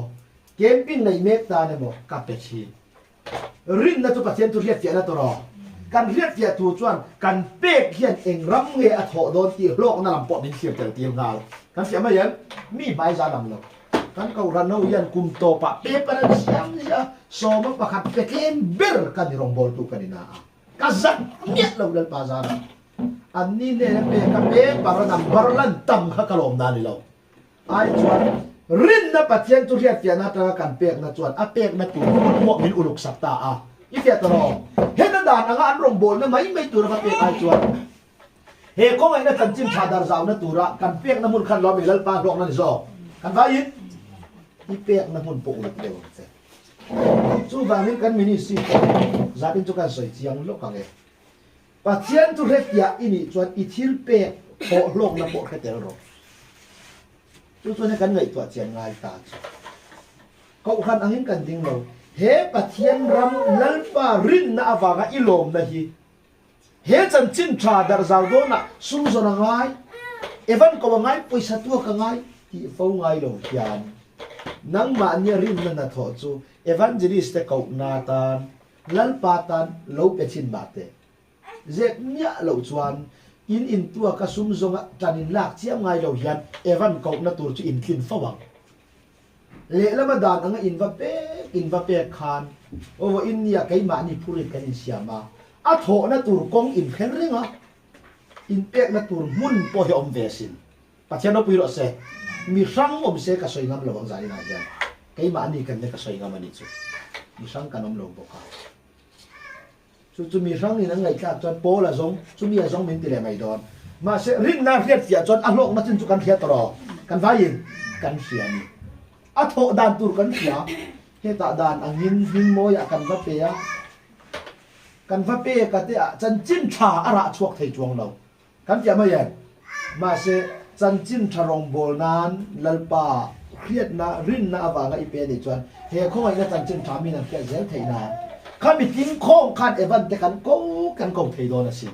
แคมปิ้งในเมกตาเนี่ยโมกับเป็ดชีรินนะตัวประเทศตัวเรียกเสียนะตัวรอการเรียกเสียตัวจวนการเป๊กเขียนเองรำเงยอัฐโดนตีโลกนั่นลำปอดเป็นเขียนแต่เตรียมงานการเสียไม่เห็นมีใบจานำเราการเขารันเอายันกุมโตปะเป๊ะกันเสียงเนี่ยสมประคับเป็ดเอ็มเบอร์กันที่รองบอลตุกันนี่นะกัซักเมียเราเดินปาซาร์อันนี้เนี่ยเป๊ะกับเป๊ะปาระนำบาร์ลันตั้มข้ากลมนานี่เราไอ้จวนรินนะปัจเจียนตุเรียนเฟียนะตระกันเปียกนะจวนอ่ะเปียกนะตัวหมวกมินอุลุกสัตตาอ่ะอีเฟียตรอเห็นด่านอ่างอันรองบอลนะไม่ตัวนะเปียกไอ้จวนเฮ้ก็ไงนะกันจิ้มชาดาร์จาวนะตัวละกันเปียกนะมุนขันล้อมีลัลปาหลอกนั่นสิโกันไปยินอีเปียกนะมุนปอุลุกเดียวจู่บางนี้กันมินิสิจากินจุกันสวยจียงโลกกันเลยปัจเจียนตุเรียนยาอินี่จวนอีทิลเปียกโปโลกนะโปแค่เตลโรจู่ตัวนี้กันไงตัวเจียงง่ายตาเขาขันอังหินกันดิ้งเราเฮปัจเจียนรำลัลปารินนะอาวางอิโลมนะฮีเฮจันจินชาดาร์จาวโดนะซุ่มโซนง่ายเอวันก็ว่าง่ายปุยสัตว์ก็ง่ายที่ฟ้องง่ายลงยานนังมาเนี่ยรินนั่นนะทอดจูเอวันเจลิสเตเขาหน้าตานลัลปาตันโลเปชินบาเตเจ็บเนี่ยโลจวนอินตัวกระซุ่มซงจันอินลักเชี่ยง่ายลงยันเอวันเขาหน้าตัวจูอินคินฟ้องเละแล้วมาด่านอังอินว่าเป๊ะคานโอ้ว่าอินเนี่ยไก่มานี่พูดกันอินเสียมาอัฐโหนะตัวกงอินเข็นเรื่องอ่ะอินเป๊ะนะตัวมุนพอให้อมเวสินปัจจัยนับปีรถเสมีสังอมเสกสวยงามระวังใจนะจ๊ะไก่มานี่กันเนี่ยก็สวยงามมันนี่จุมีสังกันอมลงปกาจุมีสังนี่นั่งไงกันจนโปละซงจุมีอะไรซงมินติเลยไม่โดน มาเสรินนาเรียดเสียจนอโลกมาจนจุกันเทียตรอกันฟ้ายินกันเสียนี่อโถดานตูกันเสียเฮตาดานอังยินหิงโมยกันฟ้าเปียกันฟ้าเปียกันเตะจันจินชาอาระชวกไทยจวงเรากันจะมาเย็นมาเสจันจินชารองโบนานลัลปาเครียดนะรินนะอวางอีเปียนี่จวนเฮคงไอ้นะจันจินชามีนั่นแค่เสียไทยนานข้ามีกินโค้งขันเอวันแต่กันโก้กันกงไทยโดนสิ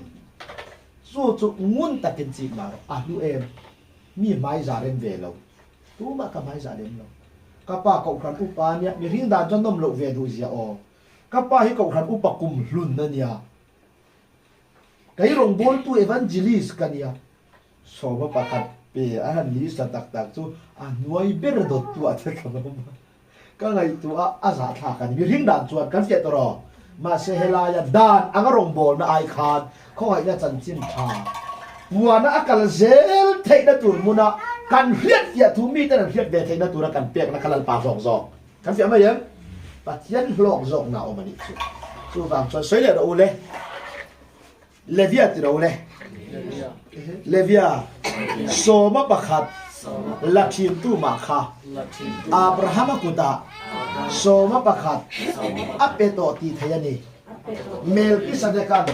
สู้จุงุ่นตะกินจีมาดูเอ็มมีไม้จาเรมเวลตัวมากับไม้จาเรมเรากับป้าเกาขันอุปาเนี่ยมีริ่งดานจนนมโลเวดูเสียอกับป้าให้เกาขันอุปกุมลุนนั่นเนี่ยไก่รงบอลตัวเอวันจิลิสกันเนี่ยสอบว่าปากกัดเปย์อันลิสตักจู่หน่วยเบรดตัวเท่ากันก็ไงตัวอาสาทากันมีริ่งดานจวนกันเสียตลอดมาเซเฮลายาดานอังรงบอลนะไอคานเขาให้เนี่ยจันจินชาวัวนะอากาศเซลเทนตุรมุนะกันเรียดอย่าทุ่มีแต่เรียดเบเทนตุระกันเปียกนะกันลันปาสองกันเสียไม่ยังปัจจัยหลอกสองน่ะโอมันนี่สู้ฟังช่วยเลยเราเลยเลเวียติเราเลยเลเวียโซมาปะขัดลักชิมตูมาคาอับราฮัมกุตาโซมาปะขัดอัปเปโตตีเทียนีเมลกิสเดกัน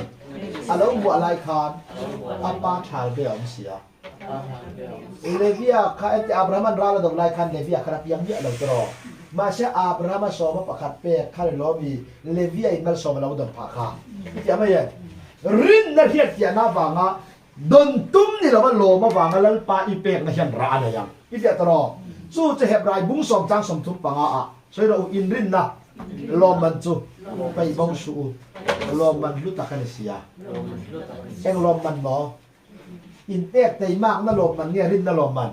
อารมณ์บัวลายคานอัปปาชาลเบียมเสียเลเวียข้าเอตอับราฮัมราลดมลายคานเลเวียครับยังเยอะเราตรอมาเชอับราฮัมโซมาปะขัดเปะข้าเลยล้อมีเลเวียอินเมลโซมาเราดมพาคาที่ไม่ยังรินนักเรียนที่น่าฟังอ่ะดนตุ้มนี่เราว่าโลมาฟังแล้วปาอีเปกนะยันร้านอะไรยังที่เดียตรอสู้จะเห็บไรบุ้งสมจังสมทุบปังอ่ะใช่เราอินรินนะลมมันจูไปบ้องสูลมมันลุตะกันเสียเอ็งลมมันหมออินเปกแต่มากนั่นลมมันเนี่ยรินนั่นลมมัน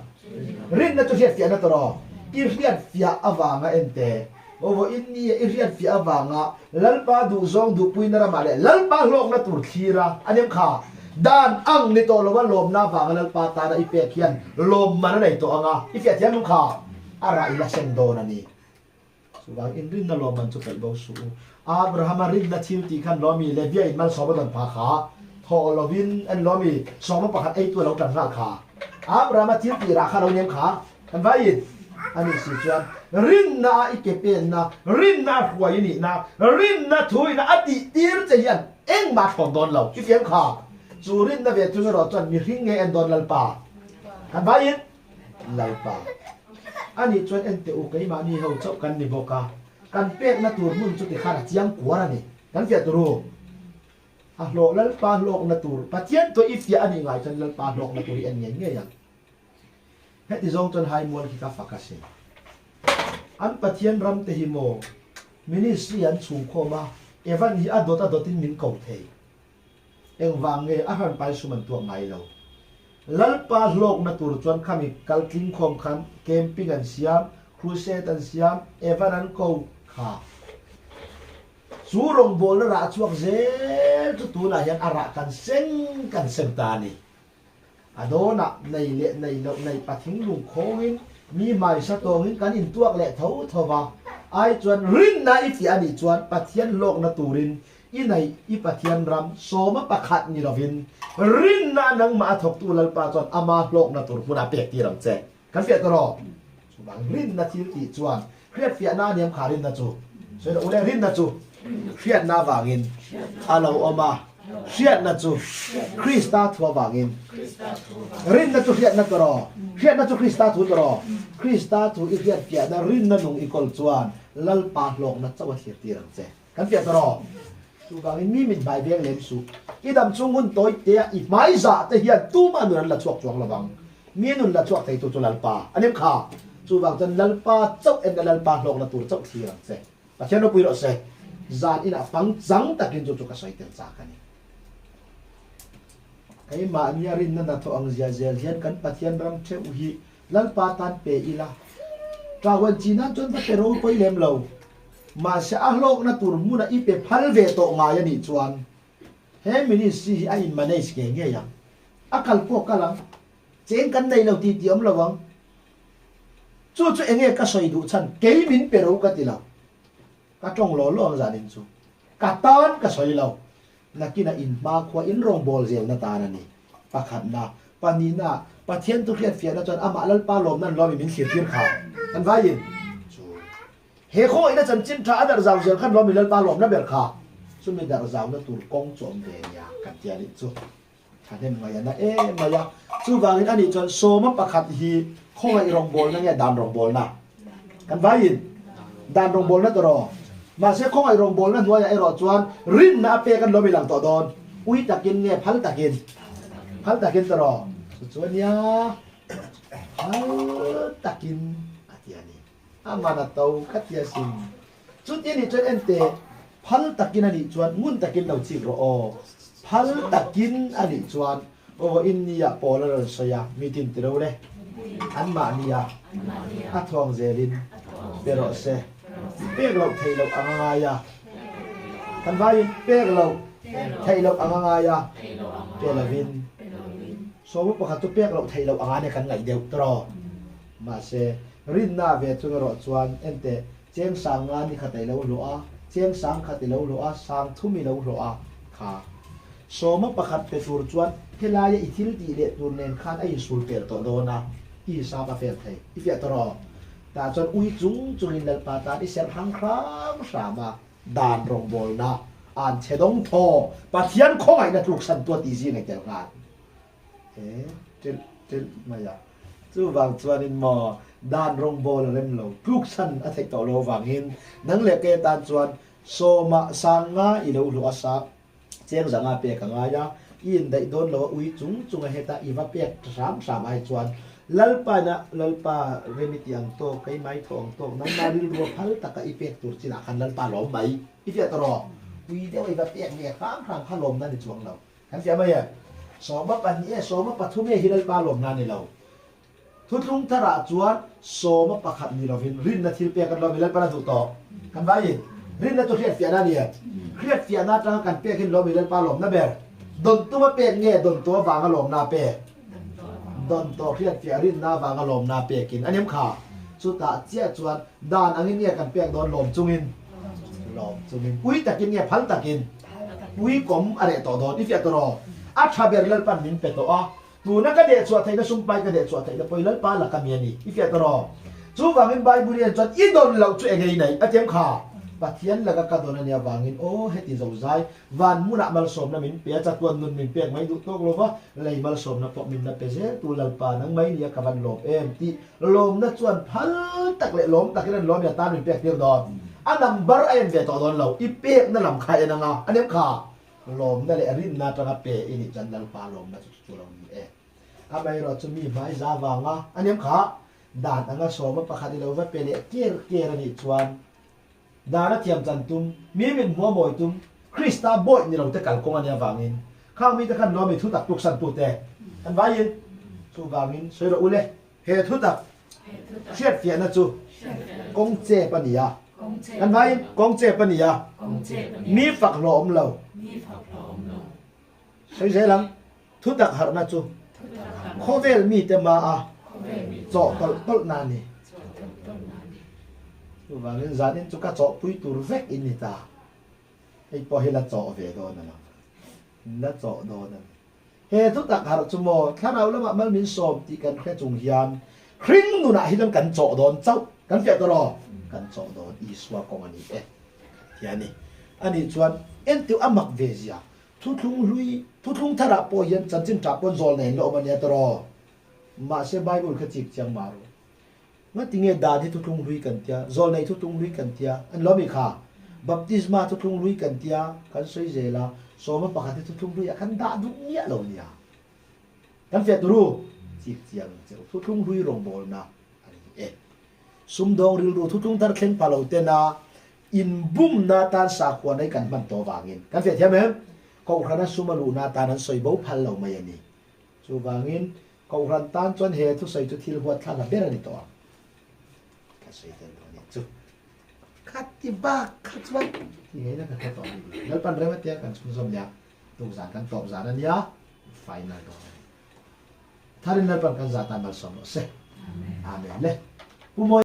รินนั่นจะเสียเสียนั่นตรออีเรียนเสียอวังอ่ะเอ็นเตโอ้โหอินนี่อีเรียนเสียอวังอ่ะลัลปาดูซองดูปุยนารามาเลยลัลปาโลกนั่นตุรกีระอันนี้ข้าด้านอังในตัวเราว่าลมหน้าฟังลัลปาตาได้อีเปียเขียนลมมันอะไรตัวอ่ะอีเปียเขียนมึงข้าอะไรละเซนโดนันนี่สุดท้ายอินรินนั่นลมมันจะไปบ่สูอับราฮัมรินนั่นทิวตีขันล้อมีเลเวียอินมันสอบดันพาขาทอลวินอันล้อมีสอบมาประคัดไอตัวเราดันราคาอับราฮัมทิวตีราคาเราเนี่ยขาอันว่าอินอันนี้สิจวนรินน่าอีเกเป็นน่ะรินน่าหัวยินี่น่ะรินน่าถุยน่ะอดีตที่จะยันเอ็งมาถอนโดนเราที่เสียงขาจูรินน่ะเวทุนเราจนมีริงเงินโดนลัลปาอันว่าอินลัลปาอันนี้จวนเอ็นเตอุกไอมานี่เขาเจ้ากันนี่บอกกันเป๊กน่ะตัวมุ่งจุดที่ขาดเจียงกัวนั่นนี่กันเสียตัวรู้โลลัลปาโลกน่ะตัวปัจเจียนตัวอีเสียอันนี้ไงจนลัลปาโลกน่ะตัวเอ็นเงี้ยเงี้ยยังเฮติจงจนหายมวลที่กาฟักกันเสียอันปัจเจียนรำเตหิโมมินิสเซียนสูงโคมาเอวันที่อดตินมินเก่าเทเอ็งวางเงอาหารไปสุมันตัวไงเราลัลปาโลกน่ะตัวจวนขามิกัลทิงคอมขันเกมปิ้งอันเสียมครูเซตันเสียมเอวันนั้นเก่าขาสูรงบอลระช่วงเซลตัวน่ะยันอาระกันเส้นตานี่อโดนะในปัทิงลุงโควินมีไม้สตองกันอินตัวเละเท่าทว่าไอจวนรินนะอีที่อันนี้จวนปัทยันโลกนะตูรินอีในอีปัทยันรำโซมาปะขัดนี่เราวินรินนะนังมาถกตัวลัลปาจวนอามาโลกนะตูรพุนาเปียกตีรำเจกันเฟียตรอบางรินนะที่ตีจวนเครียดเฟียหน้าเนียมขารินนะจูสวยอุเลรินนะจูเครียดหน้าวางินอาลาอมาเชียดนะจูคริสตาทัวบางอินรินนะจูเชียดนะตรอเชียดนะจูคริสตาทัวตรอคริสตาทัวอีเฟียดเฟียดนะรินนะนุ่งอีกอลจวนลัลปาโลกนะเจ้าเสียตีรังเจกันเฟียตรอสุบางอินมีมิดใบเบียงเล่มสุอีดำจงมุนตัวเตียอีไม้จ่าแต่เฮียตู้มาหนุนละชวกจวงระวังมีหนุนละชวกไทยตัวจุลัลปาอันนี้ข่าสุบางจนลัลปาเจ้าเอ็นลัลปาโลกนะตัวเจ้าเสียรังเจปัจจัยเราปุยเราเซจานอินะฟังจังตะกินจุกระใส่เต็มจากกันไอ้มาเนี่ยรินนั่นนะทองเสียเสียกันปัจจัยรำเทอุหิลัลปาตันเปอีละตาวันจีนั้นจนพระเทโรไปเลี้ยมเรามาเสียโลกนะตุรมุนะอีเปพัลเวโตงายันอีจวนเฮมินิสีไอ้มันได้สเกงเงี้ยยังอาคัลพวกกะลังเจงกันในเราตีเดียมระวังจู่เองก็สวยดูฉันเกยมินเปโรกันทีเราก็จ้องรอลองจานินซูกะตอนก็สวยเรานักกินอินมาขวาอินรองบอลเซลนาตานันนี่ ประคันนะปานีนะปะเทียนตุเรียนเฟียนะจนอามาลัลปาลมนั่นเราไม่มีเสียทีข่าวกันว่ายินเฮโคอินะจันจินท่าอันดาร์ซาวเซลขันเรามีลัลปาลมนั่นเบิดข่าวสุดมีดาร์ซาวนั่นตูกงจอมเดียกันเทียนิจูขันเห็นมาอย่างนั้นมายาจู่วางินอันนี้จนโซมประคัดฮีโคไอรองบอลนั่นไงดานรองบอลนะกันว่ายินดานรองบอลนั่นตลอดมาเสียโคไอรองบอลนั่นตัวไอรอจวนรินนะเปกันเราไม่หลังต่อดอนอุ้ยตะกินเนี่ยพัลตะกินตลอดส่วนเนี่ยพัลตะกินอาทิตย์นี้อามานาเตาคัตยาสิงจุดนี้จนเอ็นเตพัลตะกินอันนี้จวนงุนตะกินเราจีรอพัลตะกินอันนี้จวนโอ้อินนี่อะปอลาร์สยามีตินติโรเลยอันมานี่อะอัทองเซลินเปโรเซเปกเราไทยเราอ่างายากันว่าเปกเราไทยเราอ่างายาเปลวินสมมติว่าตัวเปียกเราไทยเราอ่านในกันไงเดียวตรอมาเซรินนาเวทุนรอจวนเอ็นเตเจียงสังงานนี่ขัดไตเราหลัวเจียงสังขัดไตเราหลัวสังทุ่มีเราหลัวค่ะสมมติว่าขัดไปตัวจวนเฮลายอิทิลตีเดตัวเนนขันไอสูลเปลตัวโดนะอีซาบะเฟลไทยอีเฟียตรอแต่จนอุ้ยจุงอินเลปาตาที่เสียงครั้งสามาดานรงบอลนะอ่านเชดงทอปะเทียนข้อยนะถูกสันตัวตีซีในเจ้างานเจมายาจู่บางส่วนนินมอด้านรงบอลเริ่มโลทุกสันอาทิตย์ต่อโลวางหินนั่งเล็กเกตานส่วนโซมาสังงาอิเลอุลอาซาเจียงสังงาเปียกงายาอินได้โดนโลอุ้ยจุงเฮตาอีวาเปียกสามไอส่วนลัลปาเรมิติอังโตไกไม้ทองโตนั้นมาดิรัวพัลตะกะอีเปียกตุรจินาคันลัลปาหลอมไหมอีเปียตรอวีเดียวอีวาเปียกเนี่ยข้างพัลลมนั่นในช่วงเราขันเสียไหมอ่ะสมปัญญาสมปัทุเมหิลัลปาลมนั่นในเราทุกลุงทระจวนสมปัขัดนี่เราเห็นรินนาทีเปียกันเรามีลัลปาถูกต่อกันไปรินนาตัวเครียดเสียนั่นเนี่ยเครียดเสียนั่นจังกันเปียกันเรามีลัลปาลมนั่นแบบดนตัวเปียกเงี้ยดนตัววางอารมณ์นาเปียดนตัวเครียดเสียรินนาวางอารมณ์นาเปียกินอันนี้ข่าสุดท้ายเจ้าจวนด้านอันนี้เนี่ยกันเปียกโดนลมจุงินอุ้ยตะกินเนี่ยพันตะกินอุ้ยกลมอะไรต่อโดนอีเฟียตรออาชาเบร์ลัลปันมินเป็ดตัวตัวนักเดชสวดไทยนักสุ่มไปกระเดชสวดไทยแล้วไปลัลปันละกามีนี่อีเฟียตรอจู่วางินใบบุเรียนจนอีโดนเราช่วยไงไหนอาเจียมข่าปัทยันละก็กระโดนเนี่ยวางินโอ้เฮติจงใจวันมุนักมัลสมนะมินเปียจัดตัวนุนมินเปียกไม่ดูตัวกลัวว่าเลยมัลสมนะพอมินนะเปเซตัวลัลปันนั่งไม่เนี่ยกับวันลมที่ลมนั่นจวนพัลตักเละลมตักเละลมอย่าตามมินเปียกเดียวดอนอันนั้นบาร์เอ็นเวทต่อโดนเราอีเปียกนั่นลำใครนั่งอ่ะอันนี้ข่าลมนั่นแหละรินนาตระเปอินิจันดัลปาลมนะจุลมีอาไปเราจะมีไม้ซาวางอ่ะอันนี้ขาด่านอันนั้นสมประคดีเราว่าเป็นเกียร์นี่ชวนด่านนั้นเทียมจันตุมมีเป็นหัวบ่อยตุมคริสต์บ่อยนี่เราจะกันกงอันนี้วางอินข้าวมีแต่กันเราไม่ทุตักตุกสันตุแต่อันว่ายินสู้วางอินสวยเราอุเล่เฮทุตักเชียดเฟียนะจูกงเจปนิยาอันว่ายินกงเจปนิยามีฝักหลอมเราใช่หลังทุตักหานะจูโคเวลมีแต่มาเจาะต้นนานี่ดูว่าเรื่องจานนี้จุกเจาะปุยตูร์เวกอินนิตาไอ้พอเฮลัดเจาะเวโดนนะลัดเจาะโดนนะเฮทุตักหาจุโมถ้าเราแล้วมันมีสอบที่กันแค่จงยานครึ่งนู่นน่ะที่ต้องกันเจาะโดนเจ้ากันเฟียตลอดกันเจาะโดนอีสวากองอันนี้ที่อันนี้ชวนเอ็นติวอามักเวเซียทุกลุงทาราปอยันจันจินจับปนโซลเนี่ยโลมันเนี่ยตรอมาเสบายบุลขจิกจังมารุงั้นที่เงี้ยดาที่ทุกลุงลุยกันเตียโซลเนี่ยทุกลุงลุยกันเตียอันล้อมีข้าบัพติศมาทุกลุงลุยกันเตียกันสวยเจล่าโซมันปากที่ทุกลุงลุยกันด่าดุเนี่ยเราเนี่ยกันเฟียตรู้จิกจังเจ้าทุกลุงลุยลงบอลนะอันนี้สุมดองริลรู้ทุกลุงทาร์เข่งพาเราเตนะอินบุมนาตาสากวนในกันมันตัววางินกันเฟียใช่ไหมก็ครั้งนั้นสุมาลูนาตานั้นสวยบ่พันเราไม่ยันนี่จูบางอินก็ครั้งตานจนเหตุใส่จุดที่หัวท่านเบรนิตัวก็ใส่เต็มตัวนี้จูขัดที่บ้าขัดวันที่เห็นนะครับขัดต่อแล้วปันเรื่องเตี้ยกันสมยาตุกสารกันตอบสารนั้นยาไฟนั่นตัวถ้าเรื่องนั้นปันกันสารตามมาสมเสอาเมนเลย